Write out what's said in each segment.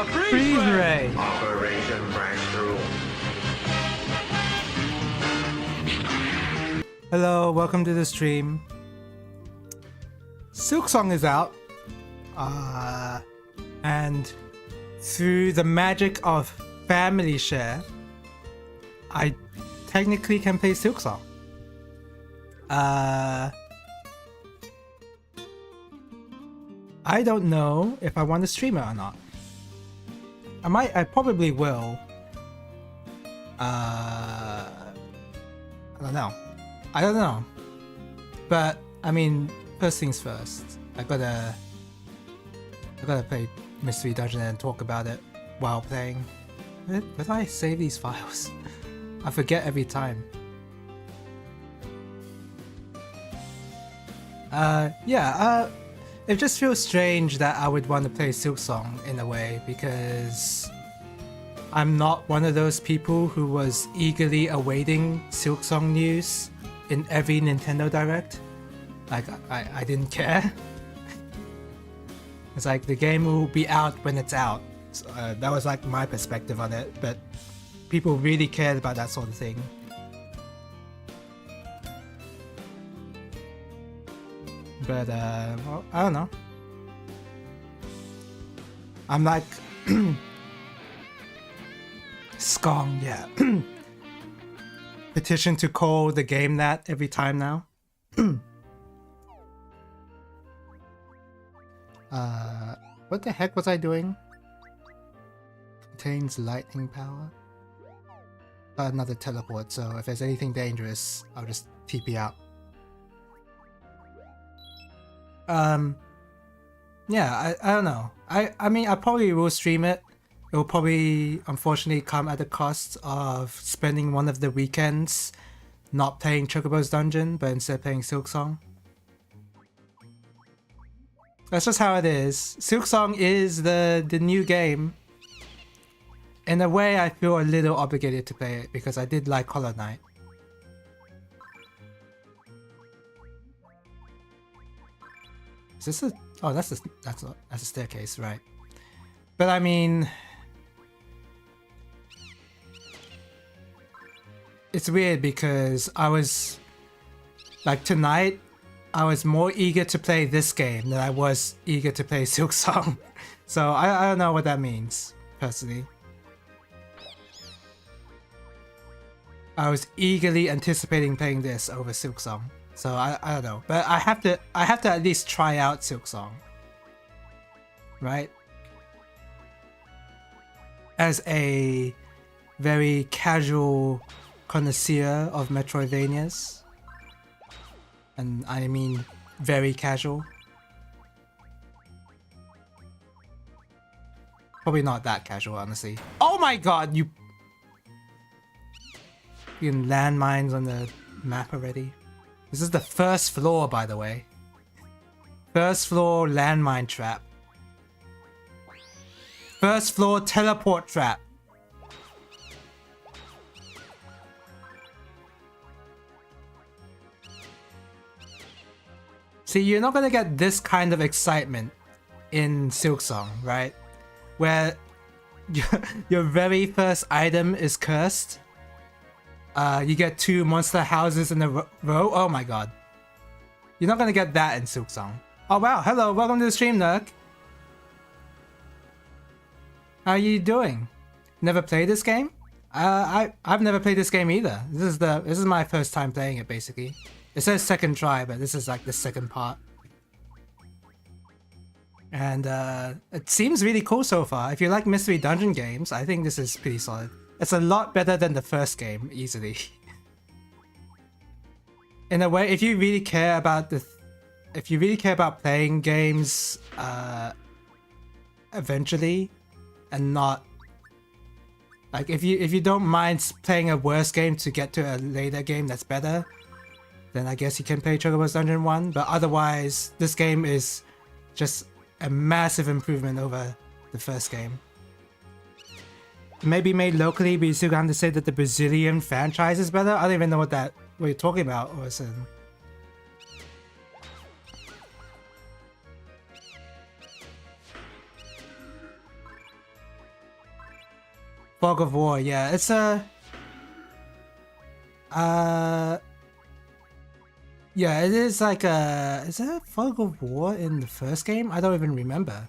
A Freeze ray! Operation Breakthrough. Hello, welcome to the stream. Silksong is out. And through the magic of family share, I technically can play Silksong. I don't know if I want to stream it or not. I probably will. I don't know. But I mean, first things first. I gotta play Mystery Dungeon and talk about it while playing. Where do I save these files? I forget every time. It just feels strange that I would want to play Silksong in a way, because I'm not one of those people who was eagerly awaiting Silksong news in every Nintendo Direct. Like, I didn't care. It's like the game will be out when it's out. So, that was like my perspective on it, but people really cared about that sort of thing. But well, I don't know. I'm like Skong, yeah. Petition to call the game that every time now. What the heck was I doing? Contains lightning power. Another teleport, so if there's anything dangerous, I'll just TP out. Yeah, I don't know. I mean, I probably will stream it. It will probably, unfortunately, come at the cost of spending one of the weekends not playing Chocobo's Dungeon, but instead playing Silksong. That's just how it is. Silksong is the new game. In a way, I feel a little obligated to play it because I did like Hollow Knight. Is this a... Oh, that's a staircase, right. But I mean... It's weird because I was... Like tonight, I was more eager to play this game than I was eager to play Silksong. So I don't know what that means, personally. I was eagerly anticipating playing this over Silksong. So I don't know, but I have to at least try out Silksong, right? As a very casual connoisseur of Metroidvanias, and I mean very casual. Probably not that casual, honestly. Oh my god, you can landmines on the map already. This is the first floor, by the way. First floor landmine trap. First floor teleport trap. See, you're not gonna get this kind of excitement in Silksong, right? Where your very first item is cursed. You get 2 monster houses in a row. Oh my god. You're not gonna get that in Silksong. Oh wow, hello, welcome to the stream, Nurk. How are you doing? Never played this game? I've never played this game either. This is my first time playing it, basically. It says second try, but this is like the second part. And it seems really cool so far. If you like Mystery Dungeon games, I think this is pretty solid. It's a lot better than the first game, easily. In a way, if you really care about playing games eventually, and not like if you don't mind playing a worse game to get to a later game that's better, then I guess you can play Chocobo's Dungeon 1. But otherwise, this game is just a massive improvement over the first game. Maybe made locally, but you still have to say that the Brazilian franchise is better? I don't even know what you're talking about, Orson. Fog of War, yeah, it's a yeah, it is like a, is there a Fog of War in the first game? I don't even remember.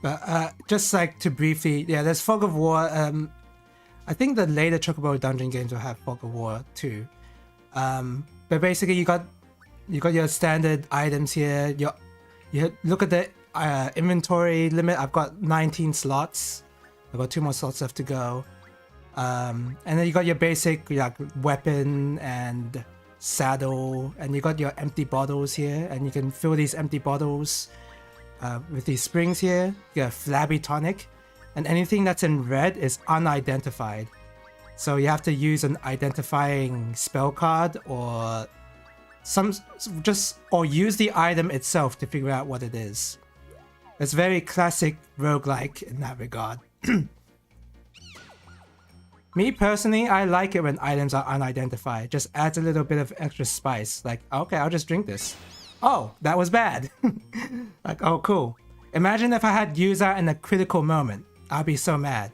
But just like to briefly, yeah, there's Fog of War. I think the later Chocobo dungeon games will have Fog of War too. But basically, you got your standard items here. You look at the inventory limit. I've got 19 slots. I've got 2 more slots left to go. And then you got your basic like weapon and saddle, and you got your empty bottles here, and you can fill these empty bottles with these springs here. You got Flabby Tonic, and anything that's in red is unidentified. So you have to use an identifying spell card or or use the item itself to figure out what it is. It's very classic roguelike in that regard. Me personally, I like it when items are unidentified. It just adds a little bit of extra spice. Like, okay, I'll just drink this. Oh, that was bad. Like, oh, cool. Imagine if I had used that in a critical moment. I'd be so mad.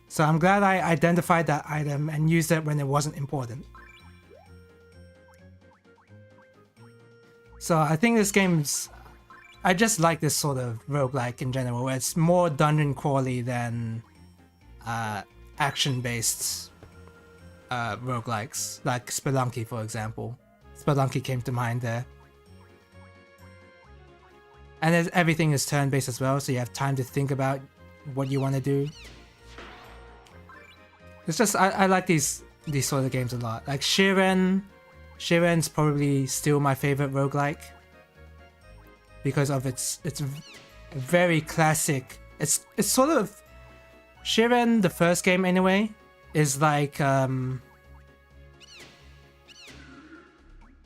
So I'm glad I identified that item and used it when it wasn't important. So I think this game's... I just like this sort of roguelike in general, where it's more dungeon crawly than action-based roguelikes, like Spelunky, for example. Spelunky came to mind there. And everything is turn-based as well, so you have time to think about what you want to do. It's just, I like these sort of games a lot. Like Shiren. Shiren's probably still my favorite roguelike. Because of its very classic. It's sort of... Shiren, the first game anyway, is like...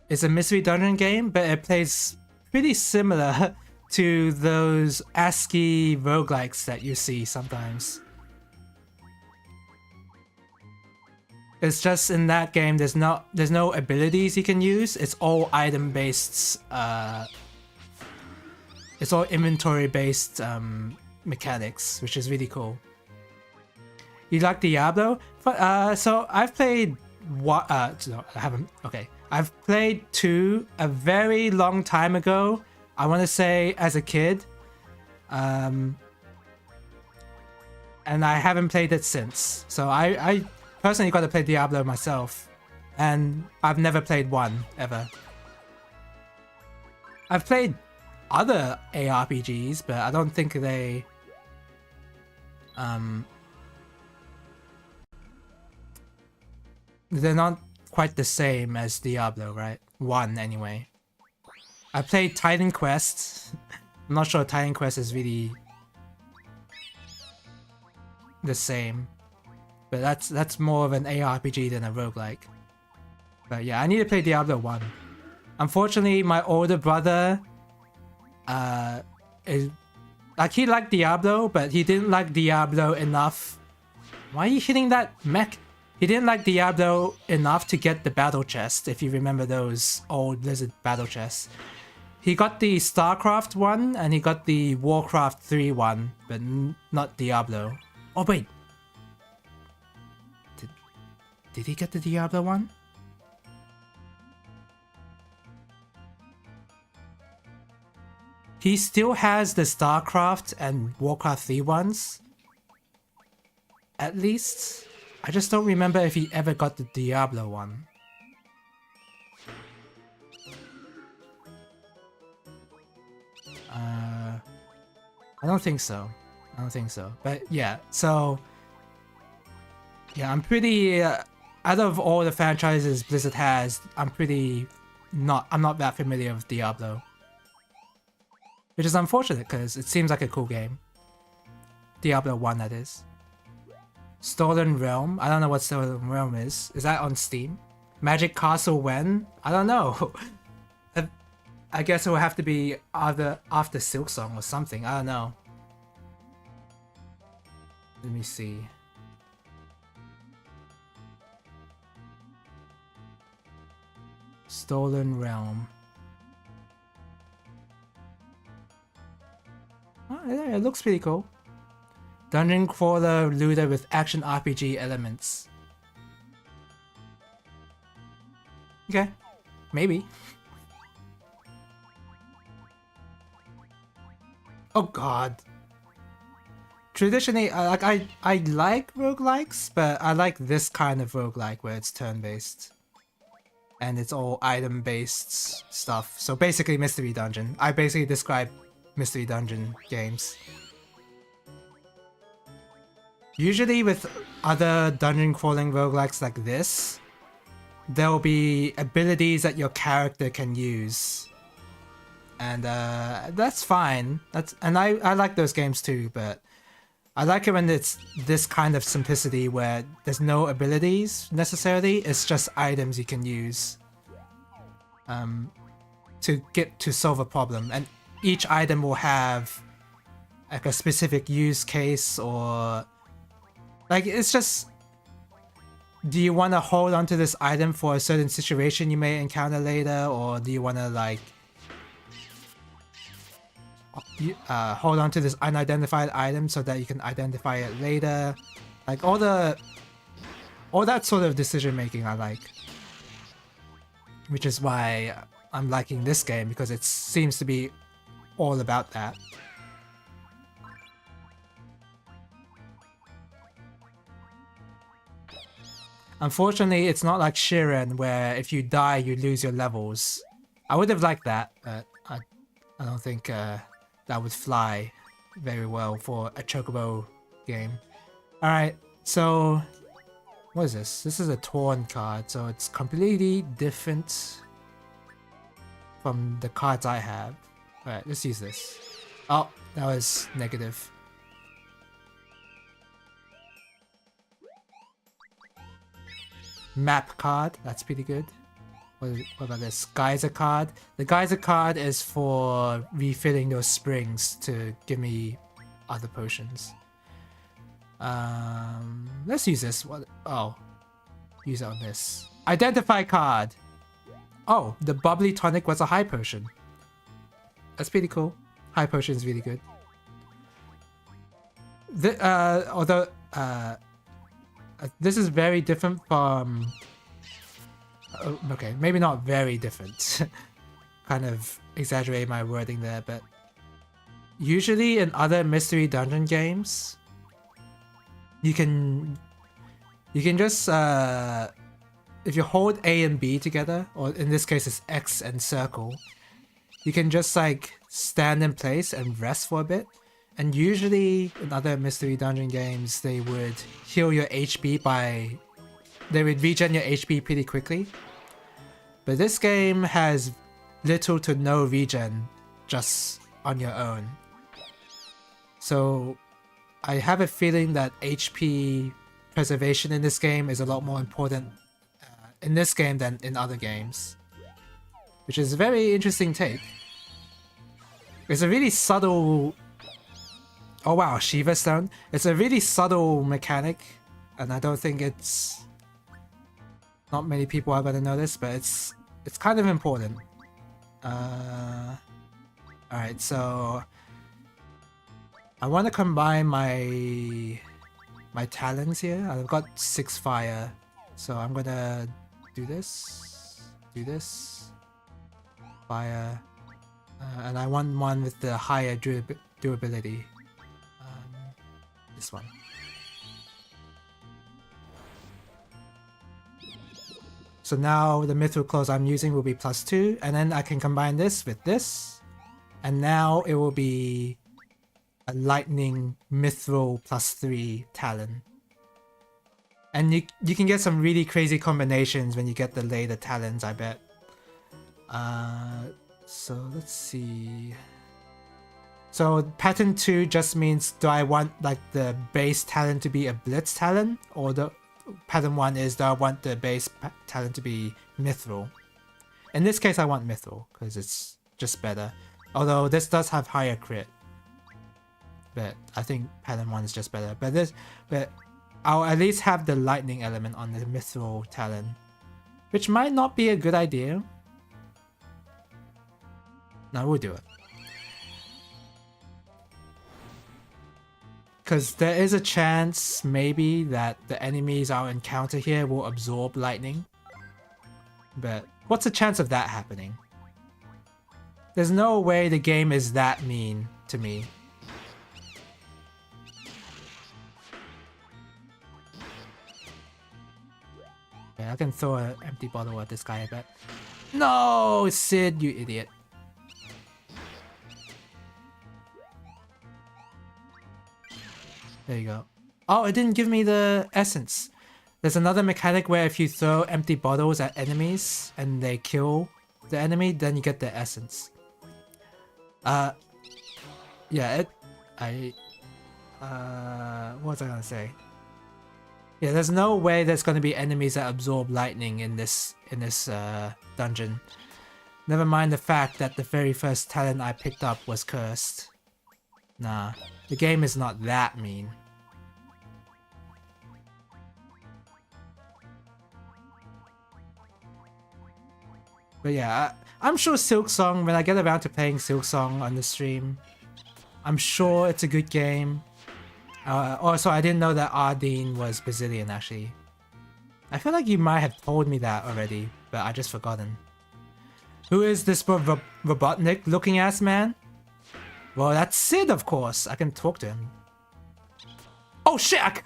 it's a mystery dungeon game, but it plays pretty similar to those ASCII roguelikes that you see sometimes. It's just in that game there's no abilities you can use. It's all item based. It's all inventory based mechanics, which is really cool. You like Diablo? So I've played what? No, I haven't. Okay, I've played 2 a very long time ago. I want to say as a kid. And I haven't played it since. So I personally got to play Diablo myself, and I've never played 1 ever. I've played other ARPGs, but I don't think they're not quite the same as Diablo, right? 1 anyway. I played Titan Quest. I'm not sure Titan Quest is really the same. But that's more of an ARPG than a roguelike. But yeah, I need to play Diablo 1. Unfortunately, my older brother he liked Diablo, but he didn't like Diablo enough. Why are you hitting that mech? He didn't like Diablo enough to get the battle chest, if you remember those old Blizzard battle chests. He got the StarCraft one, and he got the Warcraft 3 one, but not Diablo. Oh wait. Did he get the Diablo one? He still has the StarCraft and Warcraft 3 ones. At least. I just don't remember if he ever got the Diablo one. I don't think so. I don't think so. But yeah, so... yeah, I'm pretty... out of all the franchises Blizzard has, I'm not that familiar with Diablo. Which is unfortunate, because it seems like a cool game. Diablo 1, that is. Stolen Realm? I don't know what Stolen Realm is. Is that on Steam? Magic Castle when? I don't know. I guess it will have to be either after Silksong or something. I don't know. Let me see. Stolen Realm. it looks pretty cool. Dungeon crawler looter with action RPG elements. Okay, maybe. Oh god. Traditionally, I like roguelikes, but I like this kind of roguelike where it's turn-based. And it's all item-based stuff. So basically Mystery Dungeon. I basically describe Mystery Dungeon games. Usually with other dungeon crawling roguelikes like this, there'll be abilities that your character can use. And that's fine. I like those games too, but I like it when it's this kind of simplicity where there's no abilities necessarily, it's just items you can use to solve a problem. And each item will have like a specific use case, or like it's just, do you want to hold on to this item for a certain situation you may encounter later, or do you want to like hold on to this unidentified item so that you can identify it later? Like all that sort of decision making I like, which is why I'm liking this game, because it seems to be all about that. Unfortunately, it's not like Shiren where if you die you lose your levels. I would have liked that, but I don't think that would fly very well for a Chocobo game. Alright, so what is this? This is a torn card, so it's completely different from the cards I have. Alright, let's use this. Oh, that was negative. Map card, that's pretty good. What about this? Geyser card. The Geyser card is for refilling those springs to give me other potions. Let's use this. What? Oh, use it on this. Identify card. Oh, the bubbly tonic was a high potion. That's pretty cool. High potion is really good. Although this is very different from. Okay, maybe not very different. Kind of exaggerate my wording there, but usually in other mystery dungeon games, you can just if you hold A and B together, or in this case it's X and circle, you can just like stand in place and rest for a bit. And usually in other mystery dungeon games, they would heal your HP by... They would regen your HP pretty quickly. But this game has little to no regen just on your own. So I have a feeling that HP preservation in this game is a lot more important in this game than in other games. Which is a very interesting take. It's a really subtle... Oh wow, Shiva Stone. It's a really subtle mechanic, and I don't think it's... Not many people are gonna know this, but it's kind of important. Alright, so... I want to combine my talents here. I've got 6 fire, so I'm gonna do this, fire, and I want one with the higher durability. This one. So now the mithril claws I'm using will be +2, and then I can combine this with this, and now it will be a lightning mithril +3 talon. And you can get some really crazy combinations when you get the later talons, I bet. So let's see. So pattern 2 just means, do I want like the base talon to be a blitz talon, or the pattern 1 is, do I want the base talon to be mithril? In this case I want mithril because it's just better, although this does have higher crit, but I think pattern 1 is just better. But I'll at least have the lightning element on the mithril talon, which might not be a good idea. No, we'll do it. Because there is a chance, maybe, that the enemies I'll encounter here will absorb lightning. But what's the chance of that happening? There's no way the game is that mean to me. Yeah, I can throw an empty bottle at this guy, I bet. No, Sid, you idiot. There you go. Oh, it didn't give me the essence. There's another mechanic where if you throw empty bottles at enemies and they kill the enemy, then you get the essence. Yeah, what was I gonna say? Yeah, there's no way there's gonna be enemies that absorb lightning in this dungeon. Never mind the fact that the very first talent I picked up was cursed. Nah, the game is not that mean. But yeah, I'm sure Silksong, when I get around to playing Silksong on the stream, I'm sure it's a good game. Also, I didn't know that Ardeen was Brazilian, actually. I feel like you might have told me that already, but I just forgotten. Who is this Robotnik-looking ass man? Well, that's Sid, of course. I can talk to him. Oh, shit!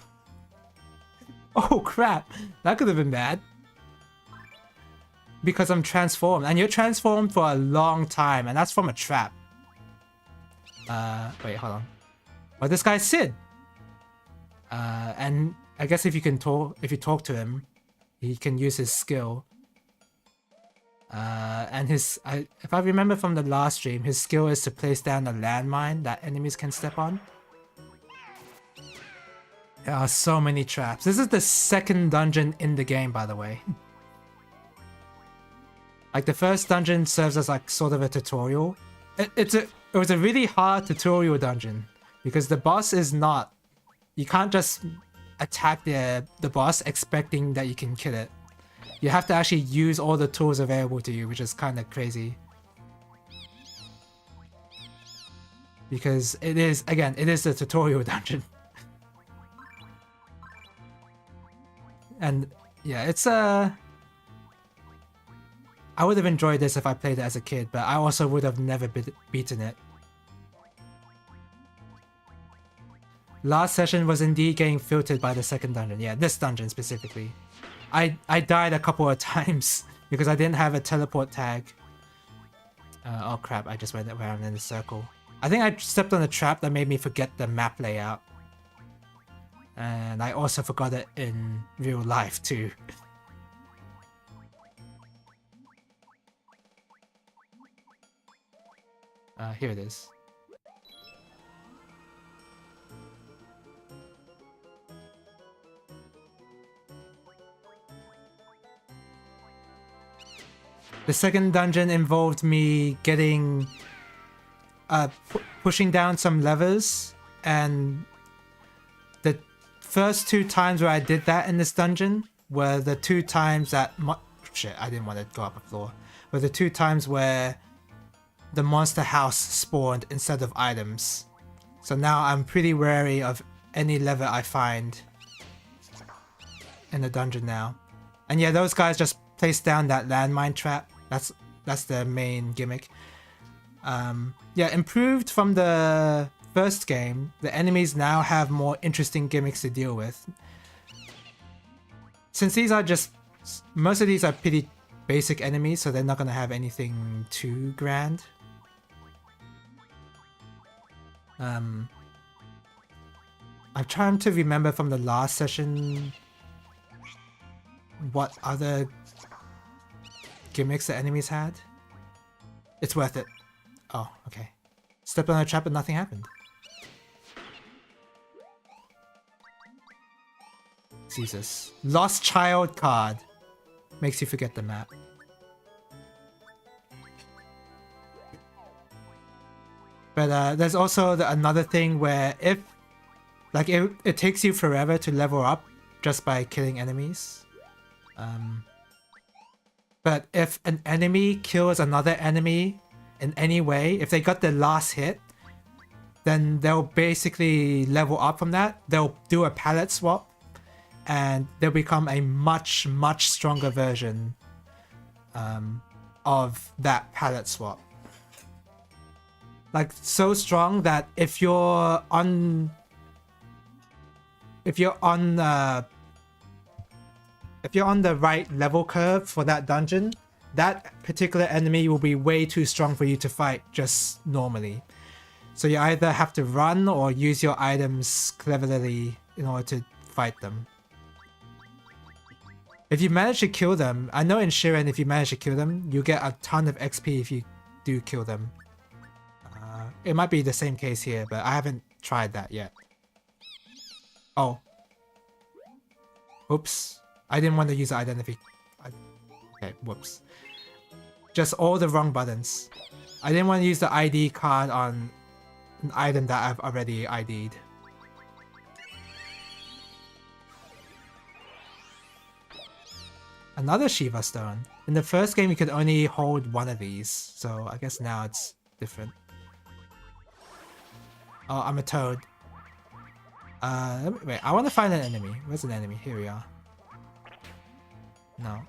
Oh, crap. That could have been bad. Because I'm transformed. And you're transformed for a long time. And that's from a trap. Wait, hold on. Oh, this guy's Sid. And I guess if you talk to him, he can use his skill. And if I remember from the last stream, his skill is to place down a landmine that enemies can step on. There are so many traps. This is the second dungeon in the game, by the way. Like, the first dungeon serves as like sort of a tutorial. It was a really hard tutorial dungeon because the boss is not. You can't just attack the boss expecting that you can kill it. You have to actually use all the tools available to you, which is kind of crazy. Because it is the tutorial dungeon. And yeah, it's I would have enjoyed this if I played it as a kid, but I also would have never beaten it. Last session was indeed getting filtered by the second dungeon. Yeah, this dungeon specifically. I died a couple of times because I didn't have a teleport tag. Oh crap, I just went around in a circle. I think I stepped on a trap that made me forget the map layout. And I also forgot it in real life too. Here it is. The second dungeon involved me getting... pushing down some levers, and the first two times where I did that in this dungeon were the two times that... Shit, I didn't want to go up a floor. Were the two times where the monster house spawned instead of items. So now I'm pretty wary of any lever I find in the dungeon now. And yeah, those guys just place down that landmine trap. That's their main gimmick. Yeah, improved from the first game, the enemies now have more interesting gimmicks to deal with. Since these are just... most of these are pretty basic enemies, so they're not gonna have anything too grand. I'm trying to remember from the last session what other gimmicks the enemies had. It's worth it. Oh, okay. Stepped on a trap and nothing happened. Jesus. Lost child card. Makes you forget the map. But there's also another thing where if... like, it takes you forever to level up just by killing enemies. But if an enemy kills another enemy in any way, if they got the last hit, then they'll basically level up from that. They'll do a palette swap, and they'll become a much, much stronger version of that palette swap. Like, so strong that if you're on the right level curve for that dungeon, that particular enemy will be way too strong for you to fight just normally. So you either have to run or use your items cleverly in order to fight them. If you manage to kill them, I know in Shiren if you manage to kill them, you get a ton of XP if you do kill them. It might be the same case here, but I haven't tried that yet. Oh. Oops. I didn't want to use the identity. Okay, whoops. Just all the wrong buttons. I didn't want to use the ID card on an item that I've already ID'd. Another Shiva Stone. In the first game, you could only hold one of these, so I guess now it's different. Oh, I'm a toad. Wait, I want to find an enemy. Where's an enemy? Here we are. No.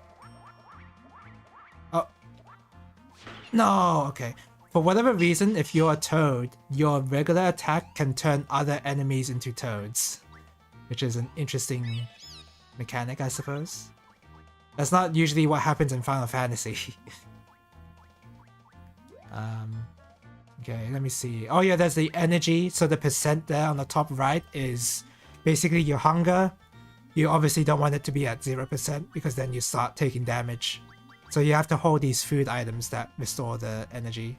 Oh. No, okay. For whatever reason, if you're a toad, your regular attack can turn other enemies into toads. Which is an interesting mechanic, I suppose. That's not usually what happens in Final Fantasy. Okay, let me see. Oh yeah, there's the energy. So the percent there on the top right is basically your hunger. You obviously don't want it to be at 0% because then you start taking damage. So you have to hold these food items that restore the energy.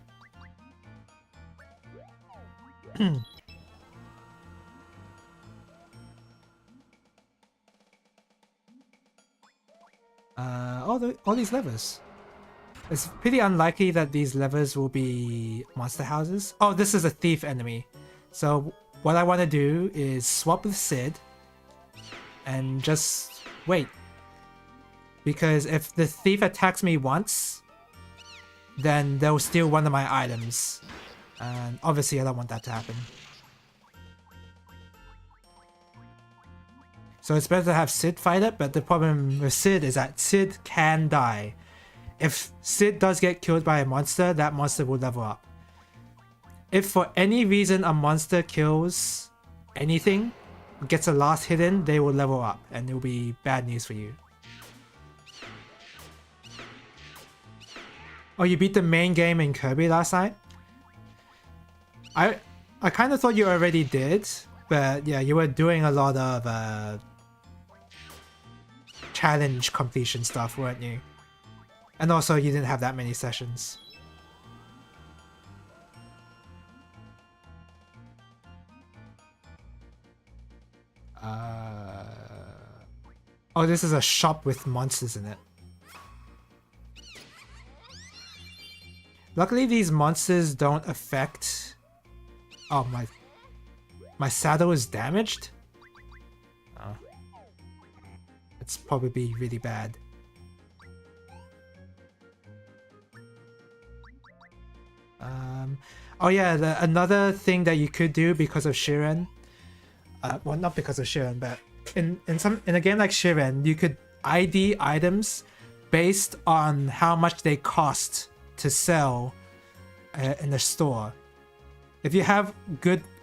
All these levers. It's pretty unlikely that these levers will be monster houses. Oh, this is a thief enemy. So what I want to do is swap with Sid and just wait. Because if the thief attacks me once, then they'll steal one of my items. And obviously I don't want that to happen. So it's better to have Sid fight it, but the problem with Sid is that Sid can die. If Sid does get killed by a monster, that monster will level up. If for any reason a monster kills anything, gets a last hit in, they will level up, and it will be bad news for you. Oh, you beat the main game in Kirby last night? I kind of thought you already did, but yeah, you were doing a lot of challenge completion stuff, weren't you? And also, you didn't have that many sessions. Oh, this is a shop with monsters in it. Luckily, these monsters don't affect... Oh, my saddle is damaged? Oh. It's probably really bad. Oh yeah, another thing that you could do because of Shiren, well, not because of Shiren, but in a game like Shiren, you could ID items based on how much they cost to sell in the store. If you have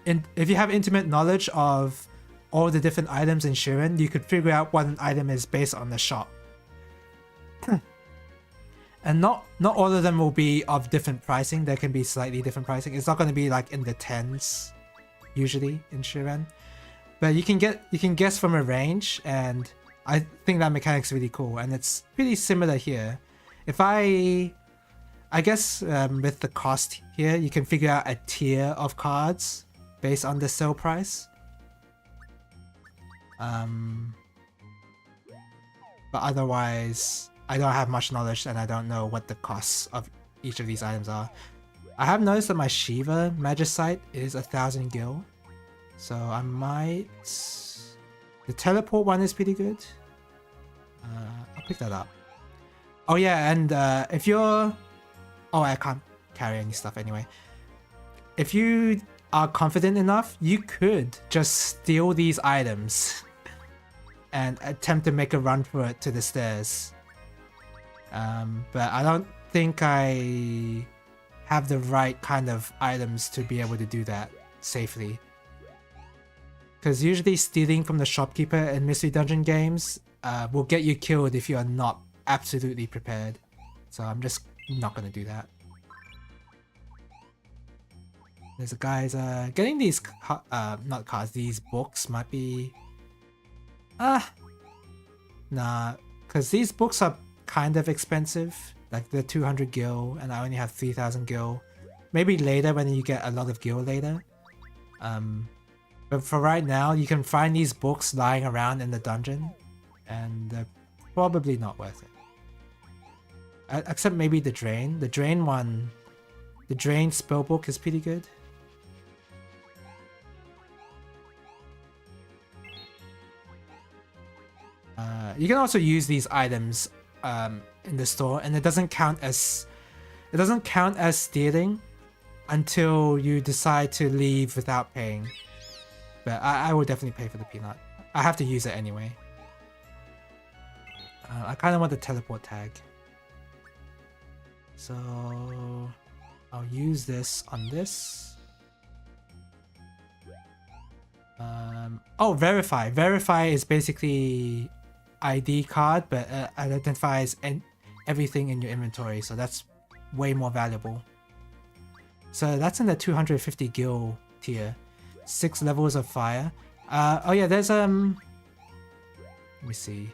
intimate knowledge of all the different items in Shiren, you could figure out what an item is based on the shop. And not all of them will be of different pricing. There can be slightly different pricing. It's not going to be like in the tens usually in Shiren, but you can guess from a range, and I think that mechanic's really cool, and it's pretty similar here. If I guess with the cost here, you can figure out a tier of cards based on the sale price. But otherwise, I don't have much knowledge and I don't know what the costs of each of these items are. I have noticed that my Shiva Magicite is 1,000 gil. So I might... The teleport one is pretty good. I'll pick that up. Oh yeah, and if you're... Oh, I can't carry any stuff anyway. If you are confident enough, you could just steal these items and attempt to make a run for it to the stairs. But I don't think I have the right kind of items to be able to do that safely. Because usually stealing from the shopkeeper in Mystery Dungeon games will get you killed if you are not absolutely prepared. So I'm just not gonna do that. There's a guys getting these not cards, these books might be nah, because these books are kind of expensive. Like they're 200 gil and I only have 3000 gil. Maybe later when you get a lot of gil later. But for right now, you can find these books lying around in the dungeon and they're probably not worth it. Except maybe the Drain. The Drain one, the Drain spellbook is pretty good. You can also use these items in the store, and it doesn't count as stealing until you decide to leave without paying. But I will definitely pay for the peanut. I have to use it anyway. I kind of want the teleport tag, so I'll use this on this. Oh, verify. Verify is basically ID card, but it identifies everything in your inventory, so that's way more valuable. So that's in the 250 gil tier. 6 levels of fire. Oh yeah, there's let me see.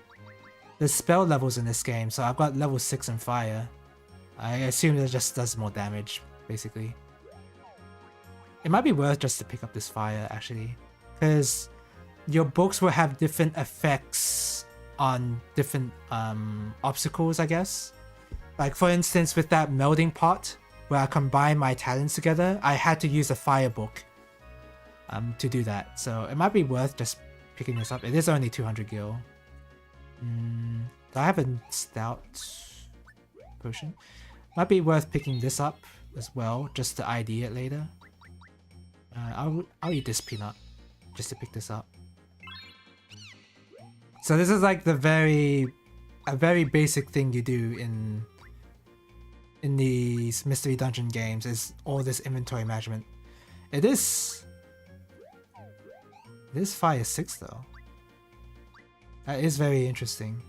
There's spell levels in this game, so I've got level 6 in fire. I assume it just does more damage, basically. It might be worth just to pick up this fire, actually, because your books will have different effects on different obstacles, I guess. Like for instance, with that melding pot, where I combine my talents together, I had to use a fire book to do that. So it might be worth just picking this up. It is only 200 gil. Do I have a stout potion? Might be worth picking this up as well, just to ID it later. I'll eat this peanut just to pick this up. So this is like a very basic thing you do in these mystery dungeon games, is all this inventory management. It is fire 6 though. That is very interesting.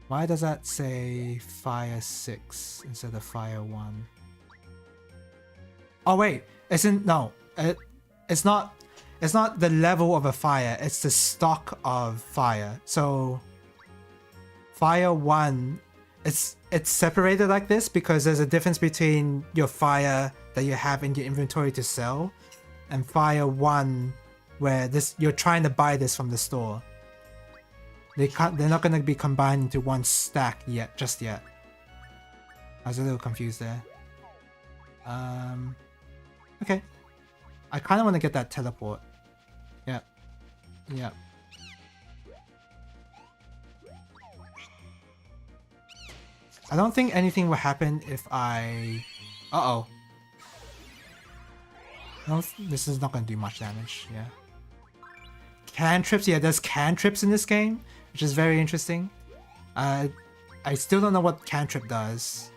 Why does that say fire 6 instead of fire 1? Oh wait, it's not the level of a fire, it's the stock of fire. So fire 1, it's separated like this because there's a difference between your fire that you have in your inventory to sell and fire 1 where you're trying to buy this from the store. They're not gonna be combined into one stack just yet. I was a little confused there. Okay. I kind of want to get that teleport. Yep. Yep. I don't think anything will happen if I... Uh-oh. No, this is not going to do much damage, yeah. Cantrips, yeah, there's cantrips in this game, which is very interesting. I still don't know what cantrip does.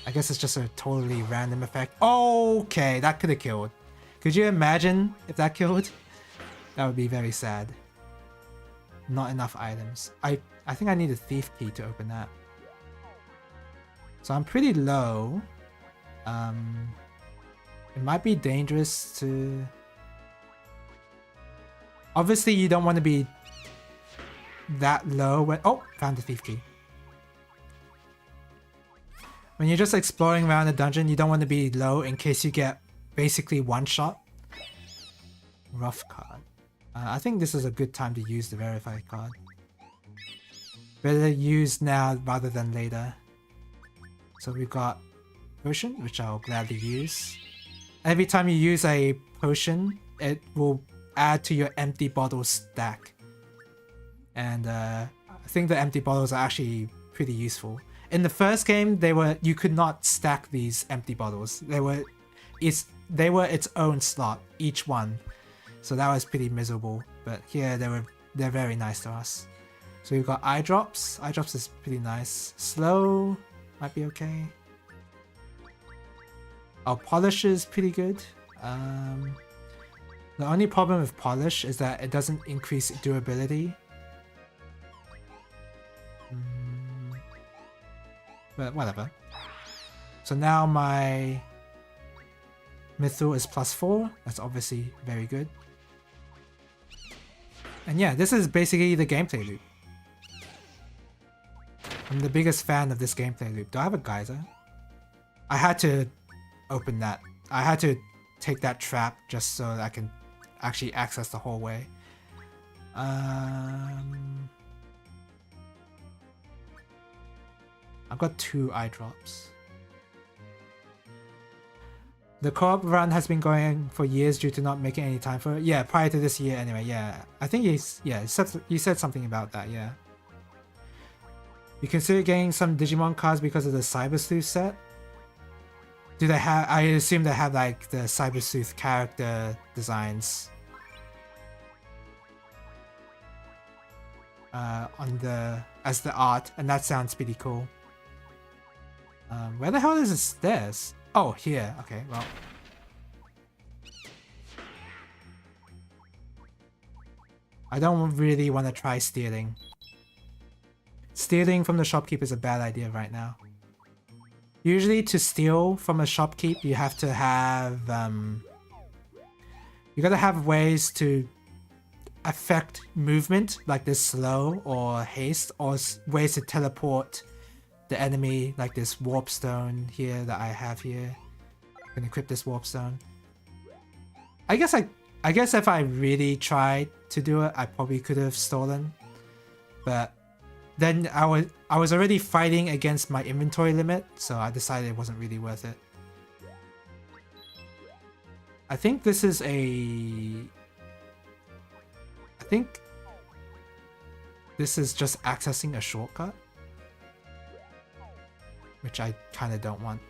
I guess it's just a totally random effect. Okay, that could have killed. Could you imagine if that killed? That would be very sad. Not enough items. I think I need a thief key to open that. So I'm pretty low. It might be dangerous to... Obviously you don't want to be that low when... Oh, found the thief key. When you're just exploring around the dungeon, you don't want to be low in case you get basically one shot. Rough card. I think this is a good time to use the verify card. Better use now rather than later. So we got potion, which I'll gladly use. Every time you use a potion, it will add to your empty bottle stack. And I think the empty bottles are actually pretty useful. In the first game, you could not stack these empty bottles. they were its own slot, each one. So that was pretty miserable. But here they're very nice to us. So we've got eye drops. Eye drops is pretty nice. Slow might be okay. Our polish is pretty good. The only problem with polish is that it doesn't increase durability. But whatever. So now my Mithril is +4. That's obviously very good. And yeah, this is basically the gameplay loop. I'm the biggest fan of this gameplay loop. Do I have a geyser? I had to open that. I had to take that trap just so that I can actually access the hallway. I've got 2 eye drops. The co-op run has been going for years due to not making any time for it. Yeah, prior to this year anyway, yeah. I think you said something about that, yeah. You consider getting some Digimon cards because of the Cyber Sleuth set? Do they have, I assume they have like the Cyber Sleuth character designs as the art, and that sounds pretty cool. Where the hell is the stairs? Oh, here. Okay, well. I don't really want to try stealing. Stealing from the shopkeep is a bad idea right now. Usually to steal from a shopkeep, you have to have... you gotta have ways to affect movement, like this slow or haste, or ways to teleport the enemy, like this warp stone here that I have here. I can equip this warp stone. I guess if I really tried to do it, I probably could have stolen. But then I was already fighting against my inventory limit, so I decided it wasn't really worth it. I think this is just accessing a shortcut, which I kind of don't want.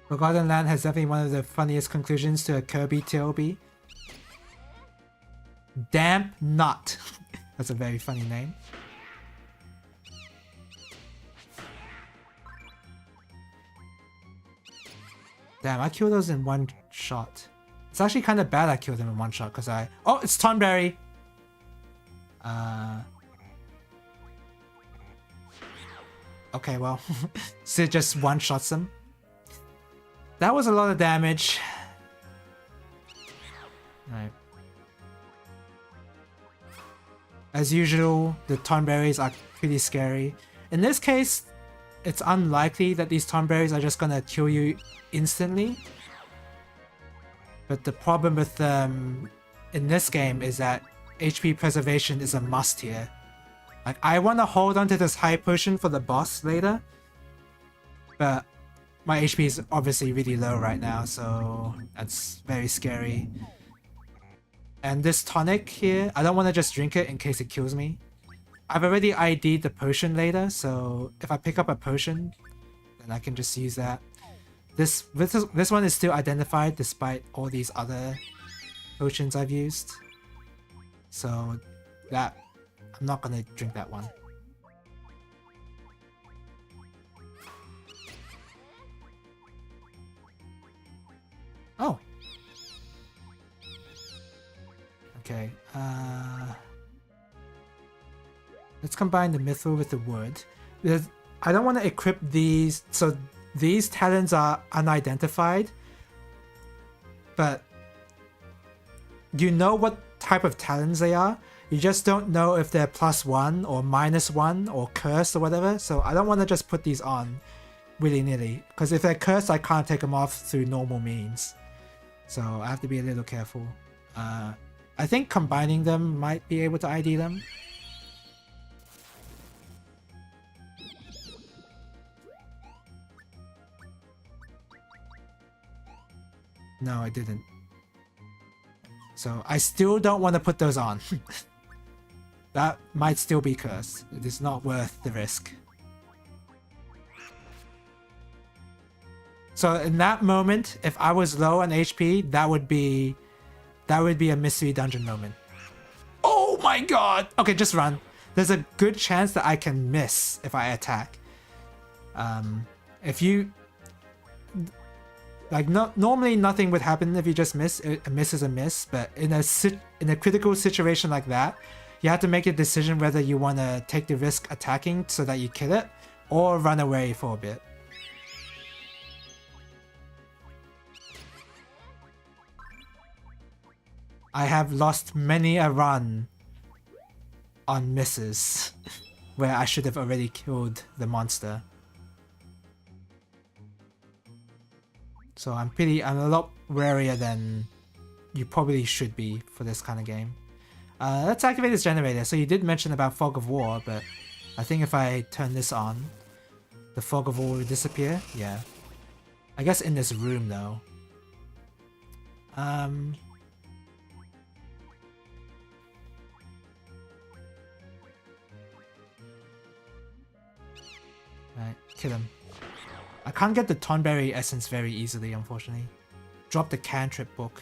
Forgotten Land has definitely one of the funniest conclusions to a Kirby TLB. Damp Knot. That's a very funny name. Damn, I killed those in one shot. It's actually kind of bad I killed them in one shot because Oh, it's Tonberry! Okay, well. So it just one-shots them. That was a lot of damage. Alright. As usual, the Tonberries are pretty scary. In this case, it's unlikely that these Tonberries are just gonna kill you instantly. But the problem with them in this game is that HP preservation is a must here. Like, I want to hold on to this high potion for the boss later, but my HP is obviously really low right now, so that's very scary. And this tonic here, I don't want to just drink it in case it kills me. I've already ID'd the potion later, so if I pick up a potion, then I can just use that. This one is still identified despite all these other potions I've used. So that, I'm not gonna drink that one. Oh. Okay, let's combine the mithril with the wood. I don't want to equip these, so these talons are unidentified, but you know what type of talons they are. You just don't know if they're +1 or -1 or cursed or whatever, so I don't want to just put these on willy-nilly, because if they're cursed, I can't take them off through normal means. So I have to be a little careful. I think combining them might be able to ID them. No, I didn't. So I still don't want to put those on. That might still be cursed. It is not worth the risk. So in that moment, if I was low on HP, that would be a mystery dungeon moment. Oh my god! Okay, just run. There's a good chance that I can miss if I attack. If you... Like, normally nothing would happen if you just miss. A miss is a miss, but in a critical situation like that, you have to make a decision whether you want to take the risk attacking so that you kill it, or run away for a bit. I have lost many a run on misses where I should have already killed the monster. So I'm a lot warier than you probably should be for this kind of game. Let's activate this generator. So you did mention about Fog of War, but I think if I turn this on, the Fog of War will disappear. Yeah. I guess in this room though. Alright, kill him. I can't get the Tonberry essence very easily, unfortunately. Drop the cantrip book.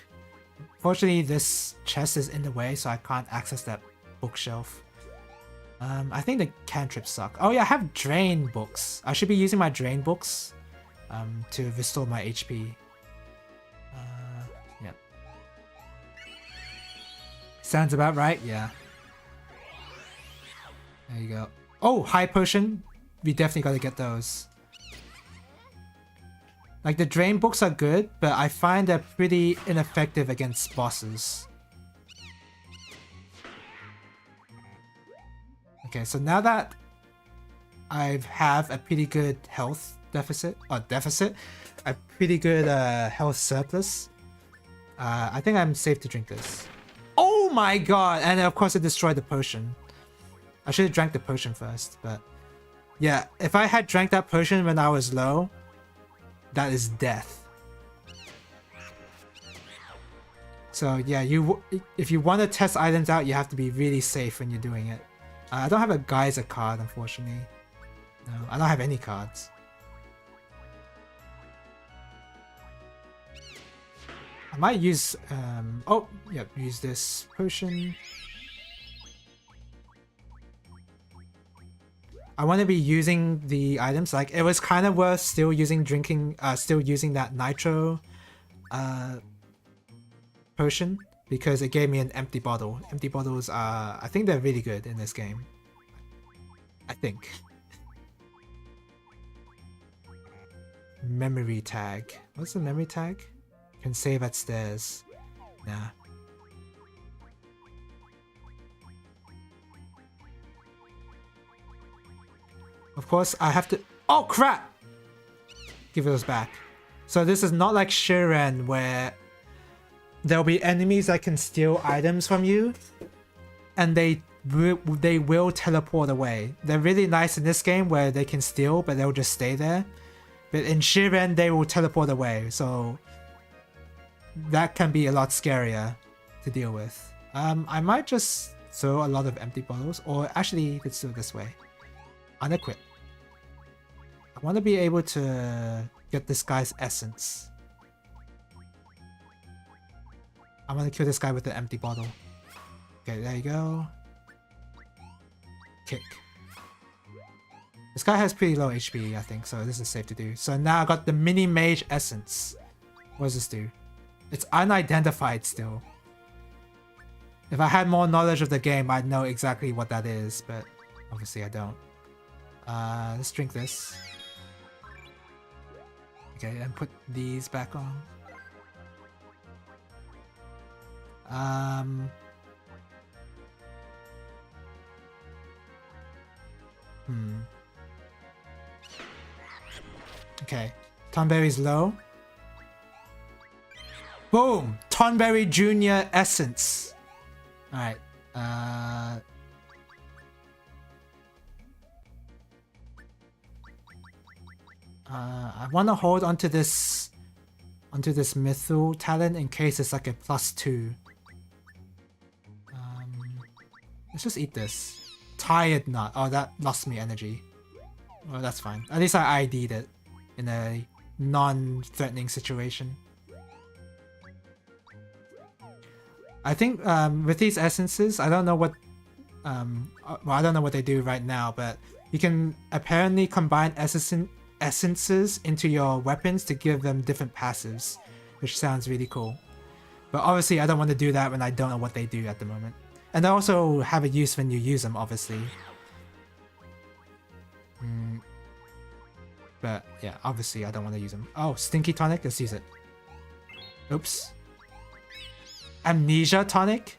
Fortunately, this chest is in the way, so I can't access that bookshelf. I think the cantrips suck. Oh yeah, I have drain books. I should be using my drain books to restore my HP. Yeah. Sounds about right, yeah. There you go. Oh, high potion. We definitely gotta get those. Like, the drain books are good, but I find they're pretty ineffective against bosses. Okay, so now that I have a pretty good health deficit, a pretty good health surplus, I think I'm safe to drink this. Oh my god! And of course it destroyed the potion. I should have drank the potion first, but yeah, if I had drank that potion when I was low, that is death. So yeah, if you want to test items out, you have to be really safe when you're doing it. I don't have a Geyser card, unfortunately. No, I don't have any cards. I might use, oh, yeah, use this potion. I want to be using the items, like, it was kind of worth still using that nitro potion, because it gave me an empty bottle. Empty bottles are, I think they're really good in this game. I think. Memory tag. What's the memory tag? Can save at stairs. Nah. Of course, I have to... Oh, crap! Give those back. So this is not like Shiren, where there'll be enemies that can steal items from you, and they will teleport away. They're really nice in this game where they can steal, but they'll just stay there. But in Shiren, they will teleport away, so that can be a lot scarier to deal with. I might just throw a lot of empty bottles, or actually, let's do it this way. Unequip. I want to be able to get this guy's essence. I want to kill this guy with the empty bottle. Okay, there you go. Kick. This guy has pretty low HP, I think, so this is safe to do. So now I got the mini mage essence. What does this do? It's unidentified still. If I had more knowledge of the game, I'd know exactly what that is, but obviously I don't. Let's drink this. Okay, and put these back on. Okay, Tonberry's low. Boom! Tonberry Junior Essence. Alright, I want to hold onto this Mythal talent in case it's like a +2. Let's just eat this. Tired Nut. Oh, that lost me energy. Well, that's fine. At least I ID'd it in a non-threatening situation. I think with these essences, I don't know what I don't know what they do right now, but you can apparently combine essences into your weapons to give them different passives, which sounds really cool. But obviously, I don't want to do that when I don't know what they do at the moment. And they also have a use when you use them, obviously. But yeah, obviously, I don't want to use them. Oh, Stinky Tonic, let's use it. Oops. Amnesia Tonic?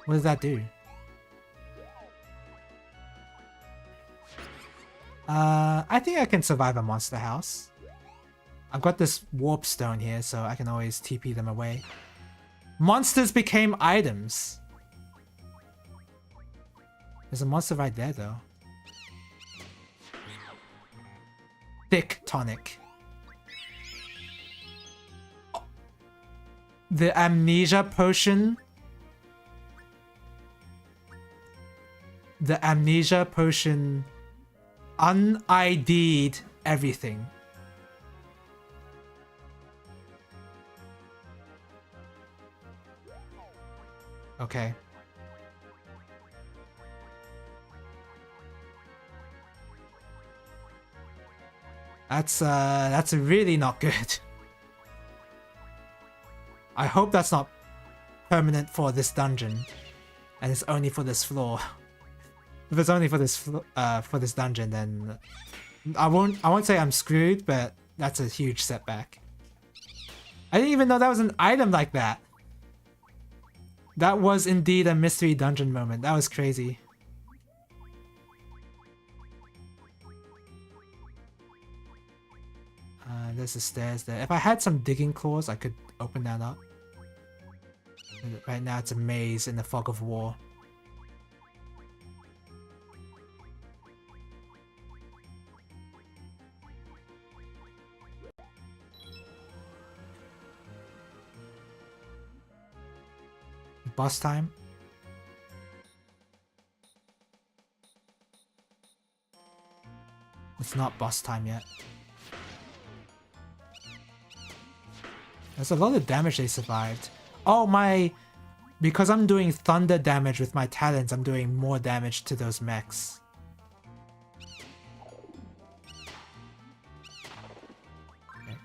What does that do? I think I can survive a monster house. I've got this warp stone here, so I can always TP them away. Monsters became items. There's a monster right there, though. Thick Tonic. The Amnesia Potion. The Amnesia Potion un-ID'd everything. Okay. That's really not good. I hope that's not permanent for this dungeon, and it's only for this floor. If it's only for this dungeon, then I won't say I'm screwed, but that's a huge setback. I didn't even know that was an item like that. That was indeed a mystery dungeon moment. That was crazy. There's the stairs there. If I had some digging claws, I could open that up. Right now it's a maze in the fog of war. Boss time? It's not boss time yet. There's a lot of damage they survived. Oh my... Because I'm doing thunder damage with my talents, I'm doing more damage to those mechs. Okay.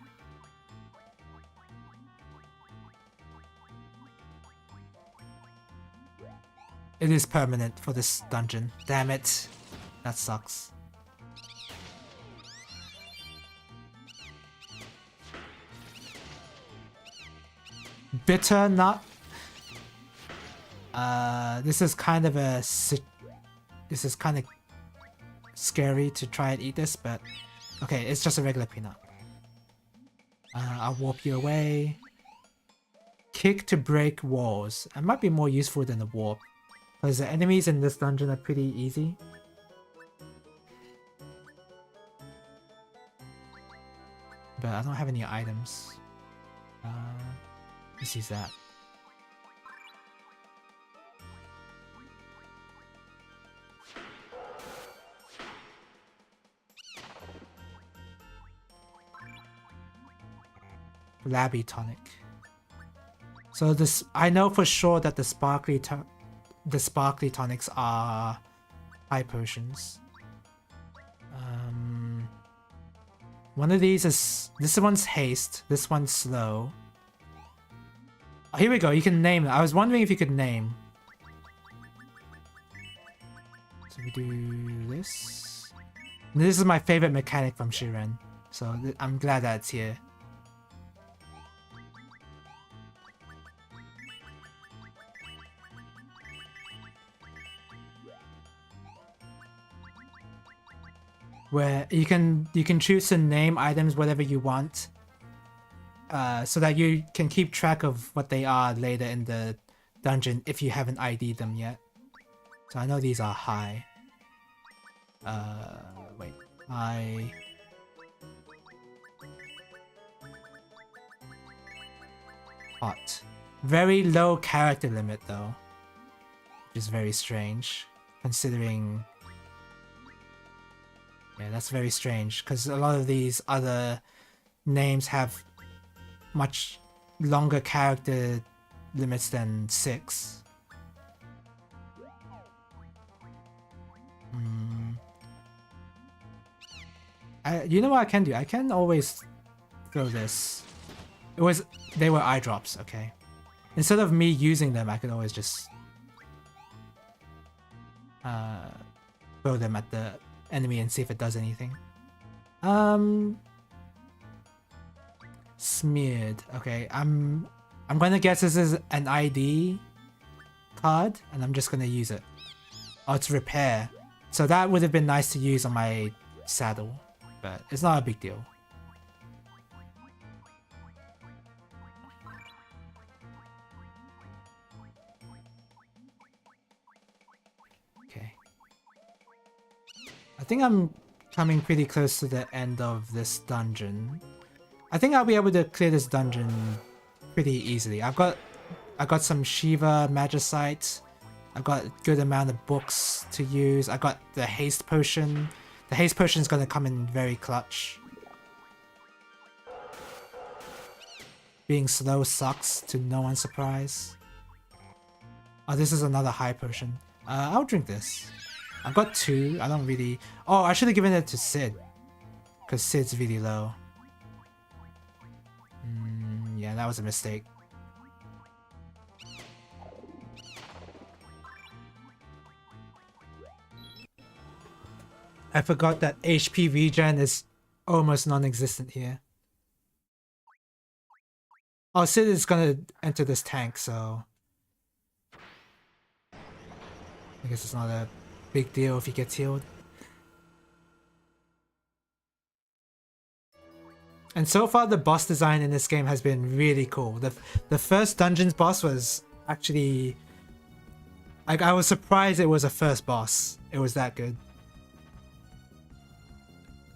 It is permanent for this dungeon. Damn it. That sucks. Bitter nut. This is kind of scary to try and eat this, but okay, it's just a regular peanut. I'll warp you away. Kick to break walls. It might be more useful than the warp, because the enemies in this dungeon are pretty easy. But I don't have any items. Let's use that. Labby Tonic. So this, I know for sure that the sparkly tonics are high potions. One of these is, this one's haste, this one's slow. Oh, here we go, you can name it. I was wondering if you could name. So we do this. And this is my favorite mechanic from Shiren, so I'm glad that it's here. Where you can choose to name items whatever you want, so that you can keep track of what they are later in the dungeon if you haven't ID'd them yet. So I know these are high. Wait, hot. Very low character limit though, which is very strange considering Yeah, that's very strange because a lot of these other names have much longer character limits than 6. You know what I can do? I can always throw this. They were eye drops, okay. Instead of me using them, I could always just throw them at the enemy and see if it does anything. Smeared. Okay, I'm gonna guess this is an ID card, and I'm just gonna use it. Oh, it's repair. So that would have been nice to use on my saddle, but it's not a big deal. Okay. I think I'm coming pretty close to the end of this dungeon. I think I'll be able to clear this dungeon pretty easily. I got some Shiva Magicite. I've got a good amount of books to use. I got the haste potion. The haste potion is gonna come in very clutch. Being slow sucks, to no one's surprise. Oh, this is another high potion. I'll drink this. I've got 2. I don't really... Oh, I should have given it to Sid. Because Sid's really low. Yeah, that was a mistake. I forgot that HP regen is almost non-existent here. Oh, Sid is gonna enter this tank, so... I guess it's not a big deal if he gets healed. And so far, the boss design in this game has been really cool. The first dungeon's boss was actually... Like, I was surprised it was a first boss. It was that good.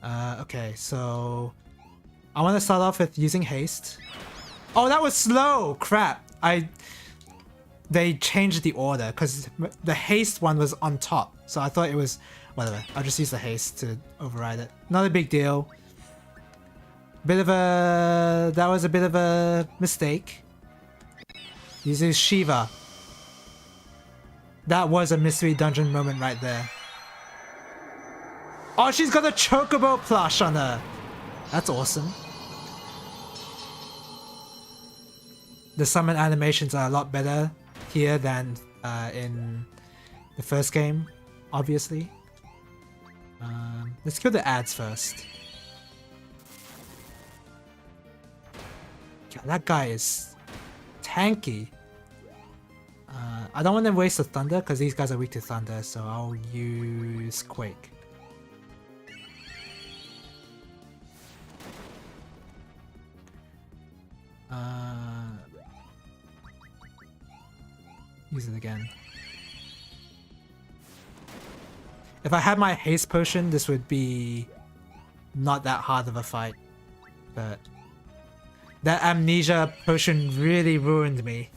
Okay, so... I want to start off with using haste. Oh, that was slow! Crap! They changed the order, because the haste one was on top. So I thought it was... Whatever, I'll just use the haste to override it. Not a big deal. That was a bit of a mistake. Using Shiva. That was a mystery dungeon moment right there. Oh, she's got a Chocobo plush on her. That's awesome. The summon animations are a lot better here than in the first game, obviously. Let's kill the ads first. God, that guy is tanky. I don't want to waste the thunder because these guys are weak to thunder, so I'll use Quake. Use it again. If I had my haste potion, this would be not that hard of a fight, but that amnesia potion really ruined me.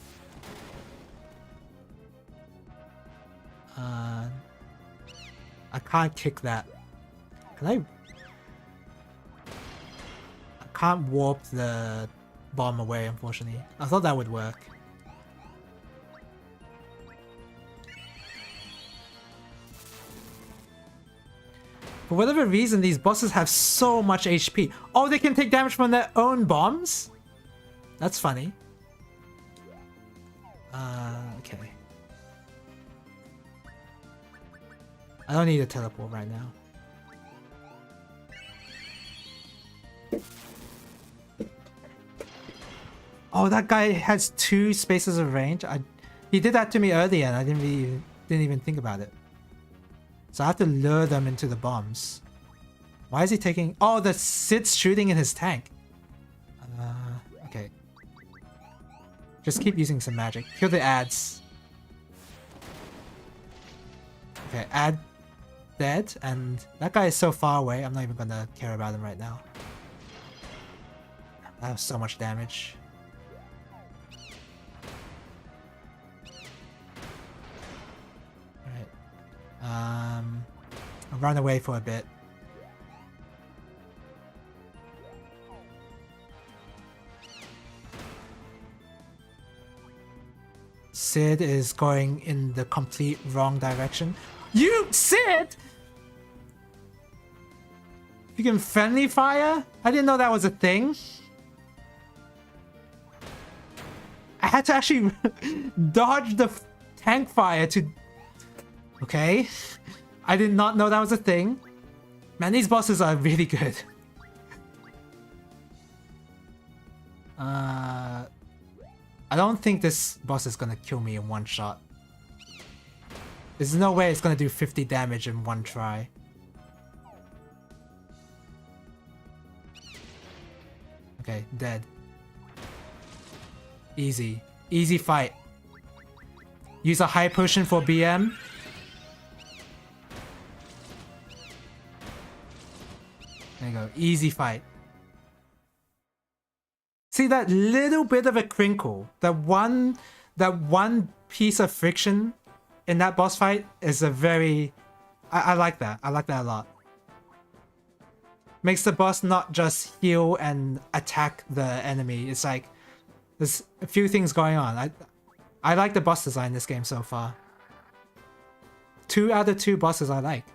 I can't kick that. Can I can't warp the bomb away, unfortunately. I thought that would work. For whatever reason, these bosses have so much HP. Oh, they can take damage from their own bombs? That's funny. Okay. I don't need a teleport right now. Oh, that guy has 2 spaces of range. He did that to me earlier and I didn't even think about it. So I have to lure them into the bombs. Why is he taking... Oh, the Sid's shooting in his tank. Okay. Just keep using some magic. Kill the ads. Okay, ad dead, and that guy is so far away, I'm not even gonna care about him right now. That was so much damage. Alright. I'll run away for a bit. Sid is going in the complete wrong direction. You, Sid! You can friendly fire? I didn't know that was a thing. I had to actually dodge the tank fire to... Okay. I did not know that was a thing. Man, these bosses are really good. I don't think this boss is gonna kill me in one shot. There's no way it's gonna do 50 damage in one try. Okay, dead. Easy. Easy fight. Use a high potion for BM. There you go. Easy fight. See that little bit of a crinkle, that one piece of friction in that boss fight is a very... I like that. I like that a lot. Makes the boss not just heal and attack the enemy. It's like there's a few things going on. I like the boss design in this game so far. 2 out of 2 bosses I like.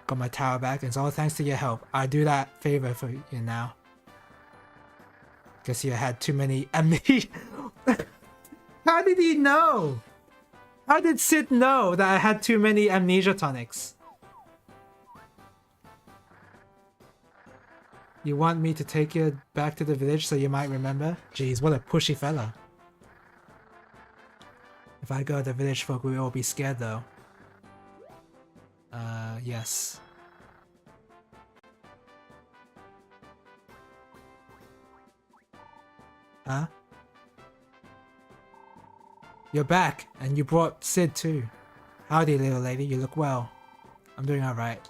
Got my tower back, and it's all thanks to your help. I do that favor for you now. Guess you had too many amnesia. How did he know? How did Sid know that I had too many amnesia tonics? You want me to take you back to the village so you might remember? Jeez, what a pushy fella. If I go to the village folk, we will be scared though. Yes. Huh? You're back, and you brought Sid too. Howdy, little lady, you look well. I'm doing alright.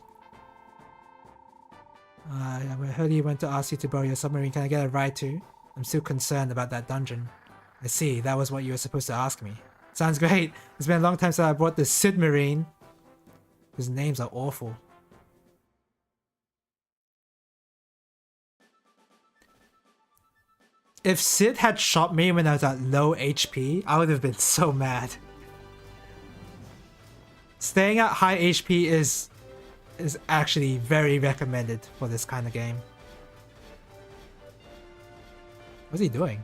I heard he went to ask you to borrow your submarine. Can I get a ride too? I'm still concerned about that dungeon. I see, that was what you were supposed to ask me. Sounds great. It's been a long time since I bought the Sid Marine. His names are awful. If Sid had shot me when I was at low HP, I would have been so mad. Staying at high HP is actually very recommended for this kind of game. What's he doing?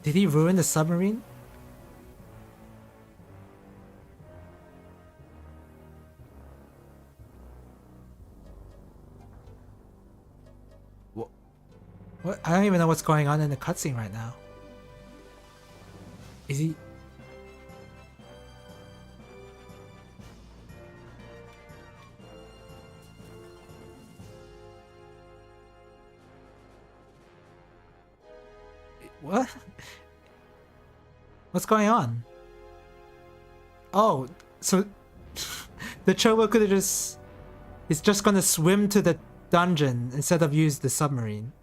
Did he ruin the submarine? What? I don't even know what's going on in the cutscene right now. Is he... What? What's going on? Oh, so the Chocobo could have just... He's just gonna swim to the dungeon instead of use the submarine.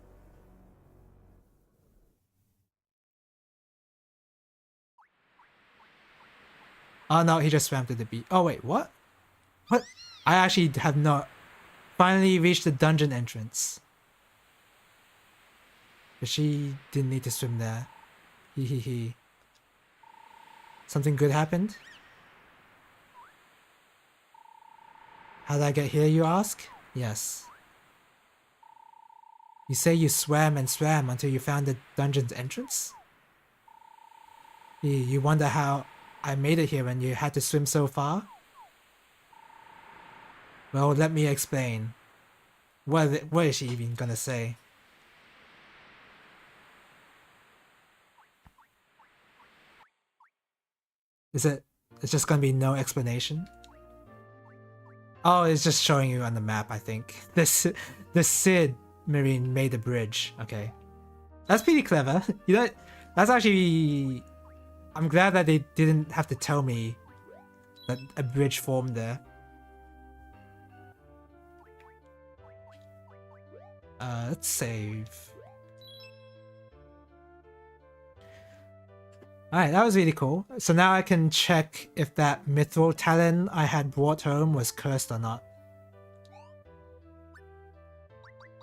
Oh no, he just swam to the beach. Oh wait, what? What? I actually have not... Finally reached the dungeon entrance. But she didn't need to swim there. Hee hee hee. Something good happened? How did I get here, you ask? Yes. You say you swam and swam until you found the dungeon's entrance? You wonder how I made it here when you had to swim so far? Well, let me explain. What is she even gonna say? It's just gonna be no explanation? Oh, it's just showing you on the map, I think. The Sid Marine made a bridge. Okay. That's pretty clever. You know, that's actually... I'm glad that they didn't have to tell me that a bridge formed there. Let's save. Alright, that was really cool. So now I can check if that mithril talent I had brought home was cursed or not.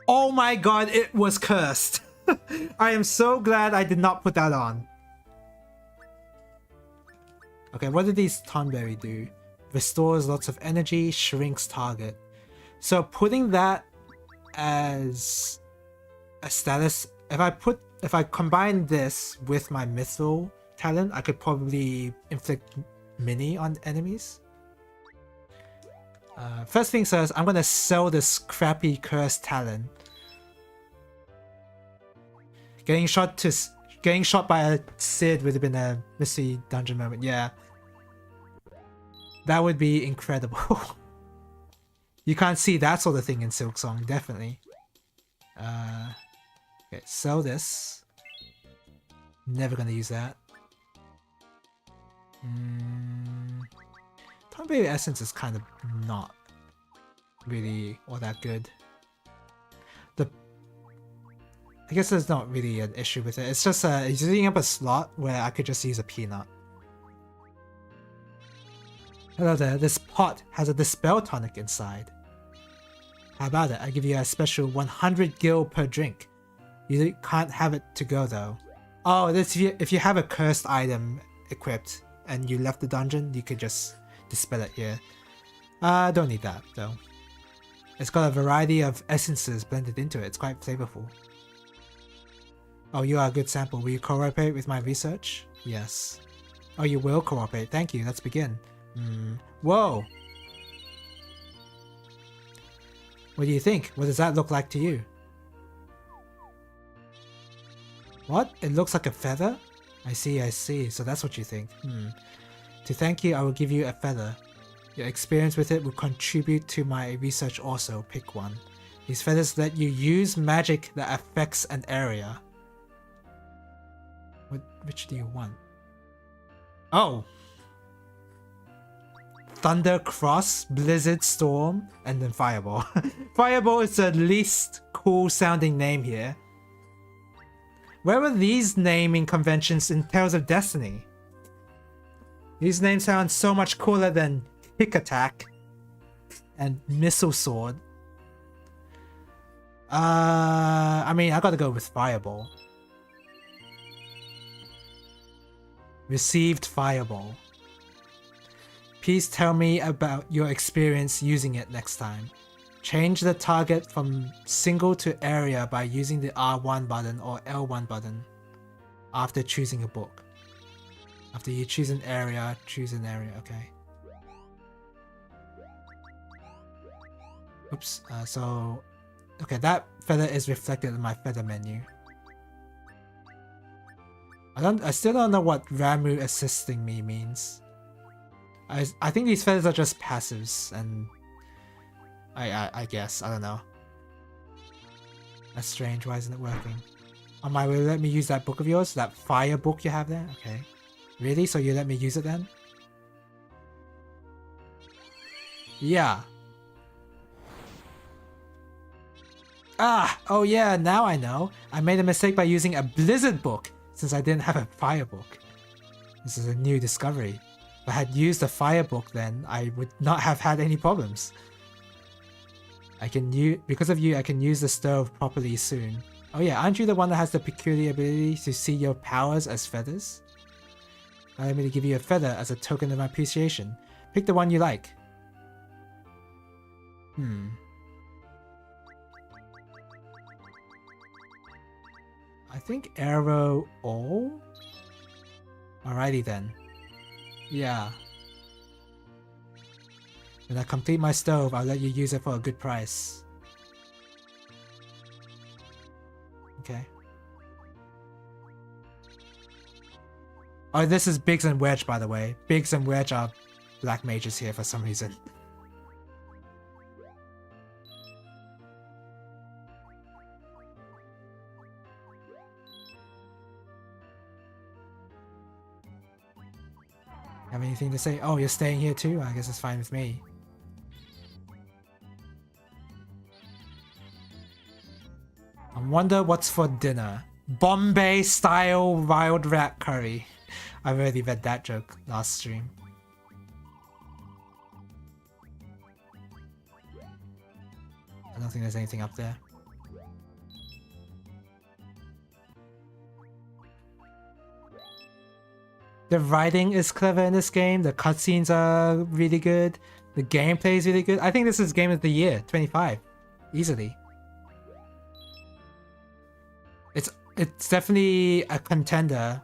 Oh my god, it was cursed! I am so glad I did not put that on. Okay, what did these Tonberry do? Restores lots of energy, shrinks target. So putting that as a status, if I combine this with my mithril talent, I could probably inflict mini on enemies. First thing first, I'm gonna sell this crappy cursed talent. Getting shot by a Sid would have been a messy dungeon moment. Yeah, that would be incredible. You can't see that sort of thing in Silksong, definitely. Okay, sell this. Never gonna use that. Tonberry Essence is kind of not really all that good. I guess there's not really an issue with it. It's just it's using up a slot where I could just use a peanut. Hello there, this pot has a Dispel Tonic inside. How about it? I give you a special 100 gil per drink. You can't have it to go though. Oh, if you have a cursed item equipped and you left the dungeon, you could just dispel it here. Don't need that though. It's got a variety of essences blended into it. It's quite flavorful. Oh, you are a good sample. Will you cooperate with my research? Yes. Oh, you will cooperate. Thank you. Let's begin. Whoa! What do you think? What does that look like to you? What? It looks like a feather? I see, I see. So that's what you think. To thank you, I will give you a feather. Your experience with it will contribute to my research also. Pick one. These feathers let you use magic that affects an area. Which do you want? Oh! Thunder Cross, Blizzard Storm, and then Fireball. Fireball is the least cool sounding name here. Where were these naming conventions in Tales of Destiny? These names sound so much cooler than Pick Attack and Missile Sword. I mean, I gotta go with Fireball. Received Fireball. Please tell me about your experience using it next time. Change the target from single to area by using the R1 button or L1 button after choosing a book. After you choose an area, okay. Oops, okay, that feather is reflected in my feather menu. I still don't know what Ramu assisting me means. I think these feathers are just passives, and I guess, I don't know. That's strange, why isn't it working? Oh my, will you let me use that book of yours? That fire book you have there? Okay. Really? So you let me use it then? Yeah. Ah! Oh yeah, now I know. I made a mistake by using a Blizzard book, since I didn't have a fire book. This is a new discovery. If I had used a fire book then, I would not have had any problems. Because of you, I can use the stove properly soon. Oh yeah, aren't you the one that has the peculiar ability to see your powers as feathers? Allow me to give you a feather as a token of my appreciation. Pick the one you like. I think arrow all? Alrighty then. Yeah. When I complete my stove, I'll let you use it for a good price. Okay. Oh, this is Biggs and Wedge, by the way. Biggs and Wedge are black mages here for some reason. Have anything to say? Oh, you're staying here too? I guess it's fine with me. I wonder what's for dinner. Bombay style wild rat curry. I've already read that joke last stream. I don't think there's anything up there. The writing is clever in this game. The cutscenes are really good. The gameplay is really good. I think this is Game of the Year 25. Easily. It's definitely a contender.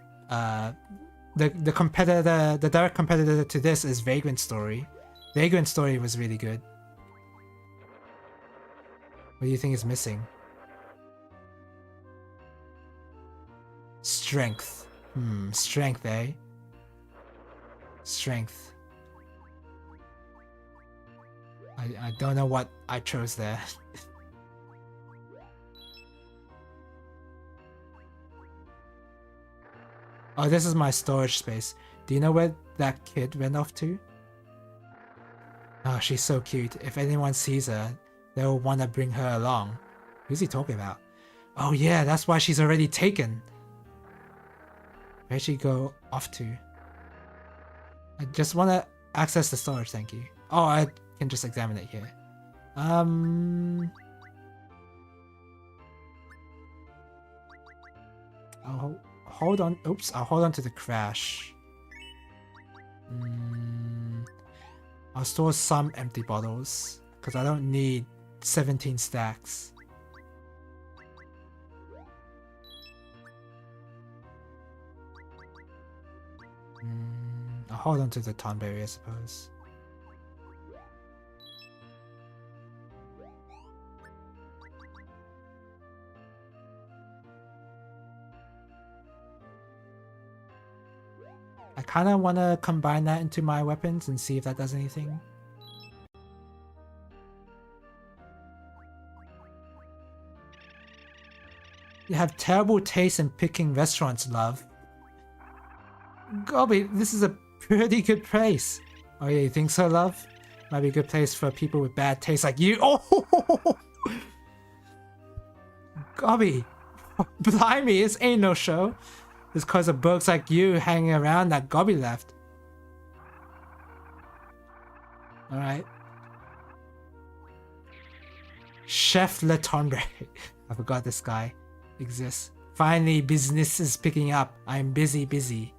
The competitor, the direct competitor to this is Vagrant Story. Vagrant Story was really good. What do you think is missing? Strength. Strength, eh? Strength. I don't know what I chose there. Oh, this is my storage space. Do you know where that kid went off to? Oh, she's so cute. If anyone sees her, they'll want to bring her along. Who's he talking about? Oh yeah, that's why she's already taken. Where'd she go off to? I just want to access the storage, thank you. Oh, I can just examine it here. I'll hold on. Oops, I'll hold on to the crash. I'll store some empty bottles because I don't need 17 stacks. I'll hold on to the Tonberry, I suppose. I kind of want to combine that into my weapons and see if that does anything. You have terrible taste in picking restaurants, love. Gobby, this is a pretty good place. Oh yeah, you think so, love? Might be a good place for people with bad taste like you. Oh! Gobby, blimey, this ain't no show. It's cause of bugs like you hanging around that Gobby left. Alright. Chef Le Tombre. I forgot this guy exists. Finally, business is picking up. I'm busy.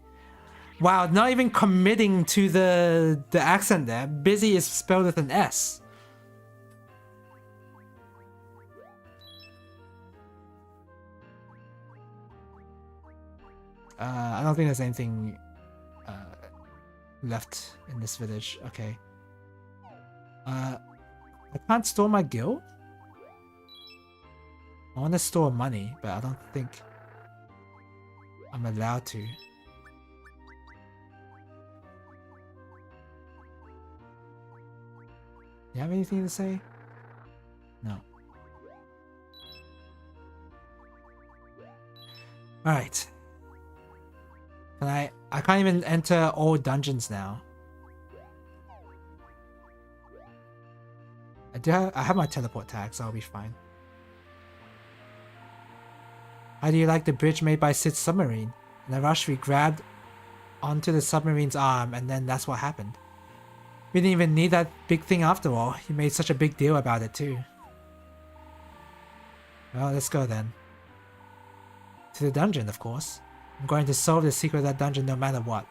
Wow, not even committing to the accent there. Busy is spelled with an S. I don't think there's anything left in this village. Okay. I can't store my guild? I want to store money, but I don't think I'm allowed to. You have anything to say? No. Alright. I can't even enter all dungeons now. I have my teleport tag, so I'll be fine. How do you like the bridge made by Sid's submarine? In a rush, we grabbed onto the submarine's arm, and then that's what happened. We didn't even need that big thing after all. He made such a big deal about it too. Well, let's go then. To the dungeon, of course. I'm going to solve the secret of that dungeon no matter what.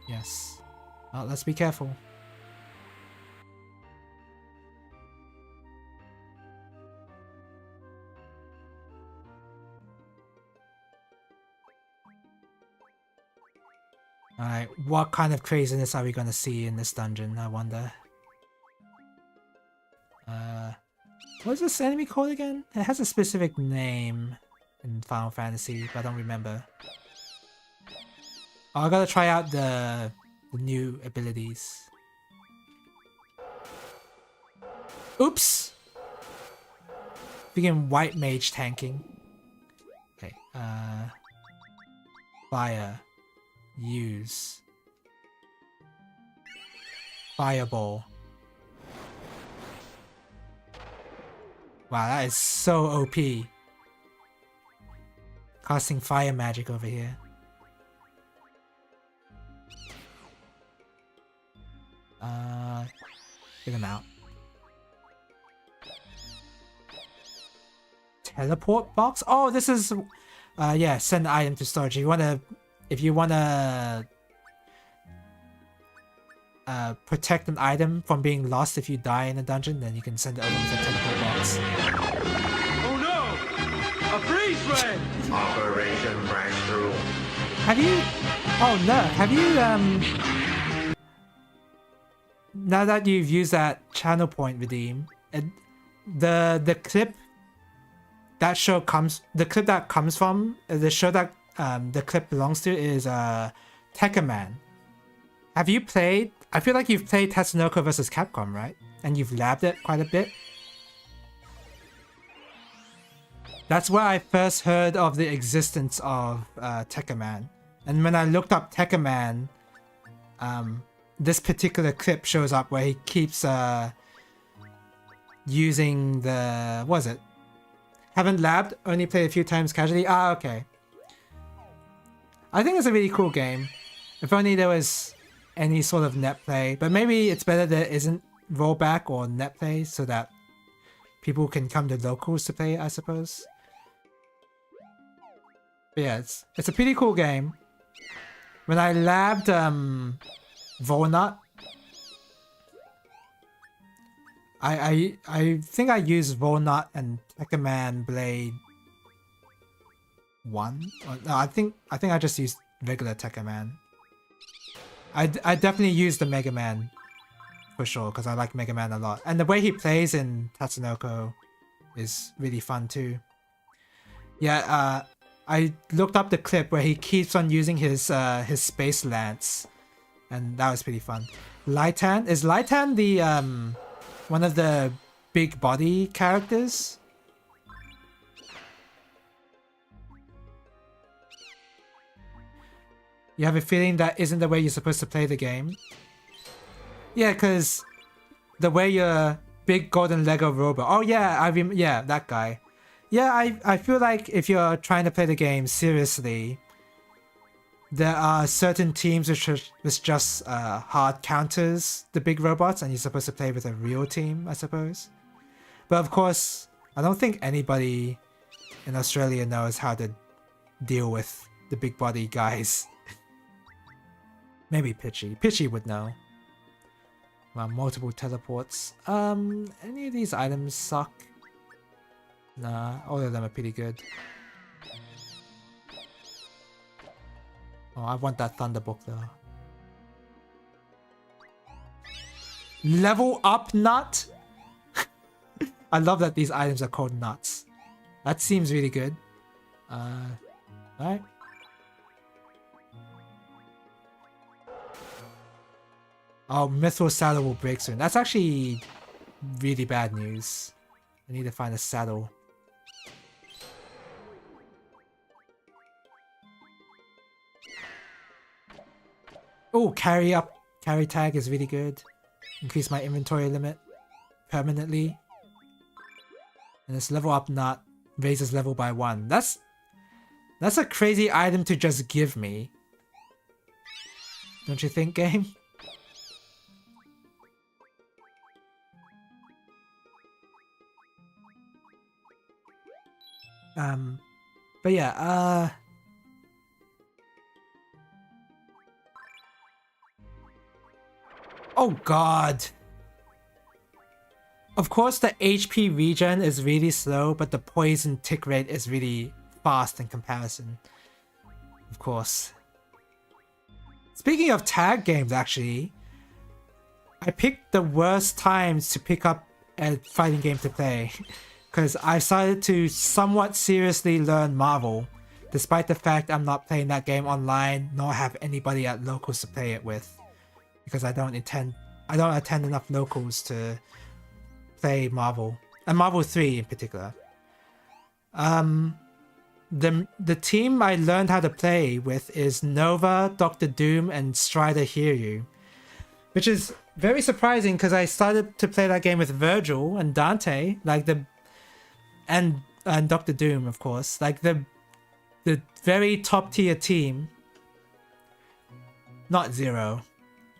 Yes. Well, let's be careful. Alright, what kind of craziness are we gonna see in this dungeon, I wonder? What's this enemy called again? It has a specific name in Final Fantasy, but I don't remember. Oh, I gotta try out the new abilities. Oops! Begin white mage tanking. Okay, fire. Use. Fireball. Wow, that is so OP. casting fire magic over here. Get him out. Teleport box? Oh, this is yeah, send item to storage. If you wanna protect an item from being lost if you die in a dungeon, then you can send it over with a teleport box. Oh no! A freeze ray! Operation Breakthrough. Have you now that you've used that channel point redeem, the clip that show comes the clip that comes from the show that the clip belongs to is Tekkaman. Have you played? I feel like you've played Tatsunoko vs. Capcom, right? And you've labbed it quite a bit. That's where I first heard of the existence of Tekkaman. And when I looked up Tekkaman, this particular clip shows up where he keeps using the... what was it? Haven't labbed, only played a few times casually. Ah, okay. I think it's a really cool game. If only there was any sort of net play. But maybe it's better there isn't rollback or net play so that people can come to locals to play, I suppose. But yeah, it's a pretty cool game. When I labbed Volnut, I think I used Volnut and Tekkaman Blade 1. No, I think I just used regular Tekkaman. I definitely used the Mega Man for sure because I like Mega Man a lot, and the way he plays in Tatsunoko is really fun too. Yeah, I looked up the clip where he keeps on using his space lance, and that was pretty fun. Laitan, is Laitan the one of the big body characters? You have a feeling that isn't the way you're supposed to play the game? Yeah, because the way your big golden Lego robot. Oh yeah, yeah, that guy. Yeah, I feel like if you're trying to play the game seriously, there are certain teams which just hard counters the big robots, and you're supposed to play with a real team, I suppose. But of course, I don't think anybody in Australia knows how to deal with the big body guys. Maybe Pitchy. Pitchy would know. Well, multiple teleports. Any of these items suck? Nah, all of them are pretty good. Oh, I want that Thunderbook though. Level up nut? I love that these items are called nuts. That seems really good. Alright. Oh, Mithril saddle will break soon. That's actually really bad news. I need to find a saddle. Oh, carry tag is really good. Increase my inventory limit permanently. And this level up nut raises level by 1. That's a crazy item to just give me. Don't you think, game? But yeah, oh god. Of course the HP regen is really slow, but the poison tick rate is really fast in comparison. Of course. Speaking of tag games, actually, I picked the worst times to pick up a fighting game to play. Because I started to somewhat seriously learn Marvel, despite the fact I'm not playing that game online, nor have anybody at locals to play it with. Because I don't attend enough locals to play Marvel. And Marvel 3 in particular. The team I learned how to play with is Nova, Doctor Doom, and Strider Hiryu. Which is very surprising because I started to play that game with Virgil and Dante, like and Doctor Doom, of course. Like the the very top tier team. Not Zero.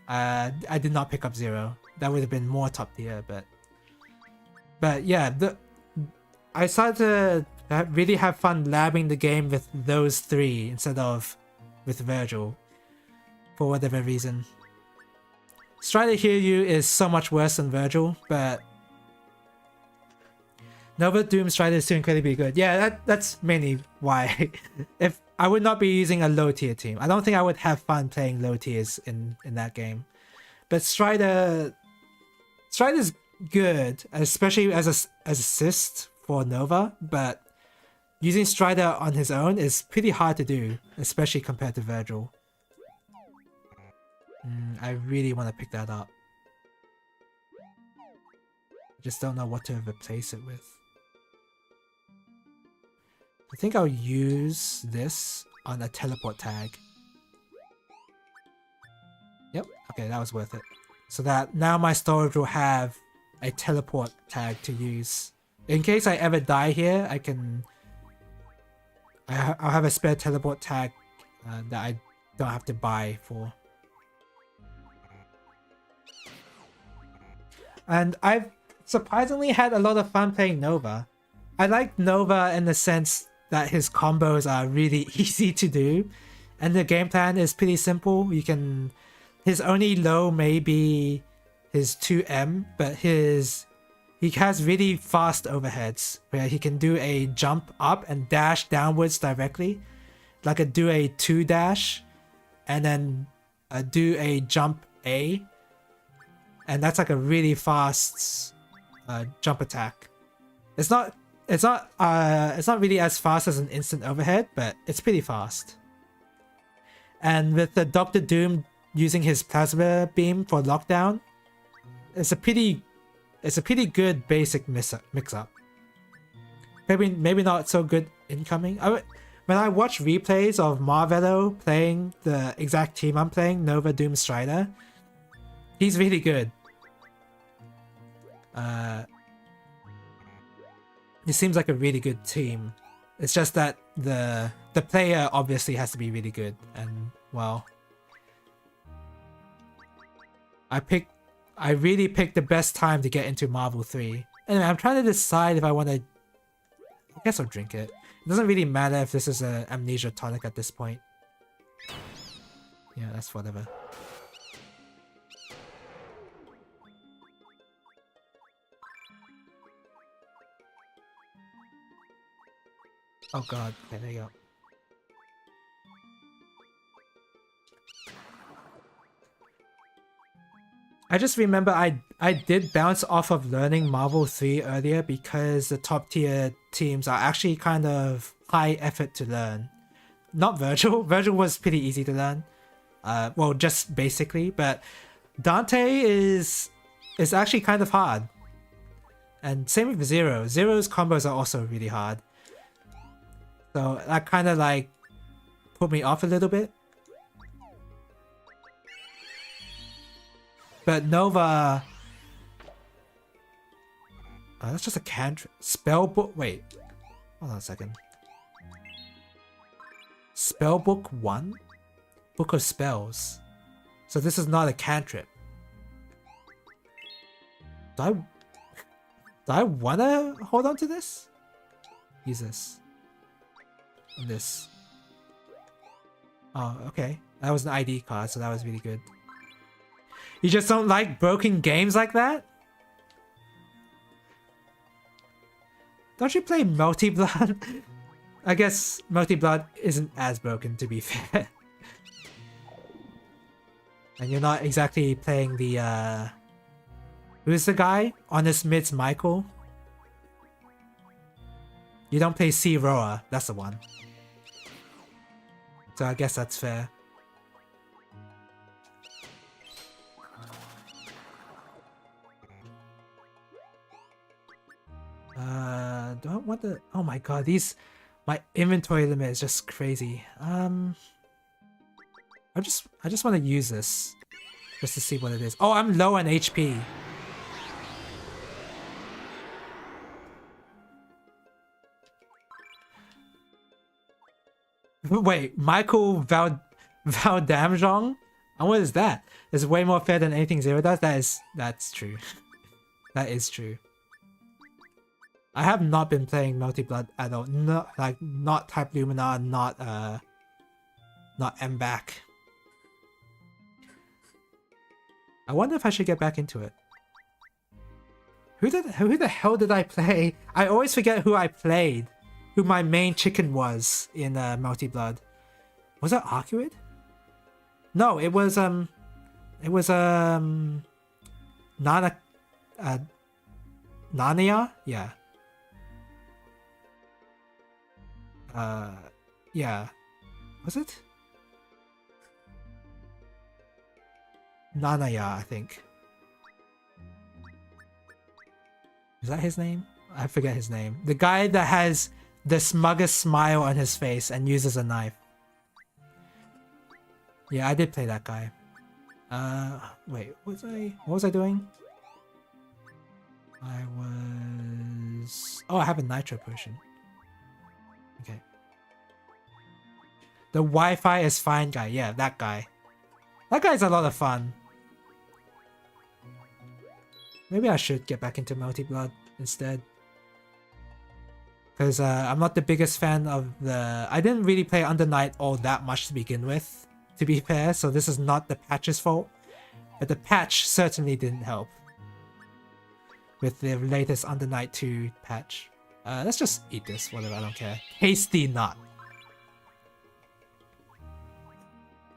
I did not pick up Zero. That would have been more top tier, but yeah, I started to really have fun labbing the game with those three instead of with Virgil, for whatever reason. Strider Hiryu is so much worse than Virgil, but Nova Doom Strider is still incredibly good. Yeah, that's mainly why. If I would not be using a low tier team, I don't think I would have fun playing low tiers in that game. But Strider's good, especially as assist for Nova, but using Strider on his own is pretty hard to do, especially compared to Virgil. I really want to pick that up. I just don't know what to replace it with. I think I'll use this on a teleport tag. Yep, okay, that was worth it. So that now my storage will have a teleport tag to use. In case I ever die here, I'll have a spare teleport tag that I don't have to buy for. And I've surprisingly had a lot of fun playing Nova. I like Nova in the sense that his combos are really easy to do, and the game plan is pretty simple. His only low may be his 2M, but he has really fast overheads where he can do a jump up and dash downwards directly, like do a 2 dash and then do a jump A, and that's like a really fast jump attack. It's not really as fast as an instant overhead, but it's pretty fast. And with the Dr. Doom using his plasma beam for lockdown, it's a pretty good basic mix-up. Maybe not so good incoming. When I watch replays of Marvello playing the exact team I'm playing, Nova Doom Strider, he's really good. It seems like a really good team. It's just that the player obviously has to be really good, and well, I really picked the best time to get into Marvel 3. Anyway, I'm trying to decide if I want to. I guess I'll drink it. It doesn't really matter if this is an amnesia tonic at this point. Yeah, that's whatever. Oh god, okay, there you go. I just remember I did bounce off of learning Marvel 3 earlier because the top tier teams are actually kind of high effort to learn. Not Virgil. Virgil was pretty easy to learn. Well, just basically, but Dante is actually kind of hard. And same with Zero. Zero's combos are also really hard. So that kind of like put me off a little bit. But Nova... Oh, that's just a cantrip. Spellbook... Wait. Hold on a second. Spellbook 1? Book of Spells. So this is not a cantrip. Do I wanna hold on to this? Use this. And this. Oh, okay. That was an ID card, so that was really good. You just don't like broken games like that? Don't you play Multi-Blood? I guess Multi-Blood isn't as broken, to be fair. And you're not exactly playing the, who's the guy? Honest Mid's Michael? You don't play C. Roa, that's the one. So I guess that's fair. Do I want the... Oh my god, my inventory limit is just crazy. I just want to use this just to see what it is. Oh, I'm low on HP. Wait, Michael Valdamjong? And what is that? It's way more fair than anything Zero does. That's true. That is true. I have not been playing Multi-Blood at all. Not Type Lumina, not MBAC. I wonder if I should get back into it. Who the hell did I play? I always forget who I played. Who my main chicken was in Multi-Blood. Was that Arcuid? No, it was Nana Nania? Yeah. Yeah. Was it? Nanaya, I think. Is that his name? I forget his name. The guy that has the smuggest smile on his face and uses a knife. Yeah, I did play that guy. Wait, what was I doing? I was... Oh, I have a nitro potion. Okay. The Wi-Fi is fine guy. Yeah, that guy. That guy's a lot of fun. Maybe I should get back into Multi-Blood instead. Because I'm not the biggest fan of the... I didn't really play Under Night all that much to begin with, to be fair, so this is not the patch's fault. But the patch certainly didn't help. With the latest Under Night 2 patch. Let's just eat this, whatever, I don't care. Tasty nut.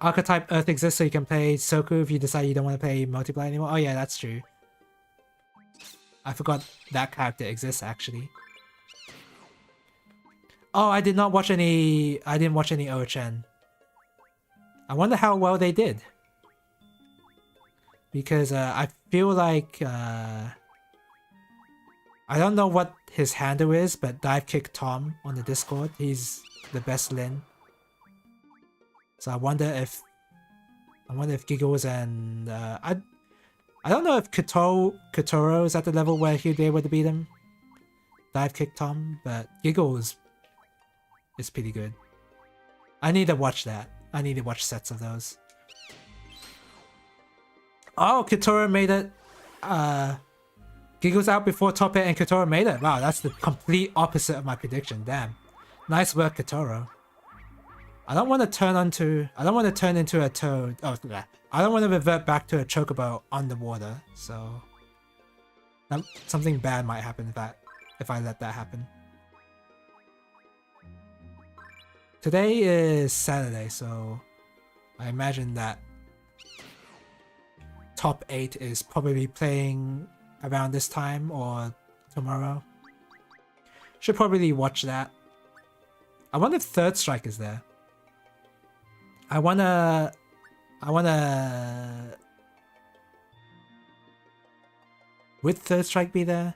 Archetype Earth exists so you can play Soku if you decide you don't want to play Multiplayer anymore. Oh yeah, that's true. I forgot that character exists actually. Oh, I didn't watch any OHN. I wonder how well they did. Because I feel like I don't know what his handle is, but Dive Kick Tom on the Discord, he's the best Lin. So I wonder if Giggles and I don't know if Kotoro is at the level where he'd be able to beat him. Dive Kick Tom, but Giggles is pretty good. I need to watch that. I need to watch sets of those. Oh, Kotoro made it. Giggles out before top 8 and Kotoro made it. Wow, that's the complete opposite of my prediction. Damn. Nice work, Kotoro. I don't want to turn into a toad. Oh, I don't want to revert back to a Chocobo underwater. So something bad might happen if I let that happen. Today is Saturday, so I imagine that top 8 is probably playing around this time or tomorrow. Should probably watch that. I wonder if Third Strike is there. I wanna... Would Third Strike be there?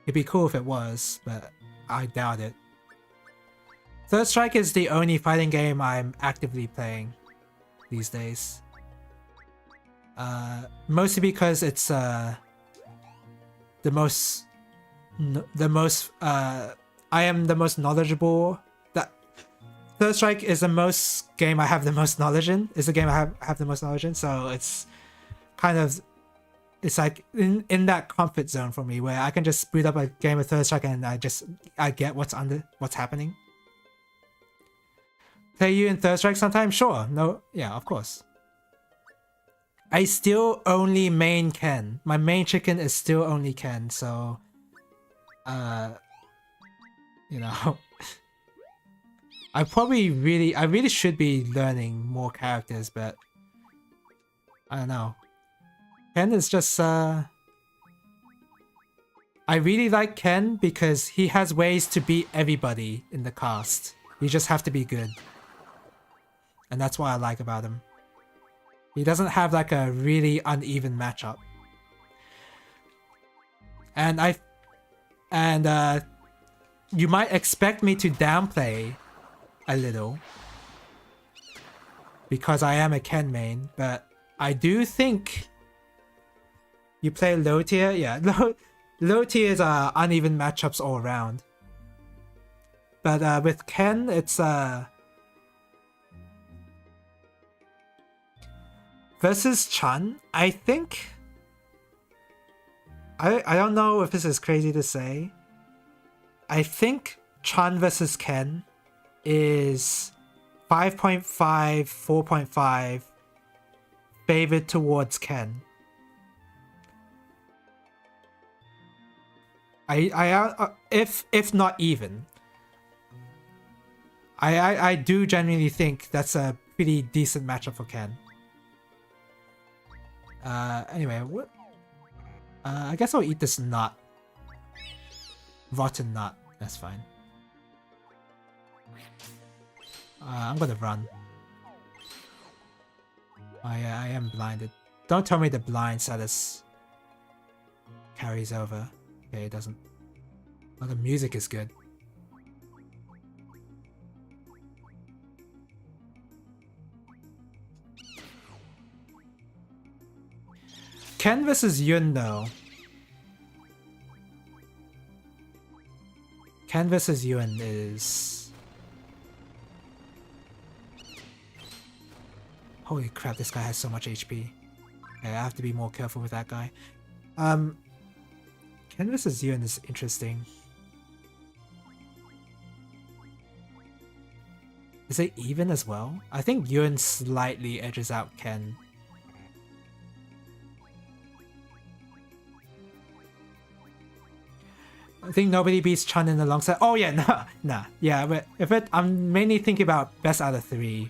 It'd be cool if it was, but I doubt it. Third Strike is the only fighting game I'm actively playing these days. Mostly because it's I am the most knowledgeable. That Third Strike is the most game I have the most knowledge in. Is the game I have the most knowledge in. So it's kind of, it's like in that comfort zone for me where I can just boot up a game of Third Strike and I get what's happening. Play you in Third Strike sometime? Sure. No. Yeah, of course. I still only main Ken. My main chicken is still only Ken. So, you know, I really should be learning more characters, but I don't know. Ken is just, I really like Ken because he has ways to beat everybody in the cast. You just have to be good. And that's what I like about him. He doesn't have like a really uneven matchup. And you might expect me to downplay a little because I am a Ken main, but I do think you play low tier. Yeah, low tiers are uneven matchups all around. But with Ken, it's versus Chun. I think I don't know if this is crazy to say. I think Chun versus Ken is 5.5, 4.5 favored towards Ken. If not even. I do genuinely think that's a pretty decent matchup for Ken. Anyway, what? I guess I'll eat this nut. Rotten nut. That's fine. I'm gonna run. Oh yeah, I am blinded. Don't tell me the blind status carries over. Okay, it doesn't. Oh, the music is good. Ken versus Yun though. Ken versus Yun is... Holy crap, this guy has so much HP. Okay, I have to be more careful with that guy. Ken versus Yun is interesting. Is it even as well? I think Yun slightly edges out Ken. I think nobody beats Chun in the long set. Oh yeah, nah. Yeah, but I'm mainly thinking about best out of 3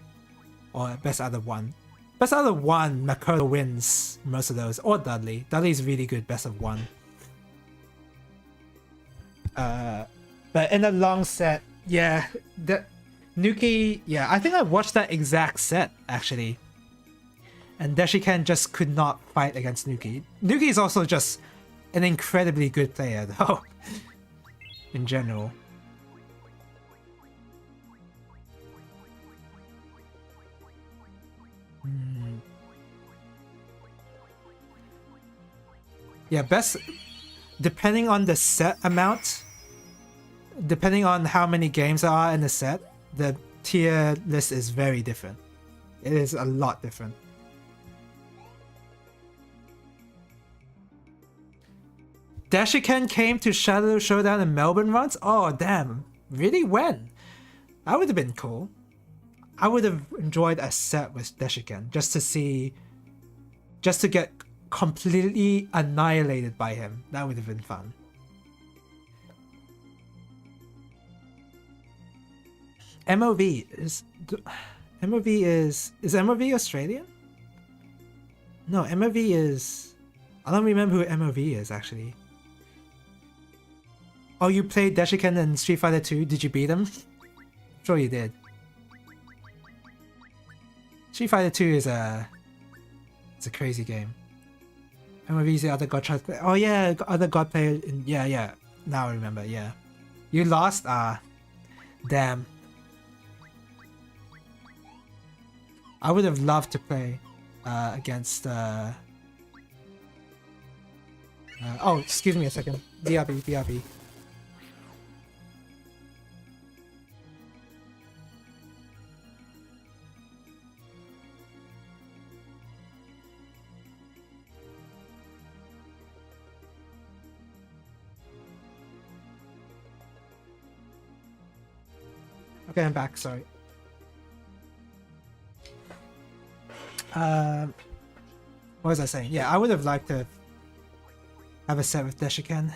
or best out of 1. Best out of 1, Makoto wins most of those, or Dudley. Dudley's really good best of 1. But in the long set, yeah, the Nuki, yeah, I think I watched that exact set actually. And Deshiken just could not fight against Nuki. Nuki is also just an incredibly good player though. In general. Yeah, best depending on the set amount, depending on how many games there are in the set, the tier list is very different. It is a lot different. Dashiken came to Shadow Showdown in Melbourne once? Oh, damn. Really? When? That would have been cool. I would have enjoyed a set with Dashiken just to see... Just to get completely annihilated by him. That would have been fun. MOV is... Is MOV Australian? No, MOV is... I don't remember who MOV is, actually. Oh, you played Dashiken in Street Fighter 2? Did you beat him? Sure you did. Street Fighter 2 is a... It's a crazy game. MOV is the other god child player. Oh yeah, other god player. Yeah. Now I remember, yeah. You lost? Ah. Damn. I would have loved to play against... oh, excuse me a second. BRB. Okay, I'm back, sorry. What was I saying? Yeah, I would have liked to have a set with Deshiken.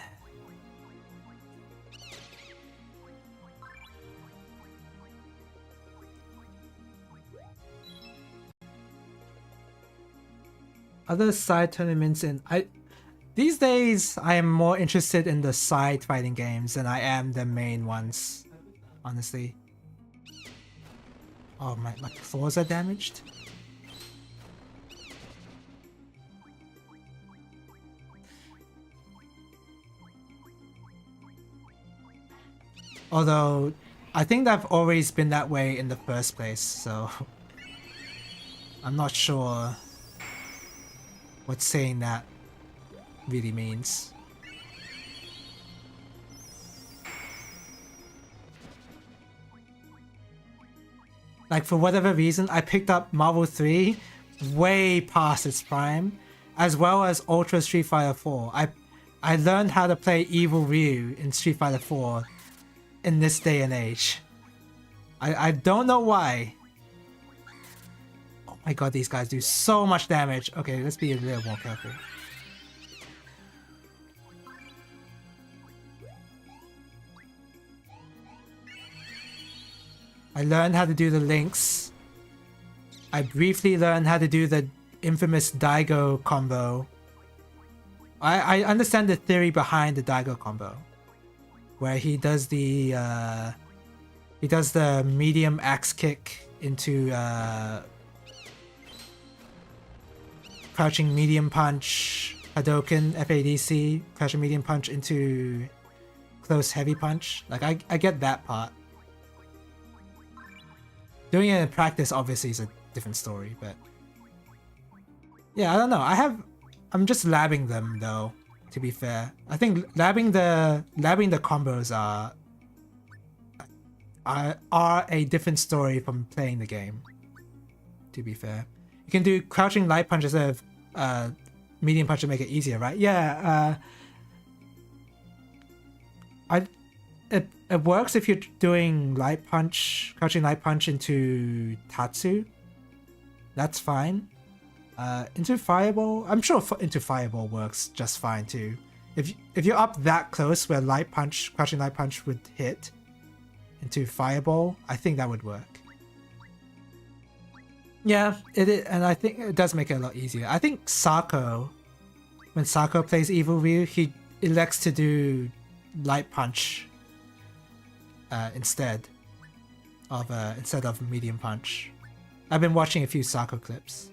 Other side tournaments in... These days, I am more interested in the side fighting games than I am the main ones, honestly. Oh, my floors are damaged? Although, I think I've always been that way in the first place, so... I'm not sure what saying that really means. Like, for whatever reason, I picked up Marvel 3 way past its prime, as well as Ultra Street Fighter 4. I learned how to play Evil Ryu in Street Fighter 4 in this day and age. I don't know why. Oh my god, these guys do so much damage. Okay, let's be a little more careful. I learned how to do the links. I briefly learned how to do the infamous Daigo combo. I understand the theory behind the Daigo combo, where he does the medium axe kick into crouching medium punch, Hadouken, FADC, crouching medium punch into close heavy punch. Like, I get that part. Doing it in practice obviously is a different story, but yeah, I don't know. I'm just labbing them though, to be fair. I think labbing the combos are a different story from playing the game, to be fair. You can do crouching light punch instead of medium punch to make it easier, right? Yeah, it works if you're doing light punch, crouching light punch into Tatsu. That's fine. Into Fireball, I'm sure into Fireball works just fine too. If you're up that close where light punch, crouching light punch would hit into Fireball, I think that would work. Yeah, it is, and I think it does make it a lot easier. I think Sako, when Sako plays Evil Ryu, he elects to do light punch instead of medium punch. I've been watching a few Sako clips.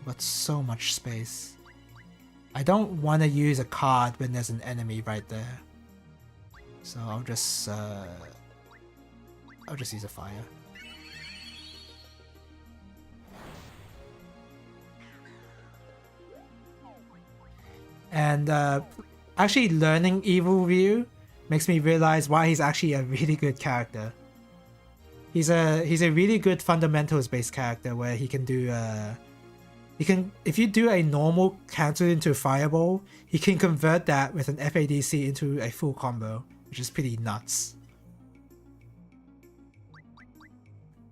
Got so much space. I don't want to use a card when there's an enemy right there, so I'll just use a fire. And actually learning Evil Ryu makes me realize why he's actually a really good character. He's a really good fundamentals based character where he can do if you do a normal counter into a fireball, he can convert that with an FADC into a full combo, which is pretty nuts.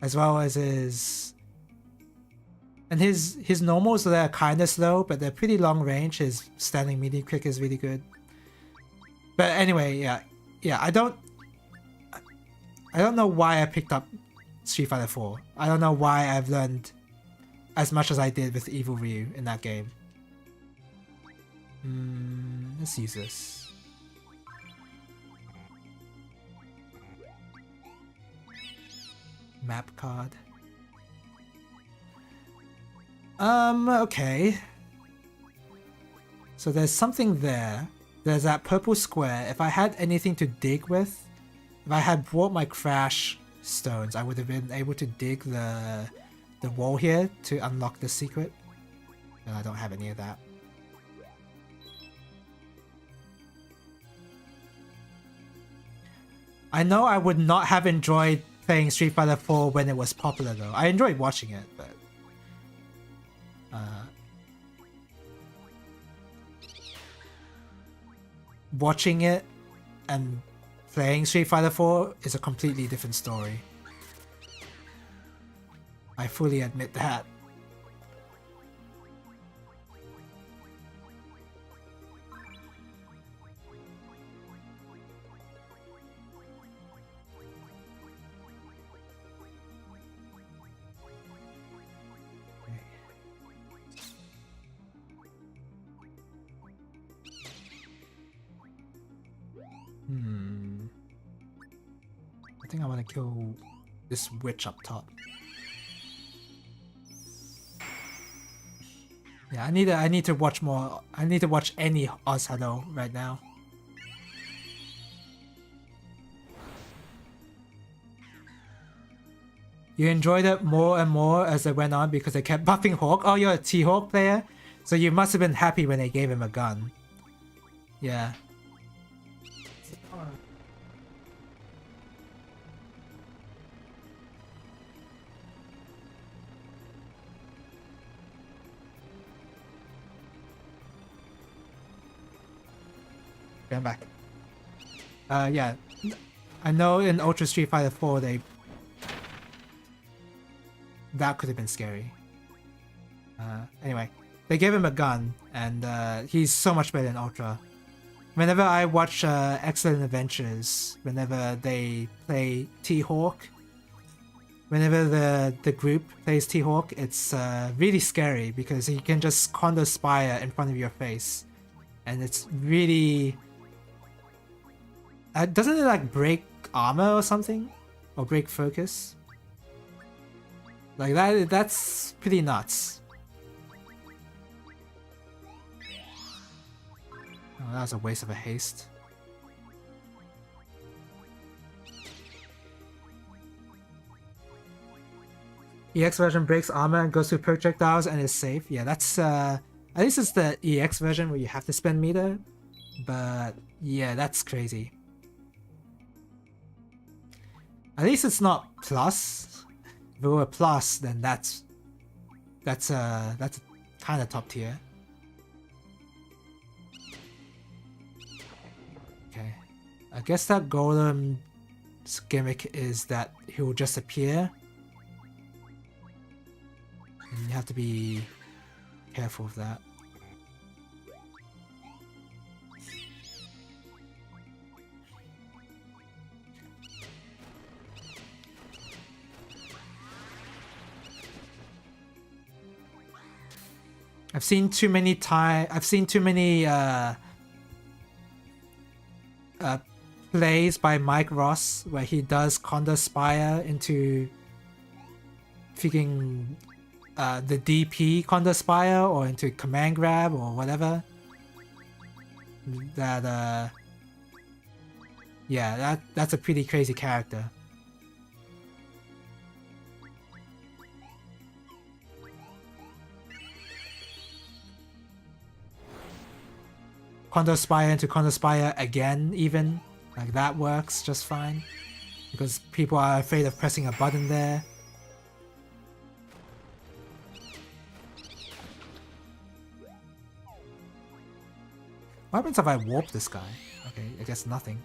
As well as his normals that are kind of slow, but they're pretty long range. His standing medium kick is really good. But anyway, yeah, I don't know why I picked up Street Fighter 4. I don't know why I've learned as much as I did with Evil Ryu in that game. Let's use this. Map card. Okay. So there's something there. There's that purple square. If I had anything to dig with, if I had brought my crash stones, I would have been able to dig the wall here to unlock the secret. And I don't have any of that. I know I would not have enjoyed playing Street Fighter 4 when it was popular though. I enjoyed watching it, but watching it and playing Street Fighter 4 is a completely different story. I fully admit that. I think I want to kill this witch up top. Yeah, I need to watch more. I need to watch any Ozhado right now. You enjoyed it more and more as it went on because they kept buffing Hawk. Oh, you're a T-Hawk player? So you must have been happy when they gave him a gun. Yeah. I'm back. Yeah. I know in Ultra Street Fighter 4 that could have been scary. Anyway, they gave him a gun, and he's so much better than Ultra. Whenever I watch Excellent Adventures, whenever they play T-Hawk, whenever the group plays T-Hawk, it's really scary because he can just counter spire in front of your face, and it's really doesn't it like break armor or something, or break focus? Like that's pretty nuts. Oh, that was a waste of a haste. EX version breaks armor and goes through projectiles and is safe. Yeah, that's at least it's the EX version where you have to spend meter. But yeah, that's crazy. At least it's not plus. If it were plus, then that's kind of top tier. Okay, I guess that Golem's gimmick is that he will just appear, and you have to be careful of that. I've seen too many plays by Mike Ross where he does counter spire into freaking the DP counter spire or into command grab or whatever. That yeah, that's a pretty crazy character. Counter spire into counter spire again, even like that works just fine because people are afraid of pressing a button there. What happens if I warp this guy? Okay, I guess nothing.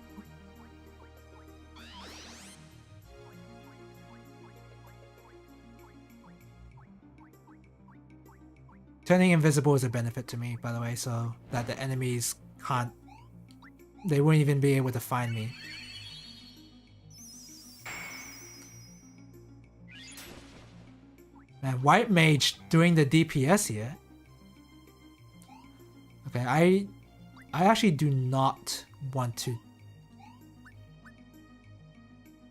Turning invisible is a benefit to me, by the way, so that the enemies can't... They won't even be able to find me. Man, White Mage doing the DPS here. Okay, I actually do not want to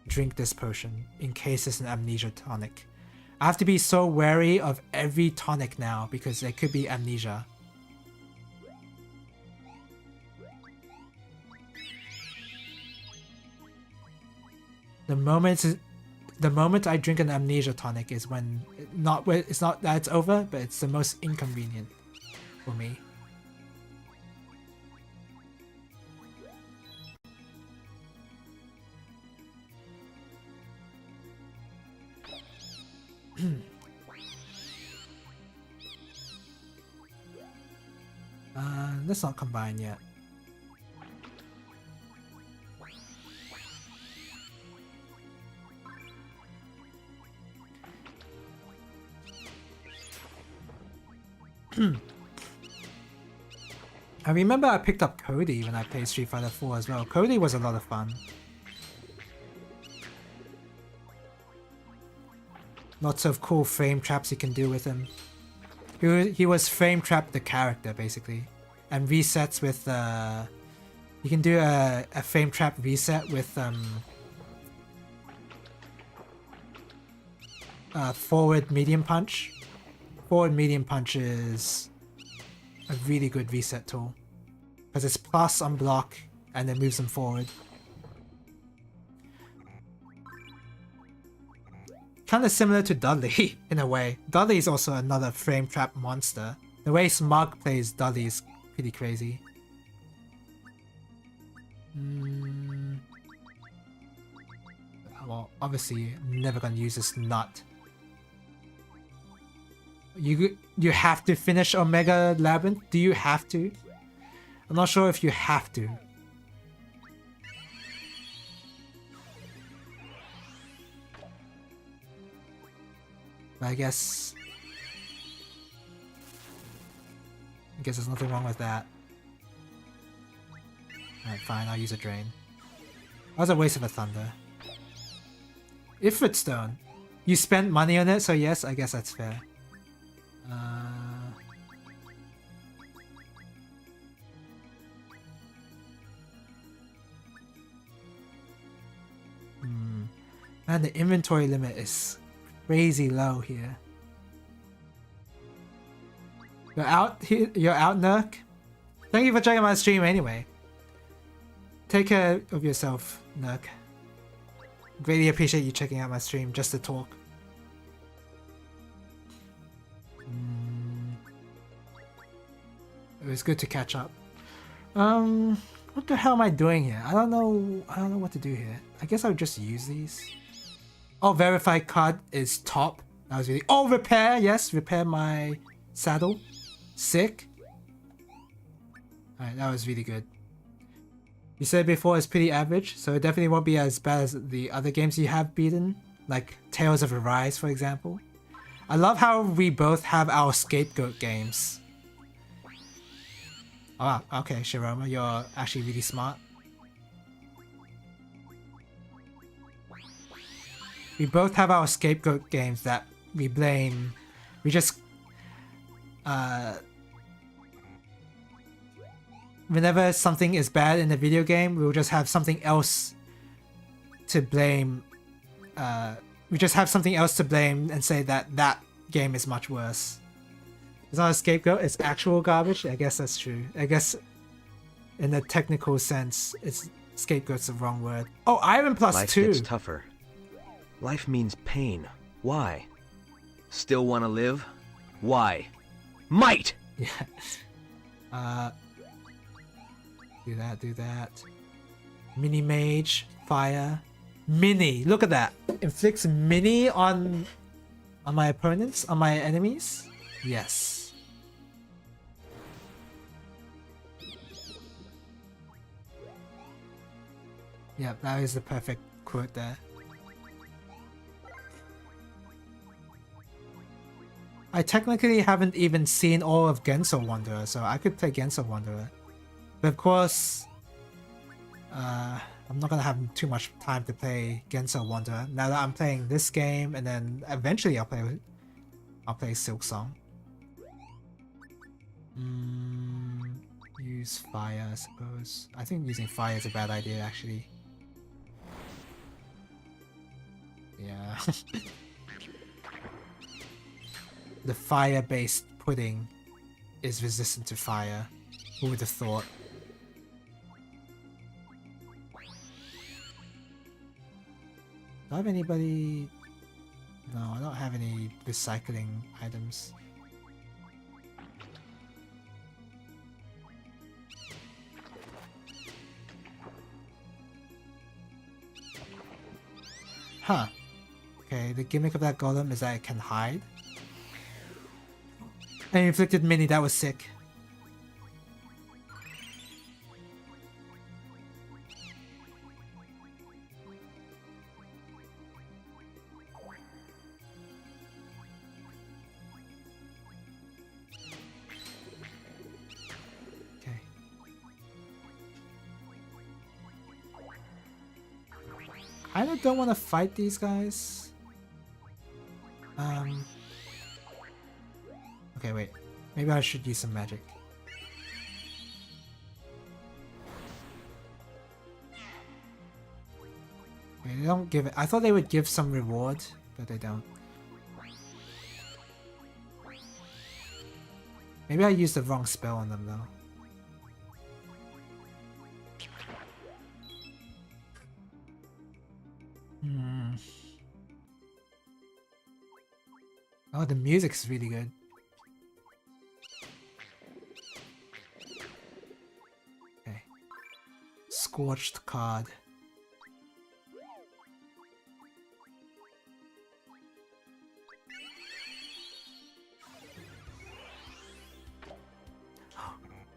drink this potion in case it's an amnesia tonic. I have to be so wary of every tonic now because there could be amnesia. The moment I drink an amnesia tonic is when it's not that it's over, but it's the most inconvenient for me. Let's not combine yet. I remember I picked up Cody when I played Street Fighter 4 as well. Cody was a lot of fun. Lots of cool frame traps you can do with him. He was frame trapped the character basically, and resets with you can do a frame trap reset with forward medium punch. Forward medium punch is a really good reset tool because it's plus on block and then moves them forward. kind of similar to Dudley in a way. Dudley is also another frame trap monster. The way Smug plays Dudley is pretty crazy. Well, obviously, I'm never gonna use this nut. You have to finish Omega Labyrinth? Do you have to? I'm not sure if you have to. But I guess there's nothing wrong with that. Alright, fine, I'll use a drain. That was a waste of a thunder. Ifrit Stone. You spent money on it, so yes, I guess that's fair. Man, the inventory limit is crazy low here. You're out here. You're out, Nurk. Thank you for checking my stream anyway. Take care of yourself, Nurk. Greatly appreciate you checking out my stream just to talk. It was good to catch up. What the hell am I doing here? I don't know what to do here. I guess I would just use these. Oh, verified card is top. That was really... Oh, repair! Yes, repair my saddle. Sick. Alright, that was really good. You said before it's pretty average, so it definitely won't be as bad as the other games you have beaten. Like Tales of Arise, for example. I love how we both have our scapegoat games. Oh, okay, Shiroma, you're actually really smart. We both have our scapegoat games that we blame. We just... whenever something is bad in the video game, we'll just have something else to blame. We just have something else to blame and say that that game is much worse. It's not a scapegoat, it's actual garbage. I guess that's true. I guess in the technical sense, it's scapegoat's the wrong word. Oh, Iron Plus Life 2. gets tougher. Life means pain. Why? Still want to live? Why? Might! Yeah. Do that. Mini Mage, Fire. Mini, look at that. Inflicts mini on my opponents, on my enemies. Yes. Yeah, that is the perfect quote there. I technically haven't even seen all of Gensou Wanderer, so I could play Gensou Wanderer. But of course, I'm not gonna have too much time to play Gensou Wanderer now that I'm playing this game, and then eventually I'll play Silk Song. Use fire, I suppose. I think using fire is a bad idea, actually. Yeah. The fire-based pudding is resistant to fire. Who would have thought? Do I have anybody? No, I don't have any recycling items. Huh. Okay, the gimmick of that golem is that it can hide. And inflicted mini, that was sick. Okay. I don't want to fight these guys. Okay, wait. Maybe I should use some magic. Wait, they don't give it. I thought they would give some reward, but they don't. Maybe I used the wrong spell on them though. Oh, the music's really good. Okay. Scorched card.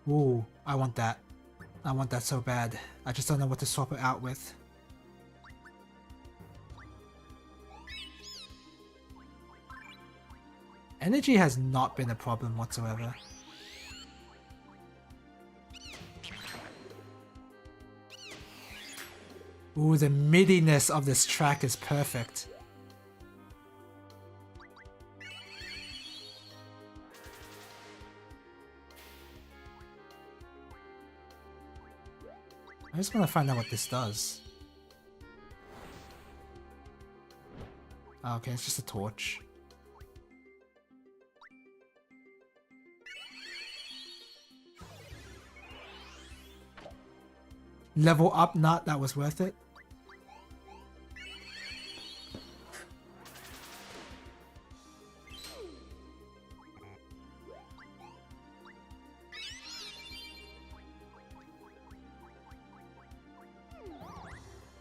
Ooh, I want that. I want that so bad. I just don't know what to swap it out with. Energy has not been a problem whatsoever. Ooh, the midiness of this track is perfect. I just want to find out what this does. Oh, okay, it's just a torch. Level up nut, that was worth it.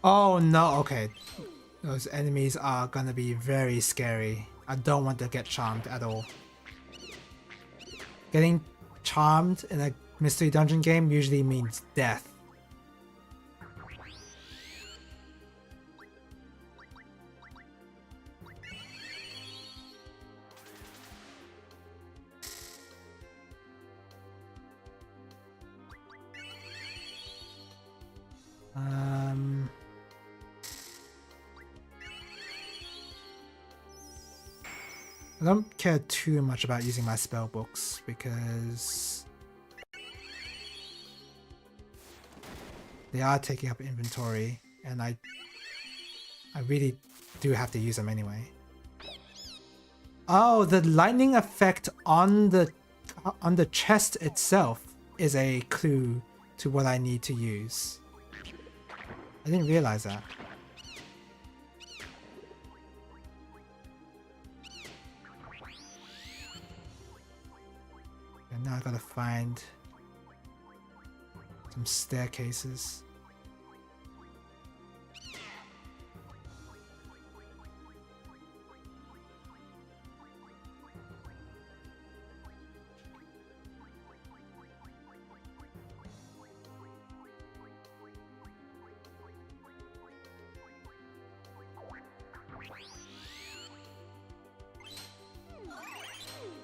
Oh no, okay. Those enemies are gonna be very scary. I don't want to get charmed at all. Getting charmed in a mystery dungeon game usually means death. I don't care too much about using my spell books because they are taking up inventory and I really do have to use them anyway. Oh, the lightning effect on the chest itself is a clue to what I need to use. I didn't realize that. And now I gotta find some staircases.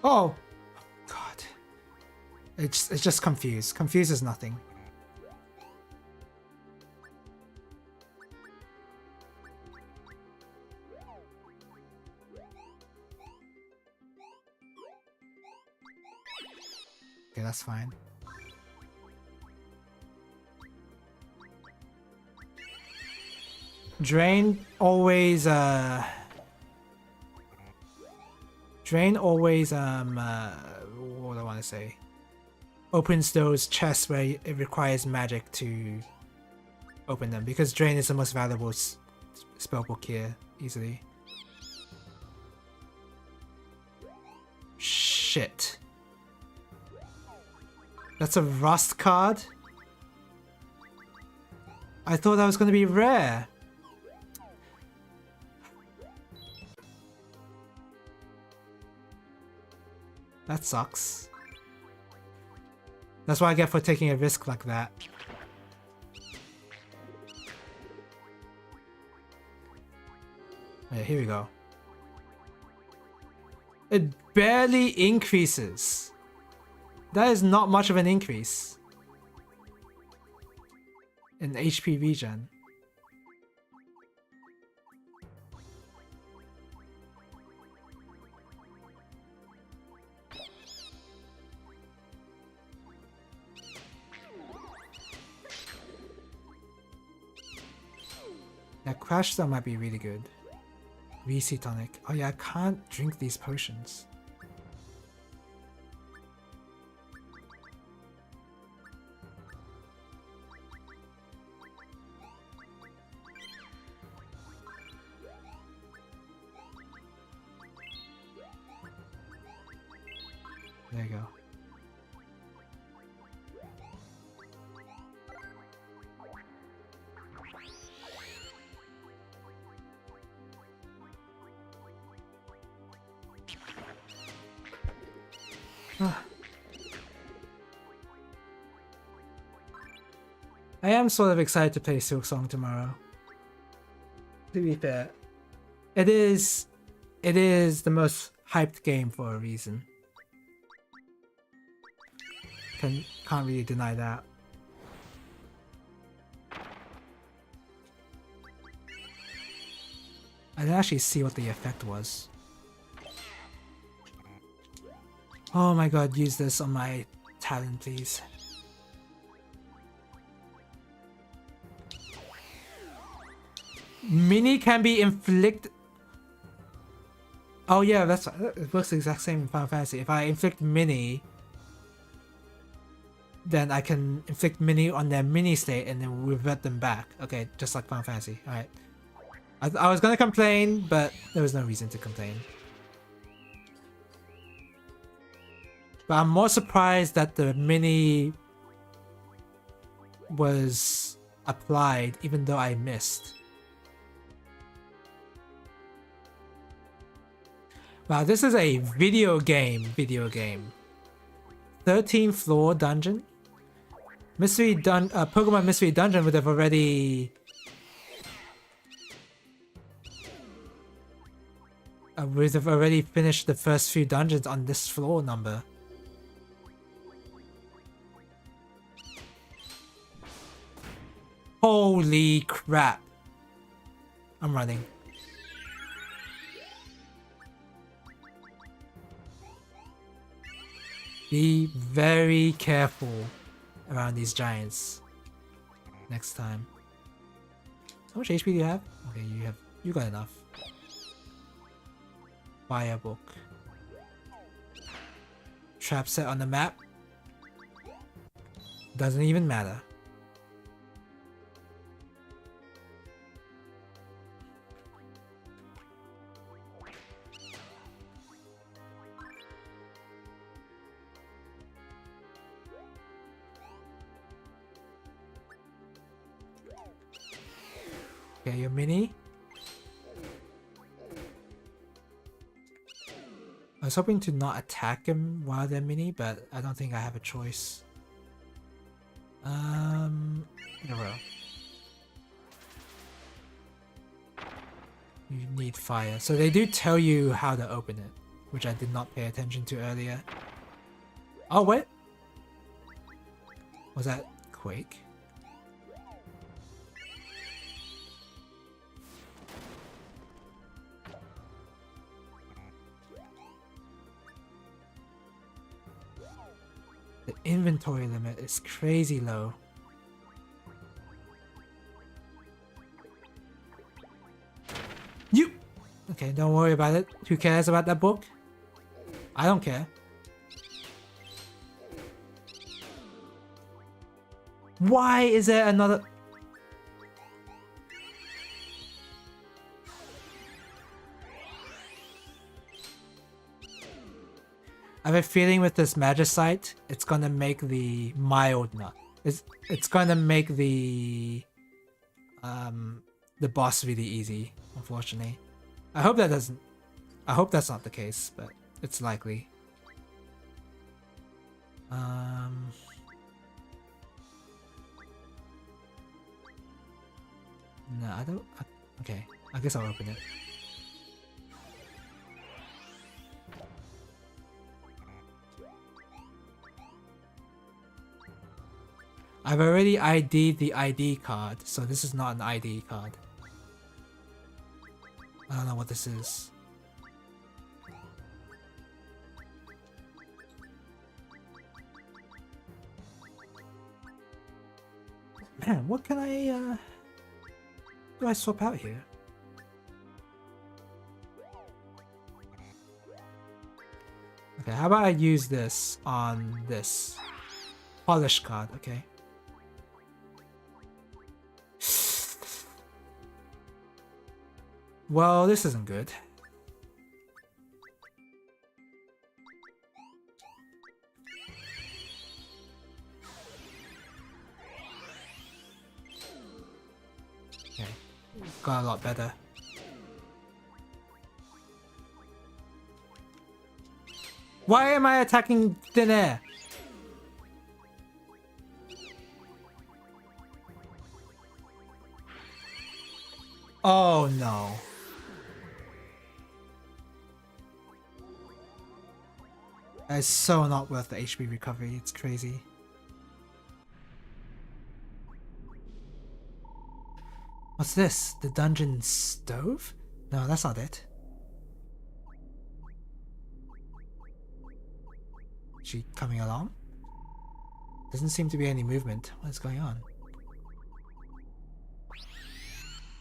Oh! God. It's just confused. Confused is nothing. Okay, that's fine. Drain always what do I want to say? Opens those chests where it requires magic to open them, because Drain is the most valuable spellbook here, easily. Shit. That's a rust card? I thought that was going to be rare. That sucks. That's what I get for taking a risk like that. Yeah, here we go. It barely increases. That is not much of an increase in HP regen. Yeah, Crash Stone might be really good. VC Tonic. Oh yeah, I can't drink these potions. There you go. I am sort of excited to play Silk Song tomorrow. To be fair, it is the most hyped game for a reason. Can't really deny that. I didn't actually see what the effect was. Oh my god, use this on my talent, please. Mini can be inflicted. Oh yeah, it works the exact same in Final Fantasy. If I inflict mini, then I can inflict mini on their mini state and then revert them back. Okay, just like Final Fantasy. Alright. I was gonna complain, but there was no reason to complain. But I'm more surprised that the mini was applied even though I missed. Wow, this is a video game. 13th floor dungeon? Pokemon Mystery Dungeon would have already... finished the first few dungeons on this floor number. Holy crap. I'm running. Be very careful around these giants next time. How much HP do you have? Okay, you got enough. Fire book. Trap set on the map. Doesn't even matter. Okay, your mini. I was hoping to not attack him while they're mini, but I don't think I have a choice. Never. You need fire. So they do tell you how to open it, which I did not pay attention to earlier. Oh, wait. Was that Quake? The inventory limit is crazy low. You! Okay, don't worry about it. Who cares about that book? I don't care. Why is there another... I have a feeling with this Magicite, it's gonna make the mild nut. It's gonna make the boss really easy, unfortunately. I hope that's not the case, but it's likely. No, I don't... Okay, I guess I'll open it. I've already ID'd the ID card, so this is not an ID card. I don't know what this is. Man, what can I, do I swap out here? Okay, how about I use this on this polish card, okay? Well, this isn't good. got a lot better. Why am I attacking thin air? Oh no. That is so not worth the HP recovery, it's crazy. What's this? The dungeon stove? No, that's not it. Is she coming along? Doesn't seem to be any movement. What's going on?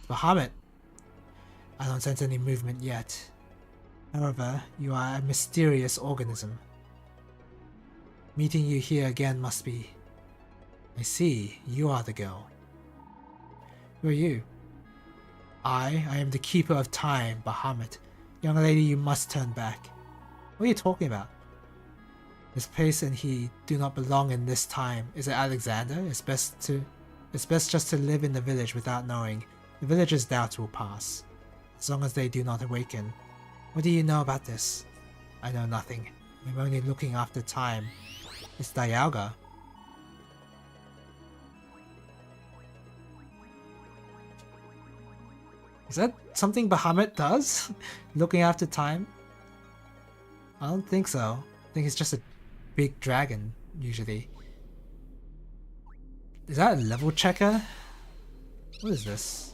Bahamut! I don't sense any movement yet. However, you are a mysterious organism. Meeting you here again must be... I see, you are the girl. Who are you? I am the keeper of time, Bahamut. Young lady, you must turn back. What are you talking about? This place and he do not belong in this time. Is it Alexander? It's best just to live in the village without knowing. The villagers' doubts will pass, as long as they do not awaken. What do you know about this? I know nothing. I'm only looking after time. It's Dialga. Is that something Bahamut does? Looking after time? I don't think so. I think it's just a big dragon, usually. Is that a level checker? What is this?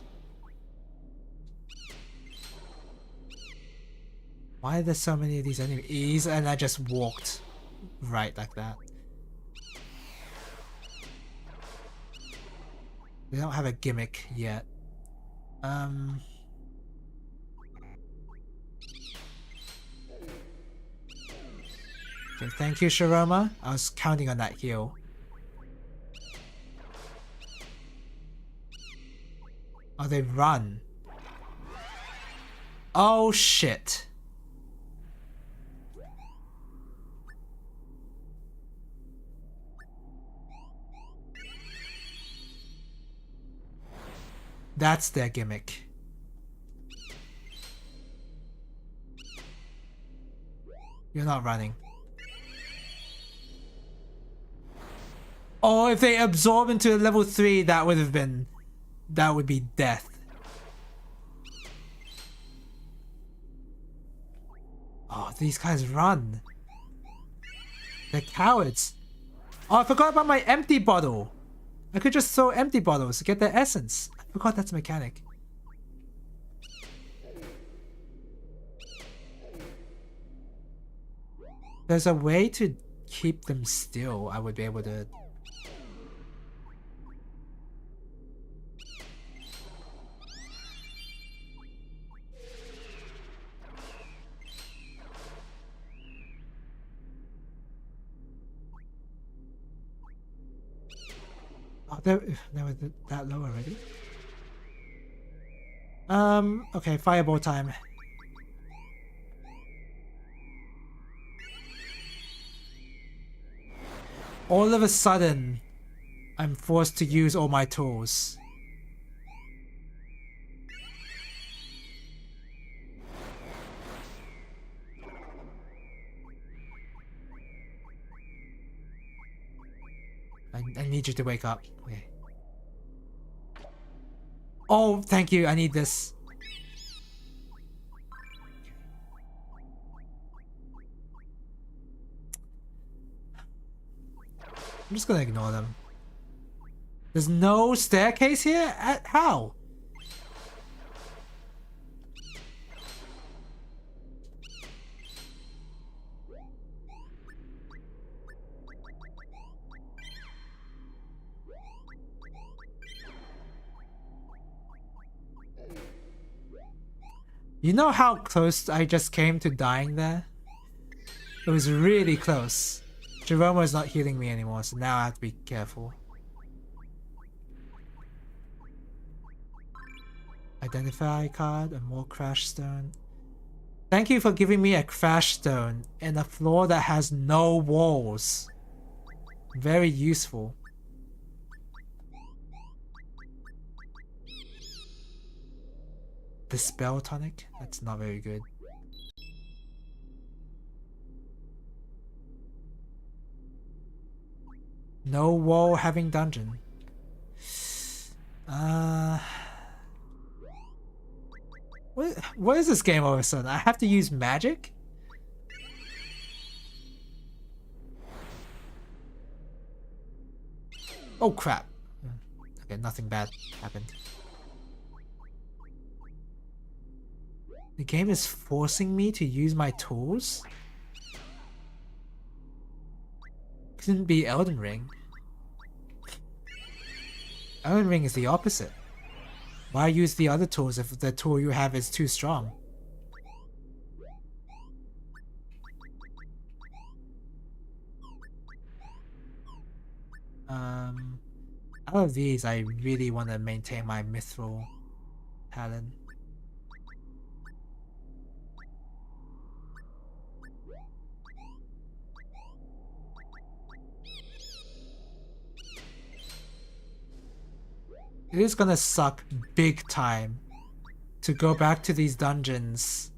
Why are there so many of these enemies? And I just walked right like that. They don't have a gimmick yet. Okay, thank you, Sharoma. I was counting on that heal. Oh, they run. Oh, shit. That's their gimmick. You're not running. Oh, if they absorb into level 3, that would be death. Oh, these guys run. They're cowards. Oh, I forgot about my empty bottle. I could just throw empty bottles to get their essence. I forgot that's a mechanic. There's a way to keep them still. I would be able to... Oh, they were that low already? Okay, fireball time. All of a sudden, I'm forced to use all my tools. I need you to wake up. Okay. Oh, thank you. I need this. I'm just gonna ignore them. There's no staircase here? How? You know how close I just came to dying there? It was really close. Jerome is not healing me anymore, so now I have to be careful. Identify card, a more crash stone. Thank you for giving me a crash stone in a floor that has no walls. Very useful. . Dispel tonic? That's not very good. No wall having dungeon. What is this game all of a sudden? I have to use magic? Oh crap. Okay, nothing bad happened. The game is forcing me to use my tools? Couldn't be Elden Ring. Elden Ring is the opposite. Why use the other tools if the tool you have is too strong? Out of these, I really want to maintain my mithril talent. It is gonna suck big time to go back to these dungeons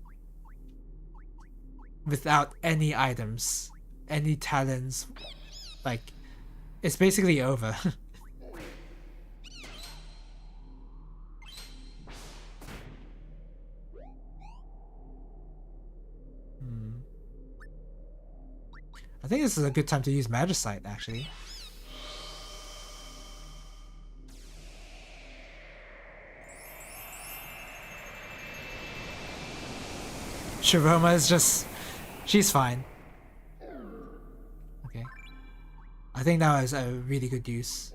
without any items, any talents. Like, it's basically over. I think this is a good time to use Magicite, actually. Sharoma is just... she's fine. Okay. I think that was a really good use.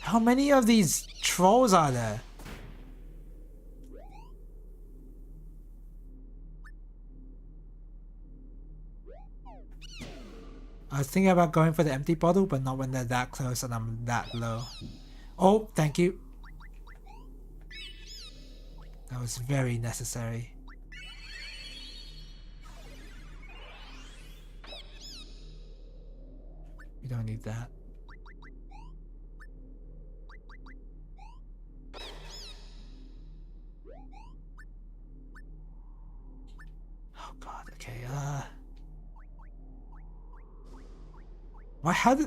How many of these trolls are there? I was thinking about going for the empty bottle, but not when they're that close and I'm that low. Oh, thank you. That was very necessary. We don't need that. Oh god, okay,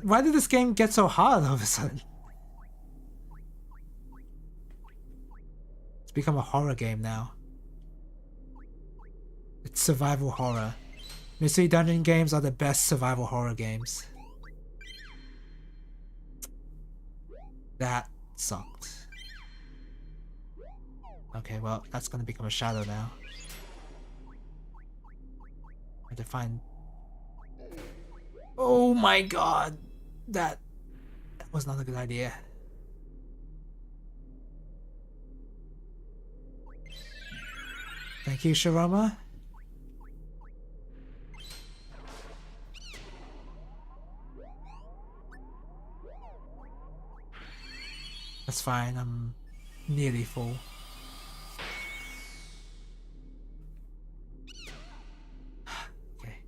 why did this game get so hard all of a sudden? It's become a horror game now. It's survival horror. Mystery dungeon games are the best survival horror games. That sucked. Okay, well, that's gonna become a shadow now. I have to find... Oh my god! That was not a good idea. Thank you, Sharoma. That's fine, I'm nearly full. Okay.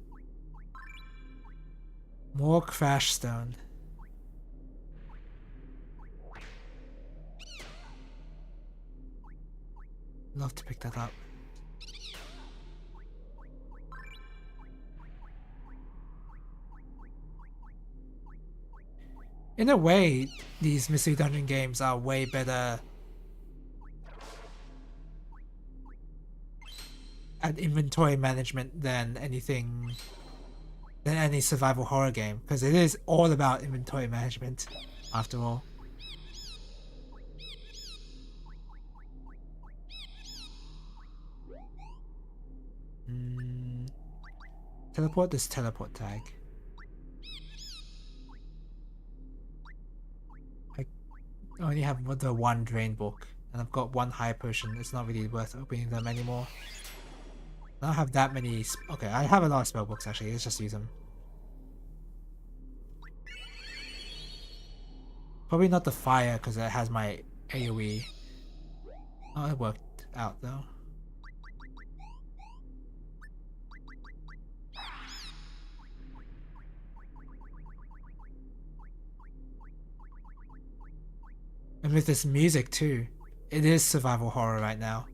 More crash stone. Love to pick that up. In a way, these mystery dungeon games are way better at inventory management than any survival horror game, because it is all about inventory management after all. Teleport this teleport tag. I only have the one drain book, and I've got one high potion. It's not really worth opening them anymore. I don't have that many. Okay, I have a lot of spell books actually. Let's just use them. Probably not the fire because it has my AoE. Oh, it worked out though. And with this music too. It is survival horror right now.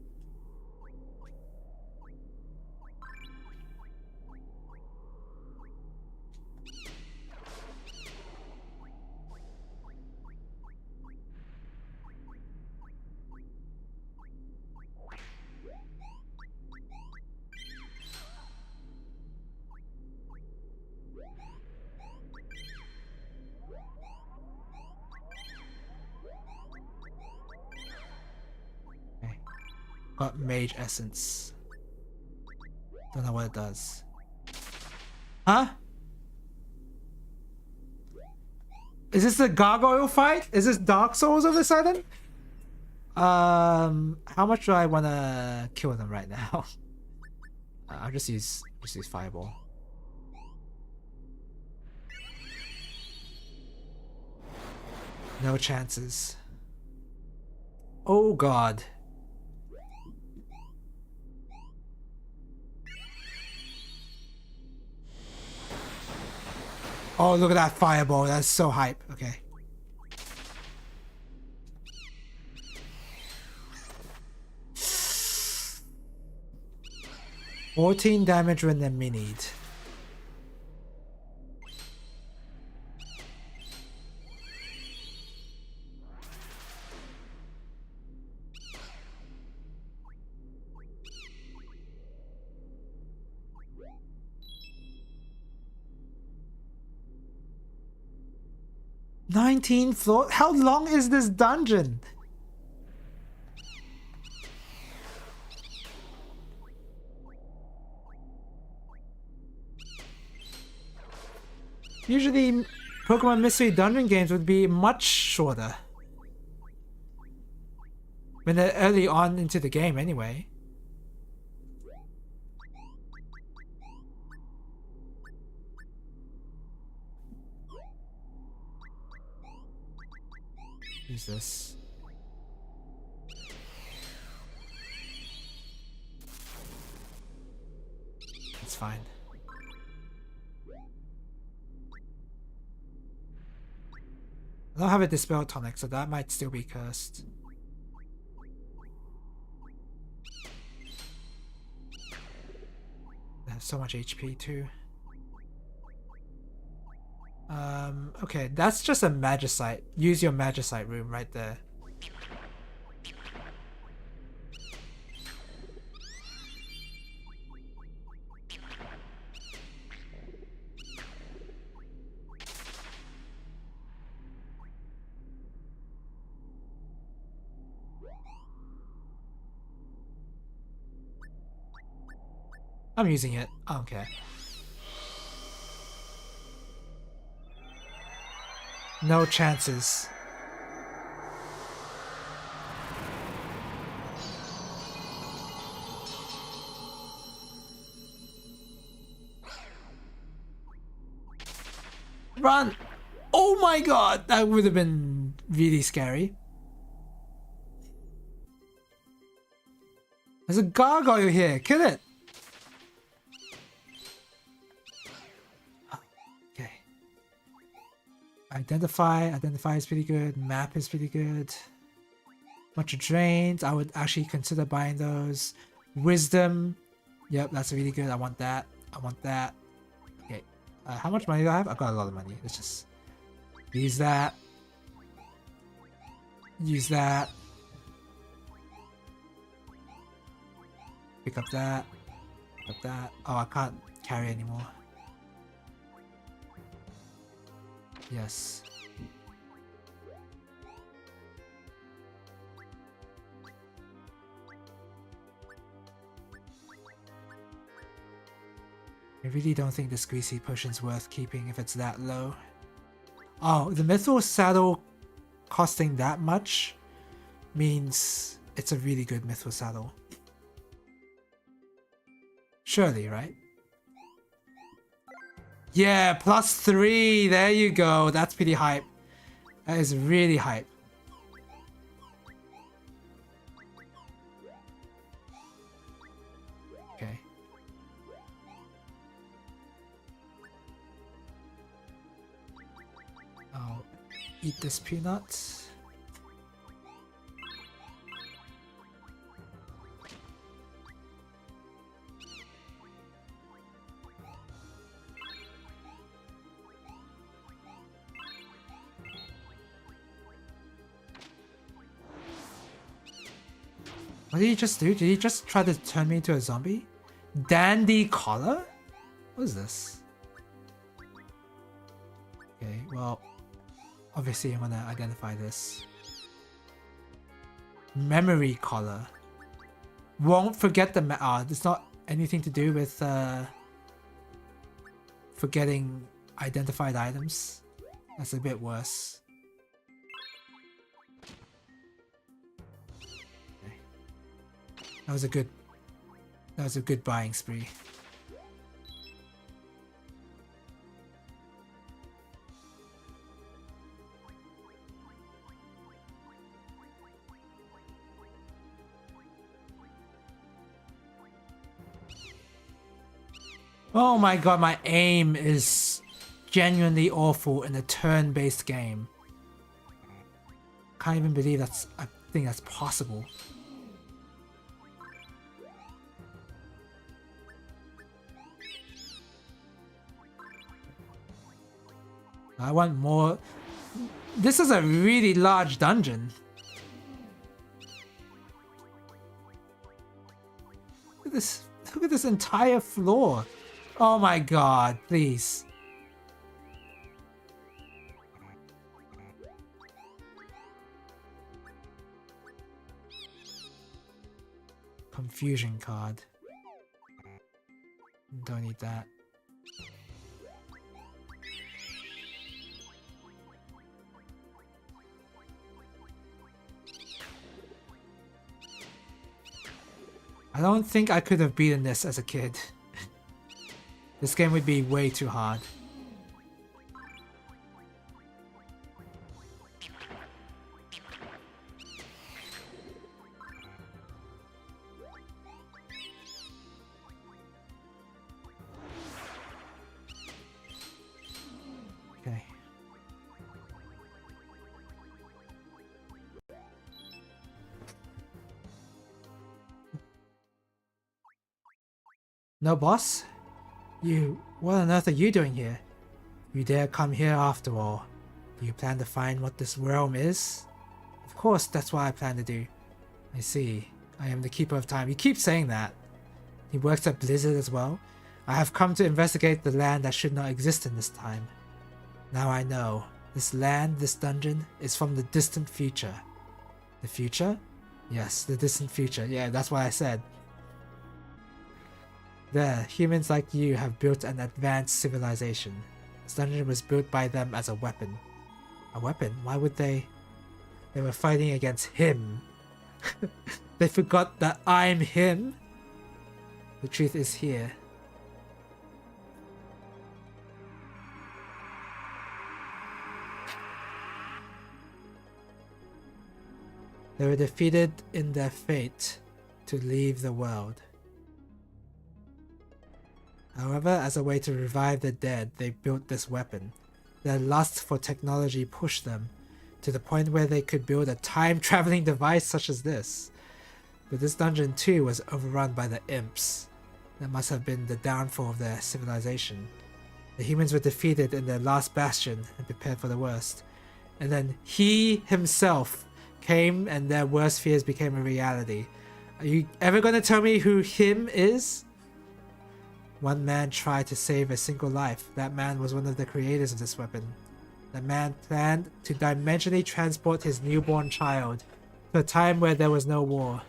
Got Mage Essence. Don't know what it does. Huh? Is this the gargoyle fight? Is this Dark Souls all of a sudden? How much do I wanna kill them right now? I'll just use Fireball. No chances. Oh god. Oh, look at that fireball. That's so hype. Okay. $14 damage when they're minied. $19 floor? How long is this dungeon? Usually Pokemon Mystery Dungeon games would be much shorter. When they're early on into the game anyway. Use this. It's fine. I don't have a Dispel Tonic, so that might still be cursed. They have so much HP too. Okay, that's just a Magicite. Use your Magicite room right there. I'm using it. I don't care. No chances. Run! Oh my god! That would have been really scary. There's a gargoyle here. Kill it! Okay. Identify is pretty good. Map is pretty good. Bunch of drains. I would actually consider buying those. Wisdom. Yep, that's really good. I want that. I want that. Okay. How much money do I have? I've got a lot of money. Let's just use that. Use that. Pick up that. Pick up that. Oh, I can't carry anymore. Yes. I really don't think the Squeezy potion's worth keeping if it's that low. Oh, the Mithril Saddle costing that much means it's a really good Mithril Saddle. Surely, right? Yeah, +3. There you go. That's pretty hype. That is really hype. Okay. I'll eat this peanut. What did he just do? Did he just try to turn me into a zombie? Dandy collar? What is this? Okay, well, obviously I'm gonna identify this. Memory collar. Won't forget the it's not anything to do with forgetting identified items. That's a bit worse. Okay. That was a good buying spree. Oh my god, my aim is genuinely awful in a turn-based game. Can't even believe that's a thing that's possible. I want more. This is a really large dungeon. Look at this. Look at this entire floor. Oh my god, please. Confusion card. Don't need that. I don't think I could have beaten this as a kid. This game would be way too hard. Okay. No, boss? What on earth are you doing here? You dare come here after all. Do you plan to find what this realm is? Of course, that's what I plan to do. I see. I am the Keeper of Time. You keep saying that. He works at Blizzard as well. I have come to investigate the land that should not exist in this time. Now I know. This land, this dungeon, is from the distant future. The future? Yes, the distant future. Yeah, that's what I said. There, humans like you have built an advanced civilization. This dungeon was built by them as a weapon. A weapon? Why would they? They were fighting against him. They forgot that I'm him. The truth is here. They were defeated in their fate to leave the world. However, as a way to revive the dead, they built this weapon. Their lust for technology pushed them to the point where they could build a time-traveling device such as this. But this dungeon too was overrun by the imps. That must have been the downfall of their civilization. The humans were defeated in their last bastion and prepared for the worst. And then he himself came and their worst fears became a reality. Are you ever going to tell me who him is? One man tried to save a single life. That man was one of the creators of this weapon. The man planned to dimensionally transport his newborn child to a time where there was no war.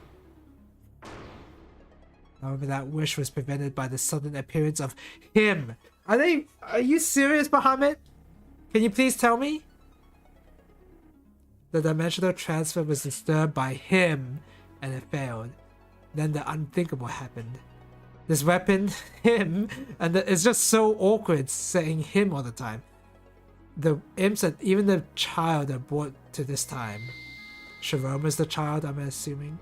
However, that wish was prevented by the sudden appearance of him. Are you serious, Bahamut? Can you please tell me? The dimensional transfer was disturbed by him and it failed. Then the unthinkable happened. This weapon, him, and it's just so awkward saying him all the time. The imps and even the child are brought to this time. Sharoma's the child, I'm assuming.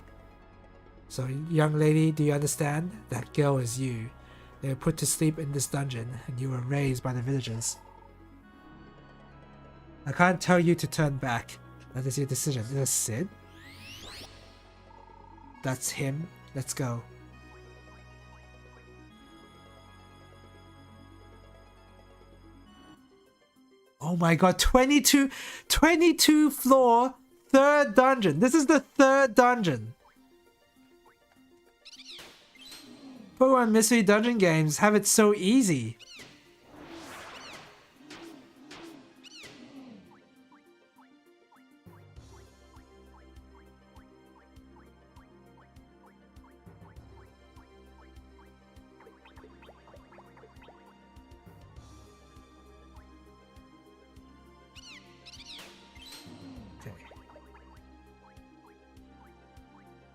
So, young lady, do you understand? That girl is you. They were put to sleep in this dungeon, and you were raised by the villagers. I can't tell you to turn back. That is your decision. Is that Sid? That's him. Let's go. Oh my god, 22 floor, third dungeon. This is the third dungeon. Pokemon Mystery Dungeon games have it so easy.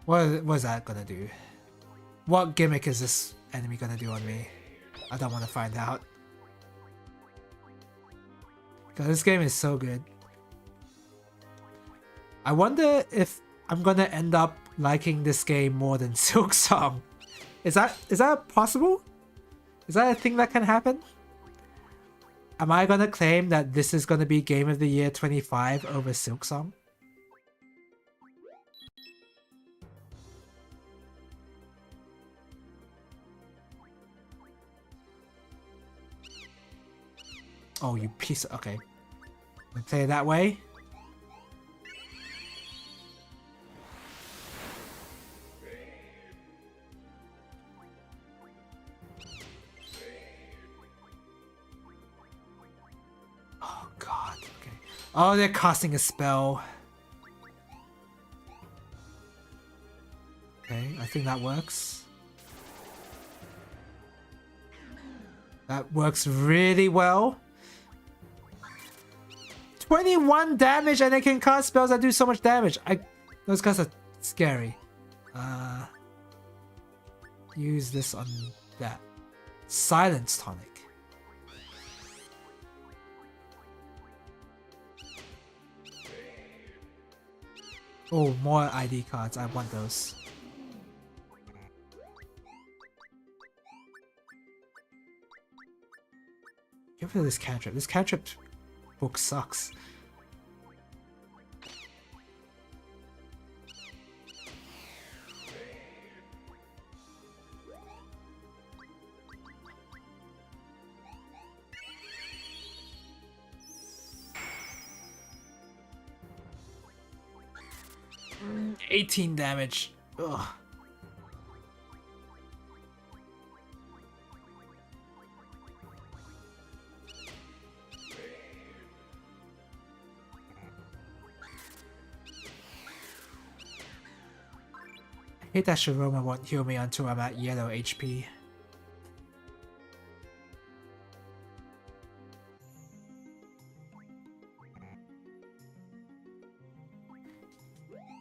What was that gonna do? What gimmick is this enemy gonna do on me? I don't want to find out. God, this game is so good. I wonder if I'm gonna end up liking this game more than Silksong. Is that possible? Is that a thing that can happen? Am I gonna claim that this is gonna be Game of the Year 25 over Silksong? Oh, you piece of... Okay. I'll play it that way. Oh, God. Okay. Oh, they're casting a spell. Okay, I think that works. That works really well. 21 damage and they can cast spells that do so much damage. Those guys are scary. Use this on that. Silence tonic. Oh, more ID cards. I want those. Give her this cantrip. This cantrip book sucks. Mm, 18 damage. Ugh. I hate that Sharoma won't heal me until I'm at yellow HP.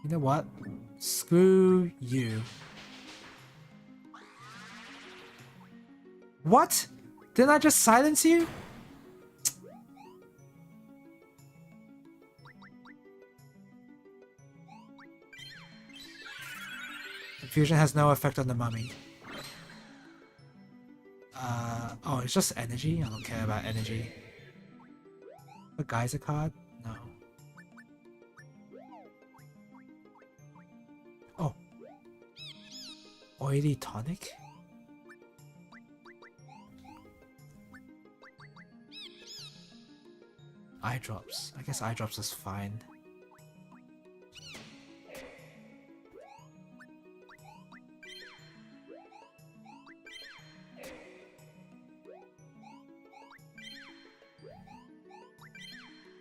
You know what? Screw you. What? Didn't I just silence you? Fusion has no effect on the mummy. Oh, it's just energy? I don't care about energy. A geyser card? No. Oh. Oily tonic? Eye drops. I guess eye drops is fine.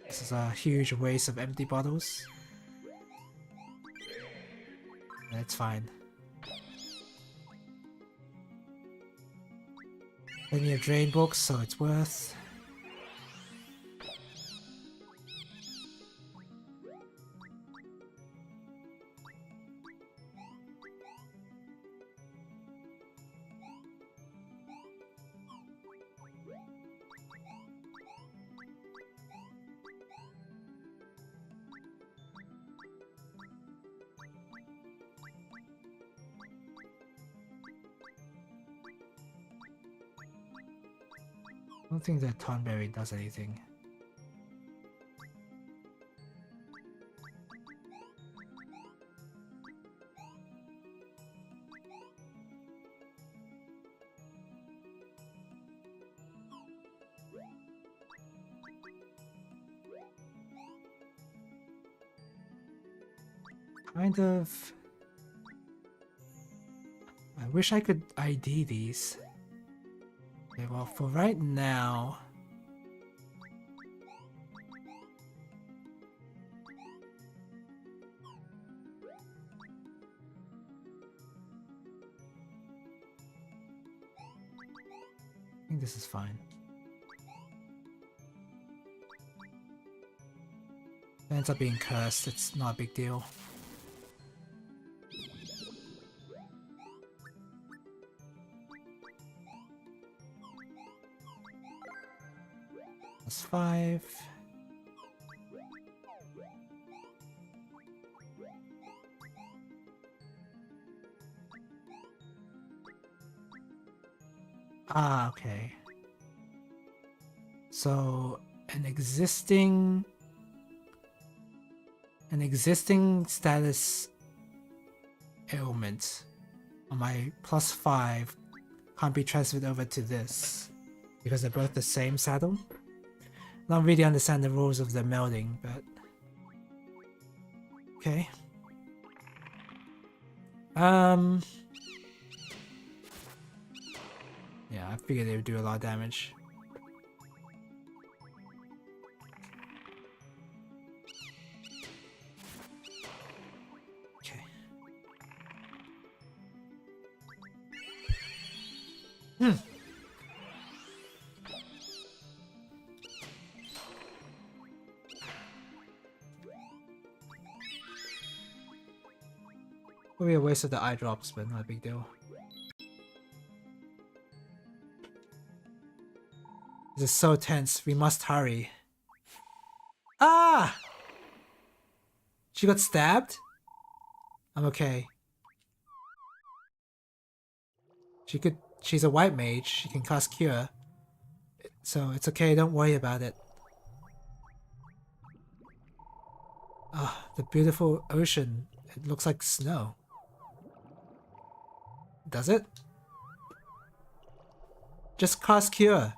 This is a huge waste of empty bottles. That's fine. Plenty of drain books, so it's worth. I don't think that Tonberry does anything. Kind of. I wish I could ID these. Okay, well, for right now... I think this is fine. It ends up being cursed, it's not a big deal. That's 5. Ah, okay. So an existing status ailment on my +5 can't be transferred over to this because they're both the same saddle. I don't really understand the rules of the melding, but okay. Yeah, I figured they would do a lot of damage. Okay. Probably a waste of the eye drops, but not a big deal. This is so tense. We must hurry. Ah! She got stabbed? I'm okay. She's a white mage. She can cast Cure. So it's okay, don't worry about it. Ah, the beautiful ocean. It looks like snow. Does it? Just cast Cure.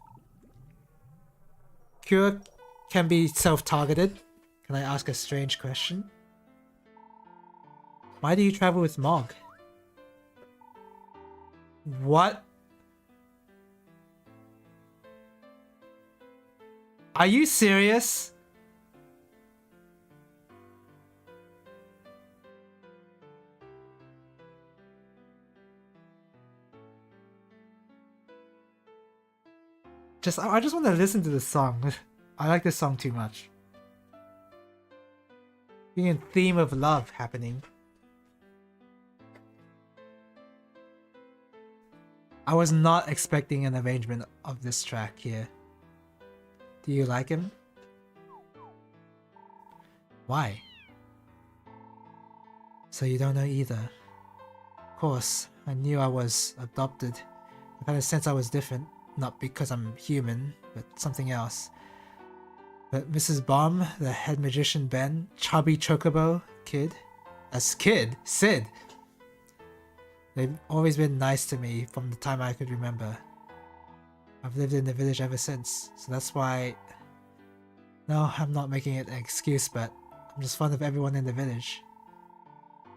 Cure can be self-targeted. Can I ask a strange question? Why do you travel with Mog? What? Are you serious? I just want to listen to this song. I like this song too much. Being a theme of love happening. I was not expecting an arrangement of this track here. Do you like him? Why? So you don't know either. Of course, I knew I was adopted. I've had a sense I was different. Not because I'm human, but something else. But Mrs. Bomb, the head magician Ben, chubby Chocobo kid, Sid. They've always been nice to me from the time I could remember. I've lived in the village ever since, so that's why... No, I'm not making it an excuse, but I'm just fond of everyone in the village.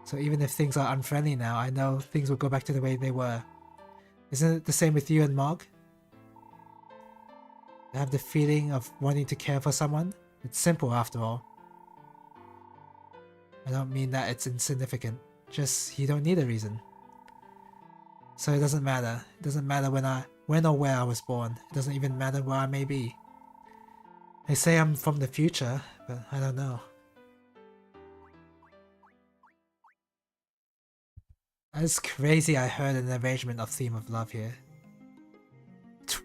So even if things are unfriendly now, I know things will go back to the way they were. Isn't it the same with you and Mog? I have the feeling of wanting to care for someone. It's simple after all. I don't mean that it's insignificant. Just you don't need a reason. So it doesn't matter. It doesn't matter when or where I was born. It doesn't even matter where I may be. They say I'm from the future, but I don't know. That's crazy. I heard an arrangement of Theme of Love here.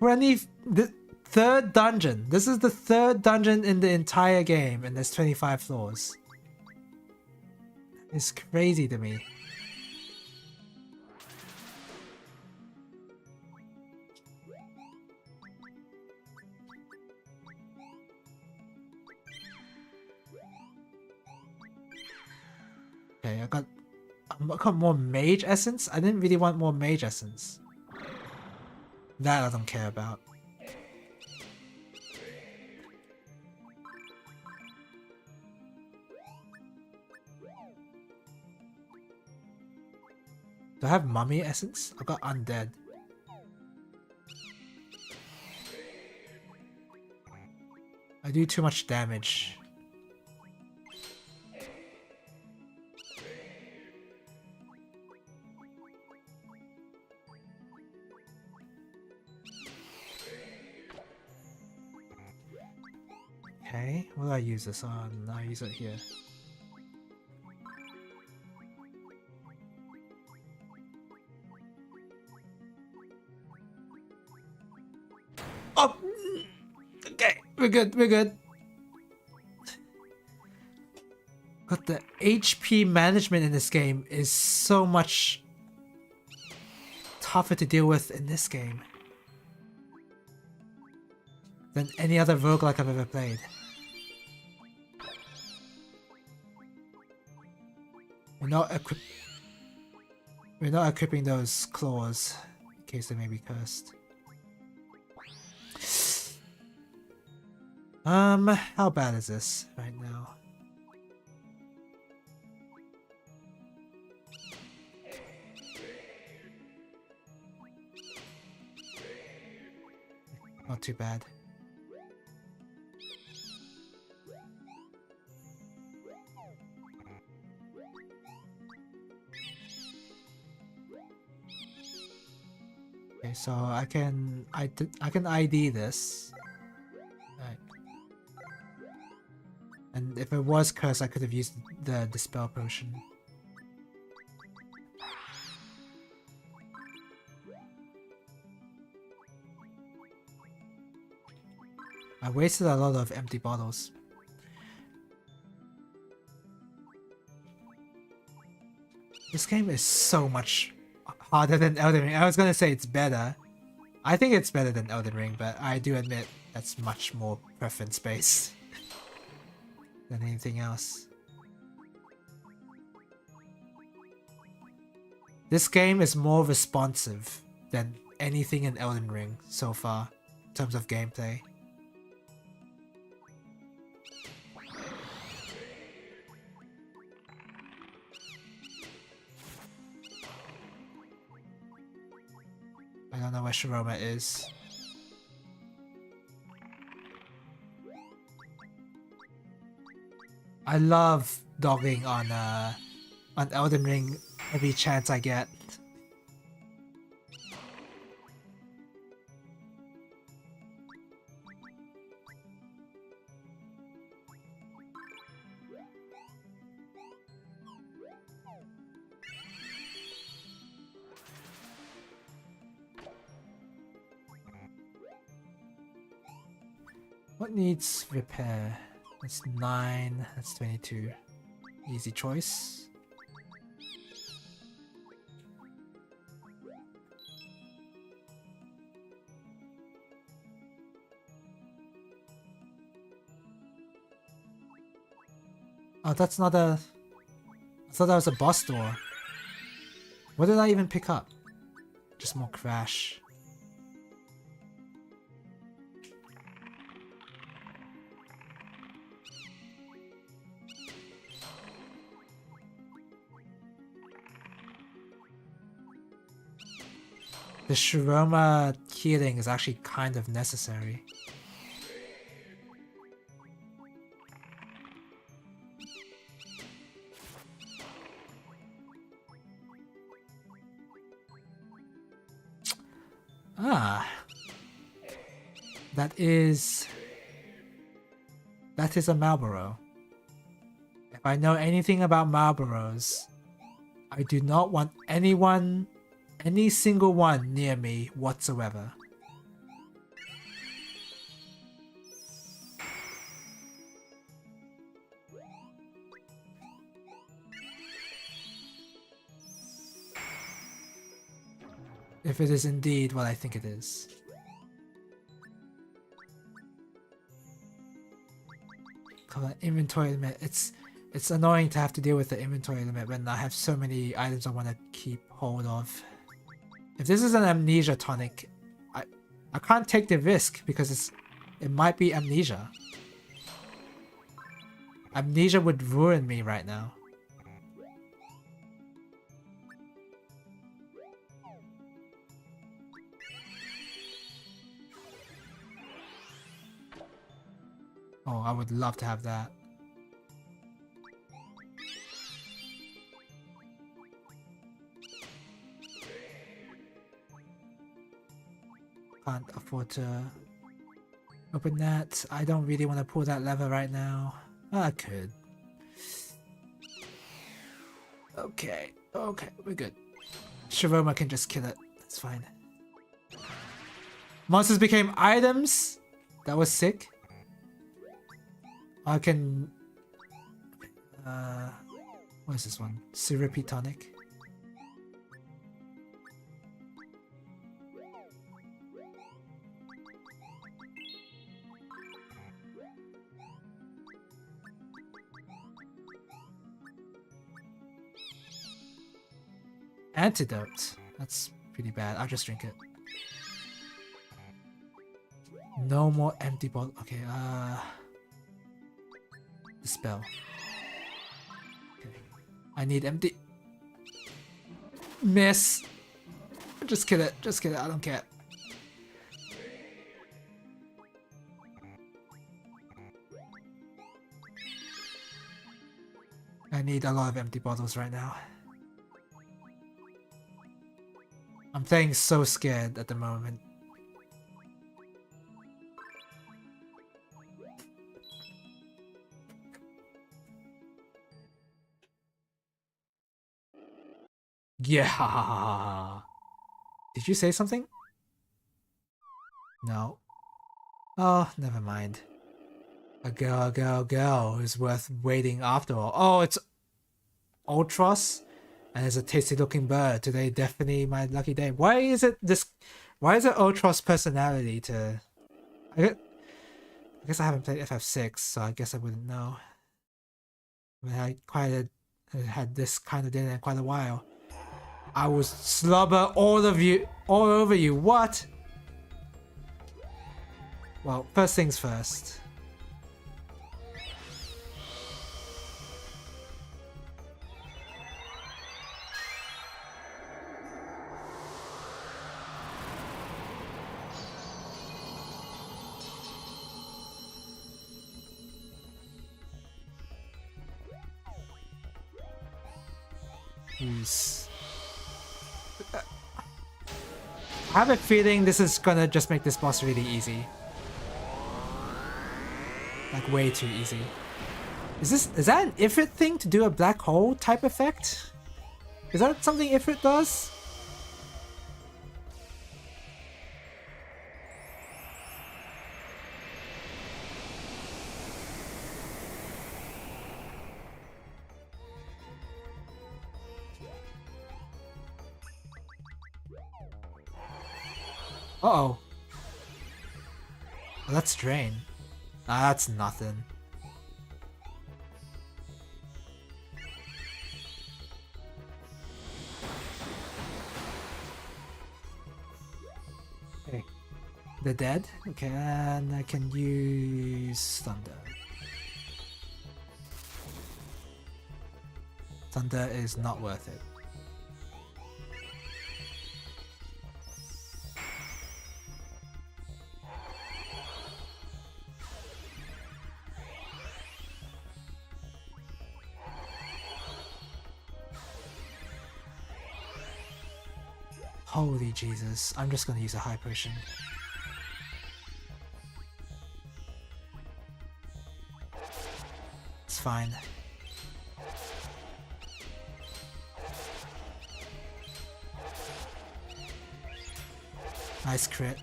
The third dungeon. This is the third dungeon in the entire game, and there's 25 floors. It's crazy to me. Okay, I got more mage essence. I didn't really want more mage essence. That I don't care about. Do I have mummy essence? I got undead. I do too much damage. Okay, what do I use this on? I use it here. Oh! Okay, we're good, we're good. But the HP management in this game is so much tougher to deal with in this game than any other roguelike I've ever played. We're not equipping those claws in case they may be cursed. How bad is this right now? Not too bad. Okay, so I can ID this. Right. And if it was cursed, I could have used the dispel potion. I wasted a lot of empty bottles. This game is so much harder than Elden Ring. I was gonna say it's better. I think it's better than Elden Ring, but I do admit that's much more preference based than anything else. This game is more responsive than anything in Elden Ring so far in terms of gameplay. I don't know where Shiroma is. I love dogging on Elden Ring every chance I get. What needs repair? That's 9, that's 22. Easy choice. Oh, that's not a... I thought that was a boss door. What did I even pick up? Just more crash. The Shiroma healing is actually kind of necessary. Ah. That is a Marlboro. If I know anything about Marlboros, I do not want anyone, any single one near me whatsoever. If it is indeed what I think it is. Come on, inventory limit. It's annoying to have to deal with the inventory limit when I have so many items I want to keep hold of. If this is an amnesia tonic, I can't take the risk because it might be amnesia. Amnesia would ruin me right now. Oh, I would love to have that. Can't afford to open that. I don't really want to pull that lever right now. I could. Okay, okay, we're good. Sharoma can just kill it. That's fine. Monsters became items? That was sick. I can... what is this one? Syrupy tonic. Antidote. That's pretty bad. I'll just drink it. No more empty bottle. Okay, dispel. Okay. I need empty. Miss. Just kill it. Just kill it. I don't care. I need a lot of empty bottles right now. I'm playing so scared at the moment. Yeah. Did you say something? No. Oh, never mind. A girl is worth waiting after all. Oh, it's Ultros? And it's a tasty looking bird. Today definitely my lucky day. Why is it this? Why is it Ultros personality to... I guess I haven't played FF6, so I guess I wouldn't know. I mean, I had this kind of dinner in quite a while. I will slobber all over you. What? Well, first things first. I have a feeling this is gonna just make this boss really easy. Like way too easy. Is that an Ifrit thing to do a black hole type effect? Is that something Ifrit does? Uh-oh. Oh, that's Drain. That's nothing. Okay. They're dead? Okay, and I can use Thunder. Thunder is not worth it. Holy Jesus, I'm just gonna use a high potion. It's fine. Nice crit.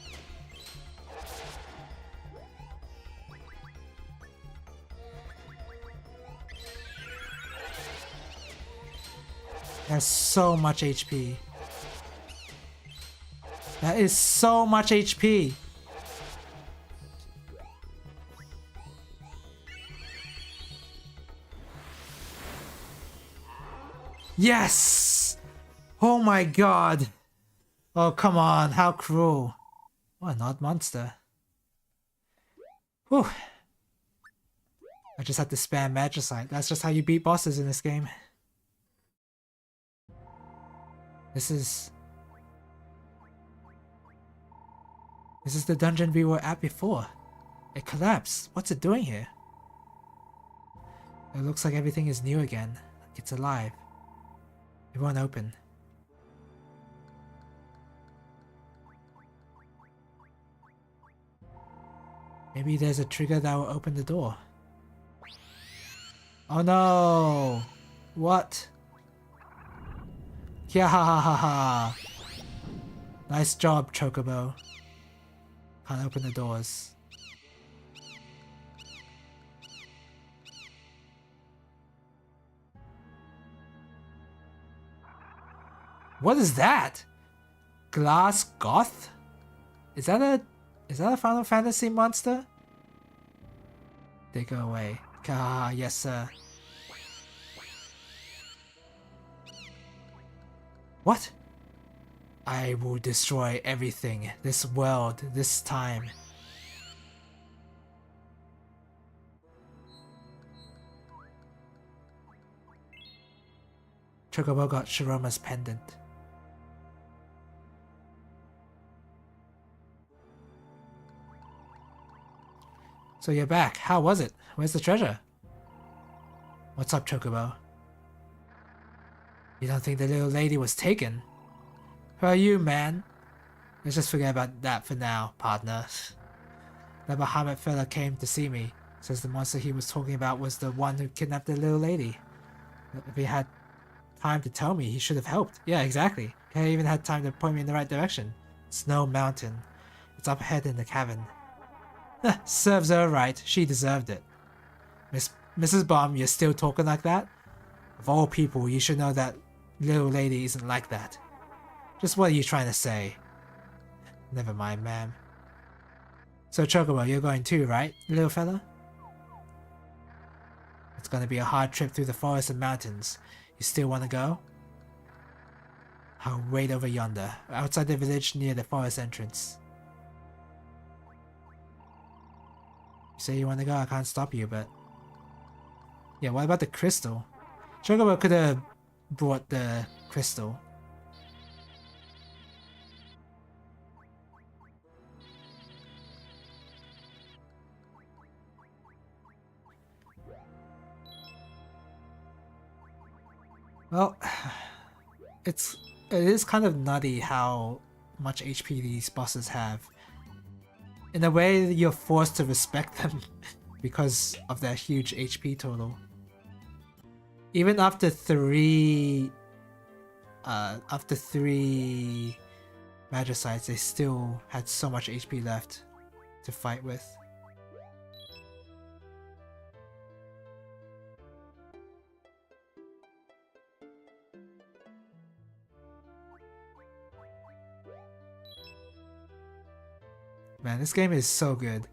There's so much HP. That is so much HP. Yes! Oh my god. Oh, come on. How cruel. What an odd monster. Whew. I just had to spam Magicite. That's just how you beat bosses in this game. This is the dungeon we were at before. It collapsed. What's it doing here? It looks like everything is new again. Like it's alive. It won't open. Maybe there's a trigger that will open the door. Oh no! What? Yeah, ha ha ha ha! Nice job, Chocobo. Can't open the doors. What is that? Glass Goth? Is that a Final Fantasy monster? They go away. Ah, yes sir. What? I will destroy everything, this world, this time. Chocobo got Shiroma's pendant. So you're back. How was it? Where's the treasure? What's up, Chocobo? You don't think the little lady was taken? Who are you, man? Let's just forget about that for now, partner. The Bahamut fella came to see me. Says the monster he was talking about was the one who kidnapped the little lady. If he had time to tell me, he should have helped. Yeah, exactly. He even had time to point me in the right direction. Snow Mountain. It's up ahead in the cavern. Serves her right. She deserved it. Mrs. Bomb, you're still talking like that? Of all people, you should know that little lady isn't like that. Just what are you trying to say? Never mind, ma'am. So Chocobo, you're going too, right, little fella? It's gonna be a hard trip through the forest and mountains. You still wanna go? I'll wait over yonder, outside the village near the forest entrance. You say you wanna go, I can't stop you, but... Yeah, what about the crystal? Chocobo could have brought the crystal. Well, it is kind of nutty how much HP these bosses have. In a way, you're forced to respect them because of their huge HP total. Even after three Magicites, they still had so much HP left to fight with. Man, this game is so good.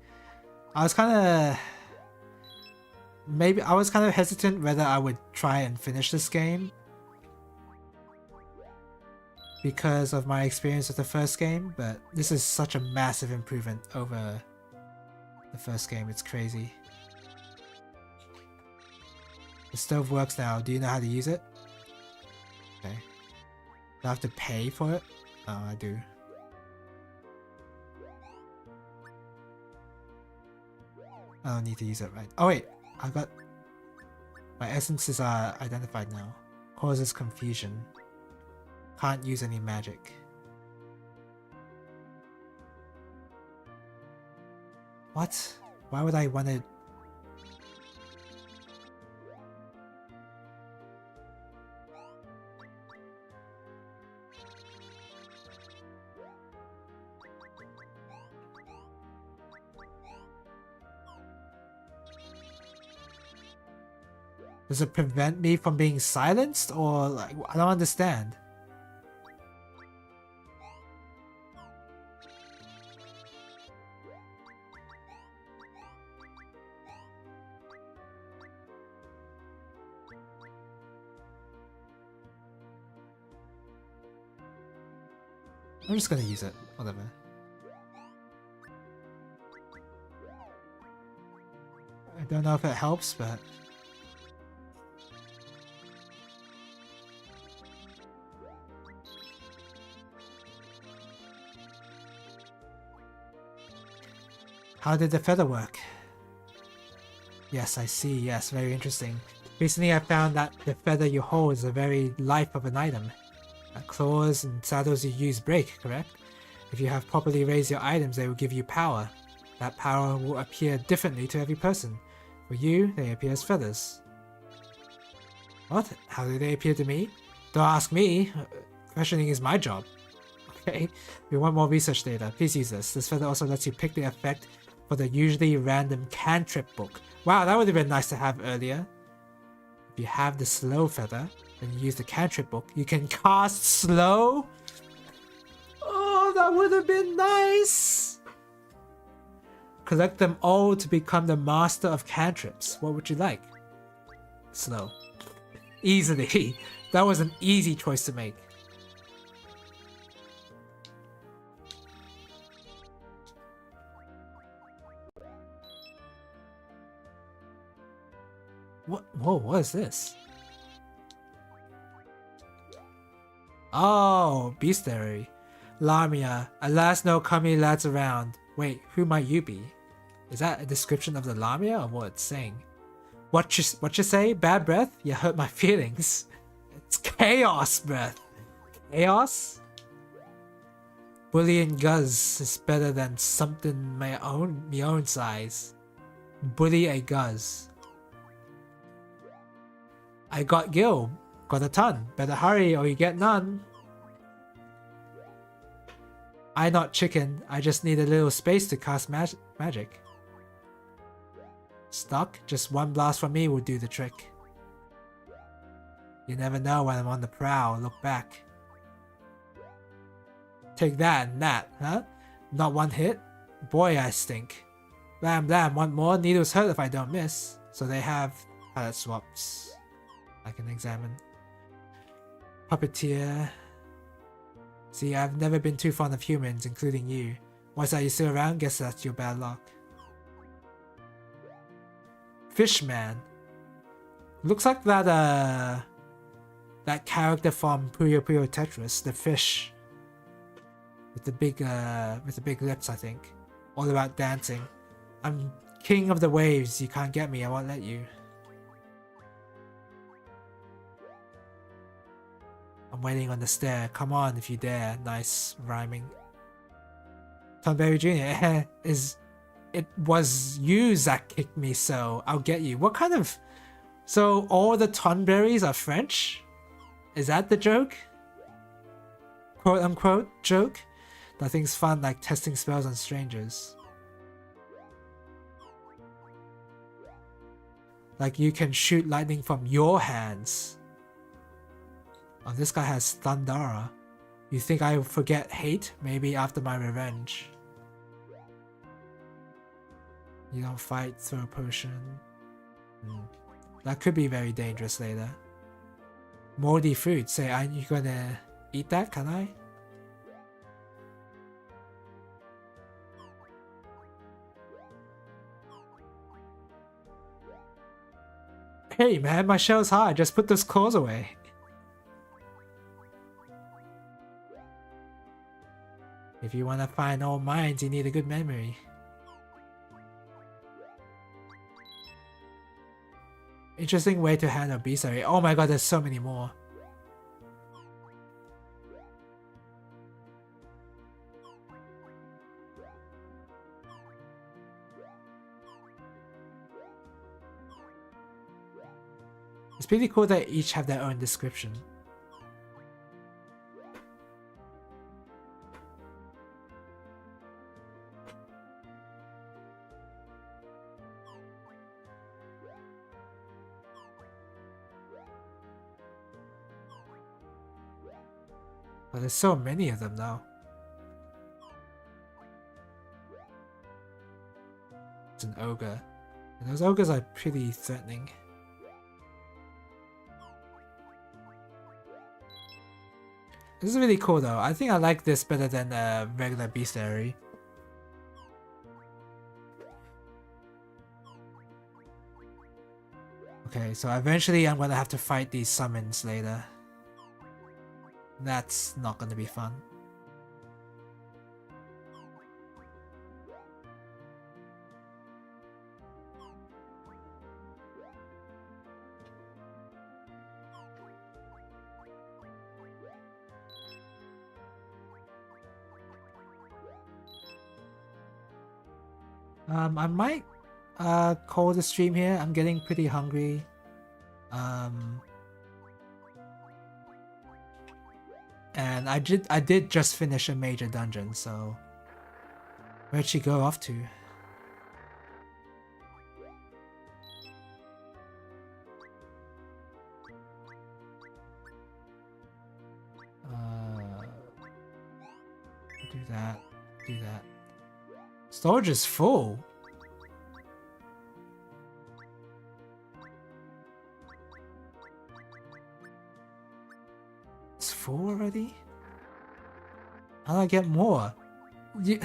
I was kind of hesitant whether I would try and finish this game because of my experience with the first game, but this is such a massive improvement over the first game. It's crazy. The stove works now. Do you know how to use it? Okay. Do I have to pay for it? Oh, I do. I don't need to use it, right? Oh wait, I got... My essences are identified now. Causes confusion. Can't use any magic. What? Why would I want to... Does it prevent me from being silenced, or like, I don't understand. I'm just gonna use it, whatever. I don't know if it helps, but... How did the feather work? Yes, I see. Yes, very interesting. Recently I found that the feather you hold is the very life of an item. Claws and saddles you use break, correct? If you have properly raised your items, they will give you power. That power will appear differently to every person. For you, they appear as feathers. What? How do they appear to me? Don't ask me. Questioning is my job. Okay, we want more research data. Please use this. This feather also lets you pick the effect for the usually random cantrip book. Wow, that would have been nice to have earlier. If you have the slow feather, then you use the cantrip book. You can cast slow? Oh, that would have been nice! Collect them all to become the master of cantrips. What would you like? Slow. Easily. That was an easy choice to make. What? Whoa, what is this? Oh, bestiary. Lamia. Alas, no comely lads around. Wait, who might you be? Is that a description of the Lamia or what it's saying? What you say? Bad breath? You hurt my feelings. It's chaos breath. Chaos? Bully and Guz is better than something my own size. Bully a Guz. I got Gil. Got a ton. Better hurry or you get none. I not chicken. I just need a little space to cast magic. Stuck? Just one blast from me will do the trick. You never know when I'm on the prowl. Look back. Take that and that, huh? Not one hit? Boy, I stink. Blam blam, want more? Needles hurt if I don't miss. So they have palette swaps. I can examine. Puppeteer. See, I've never been too fond of humans, including you. What's that, you still around? Guess that's your bad luck. Fishman. Looks like that character from Puyo Puyo Tetris, the fish. With the big lips, I think. All about dancing. I'm king of the waves, you can't get me, I won't let you. I'm waiting on the stair. Come on if you dare. Nice rhyming. Tonberry Jr. It was you that kicked me, so I'll get you. What kind of... So all the Tonberries are French? Is that the joke? Quote unquote joke? Nothing's fun like testing spells on strangers. Like you can shoot lightning from your hands. Oh, this guy has Thundara. You think I forget hate? Maybe after my revenge. You don't fight, throw potion. That could be very dangerous later. Moldy food. Say, aren't you gonna eat that? Can I? Hey man, my shell's hard. Just put those claws away. If you want to find old mines, you need a good memory. Interesting way to handle bestiary. Oh my god, there's so many more. It's pretty cool that each have their own description. But there's so many of them now. It's an ogre. And those ogres are pretty threatening. This is really cool though. I think I like this better than regular bestiary. Okay, so eventually I'm gonna have to fight these summons later. That's not gonna be fun. I might call the stream here. I'm getting pretty hungry. And I did just finish a major dungeon, so where'd she go off to? Do that. Storage is full. It's full already? How do I get more? I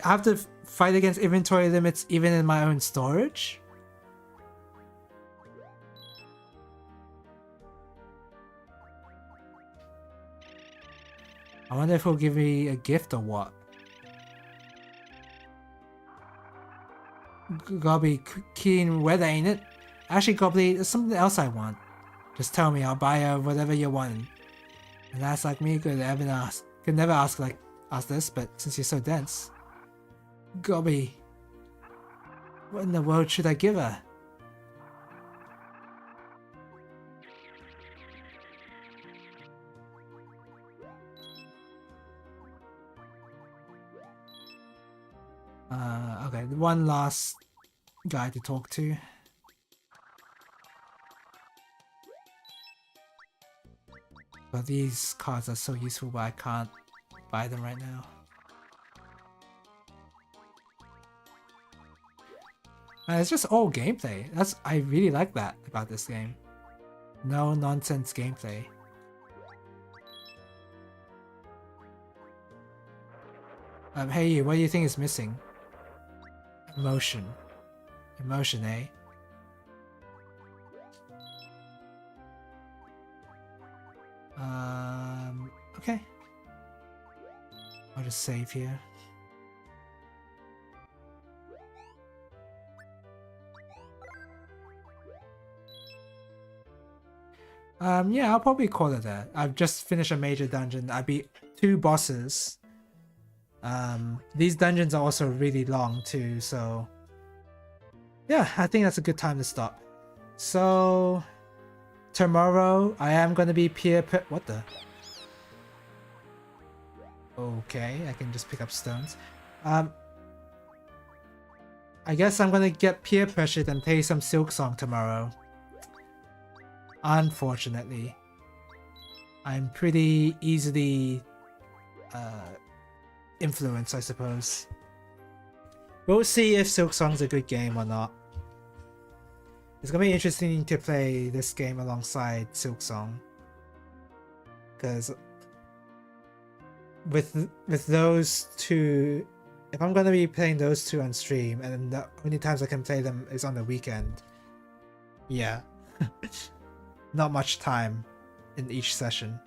have to fight against inventory limits even in my own storage? I wonder if he'll give me a gift or what. Gotta be keen weather, ain't it? Actually, Gobbly, there's something else I want. Just tell me, I'll buy whatever you want. And that's like me could never ask this, but since you're so dense. Gobby, what in the world should I give her? Okay, one last guy to talk to. But these cards are so useful, but I can't buy them right now. It's just all gameplay. I really like that about this game. No nonsense gameplay. Hey, what do you think is missing? Emotion. Emotion, eh? Okay. I'll just save here. Yeah, I'll probably call it that. I've just finished a major dungeon. I beat 2 bosses. These dungeons are also really long too, so yeah, I think that's a good time to stop. So tomorrow I am gonna be what the? Okay, I can just pick up stones. I guess I'm gonna get peer pressured and play some Silk Song tomorrow. Unfortunately, I'm pretty easily influenced, I suppose. We'll see if Silk Song's a good game or not. It's gonna be interesting to play this game alongside Silk Song, because with those two, if I'm gonna be playing those two on stream, and the only times I can play them is on the weekend, yeah, not much time in each session.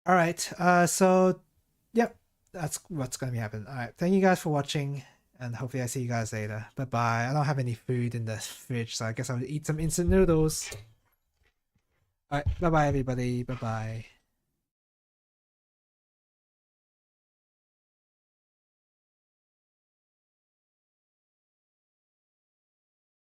Alright, so yep, that's what's gonna be happening. Alright, thank you guys for watching, and hopefully I see you guys later. Bye bye. I don't have any food in the fridge, so I guess I'll eat some instant noodles. Alright, bye bye everybody, bye bye.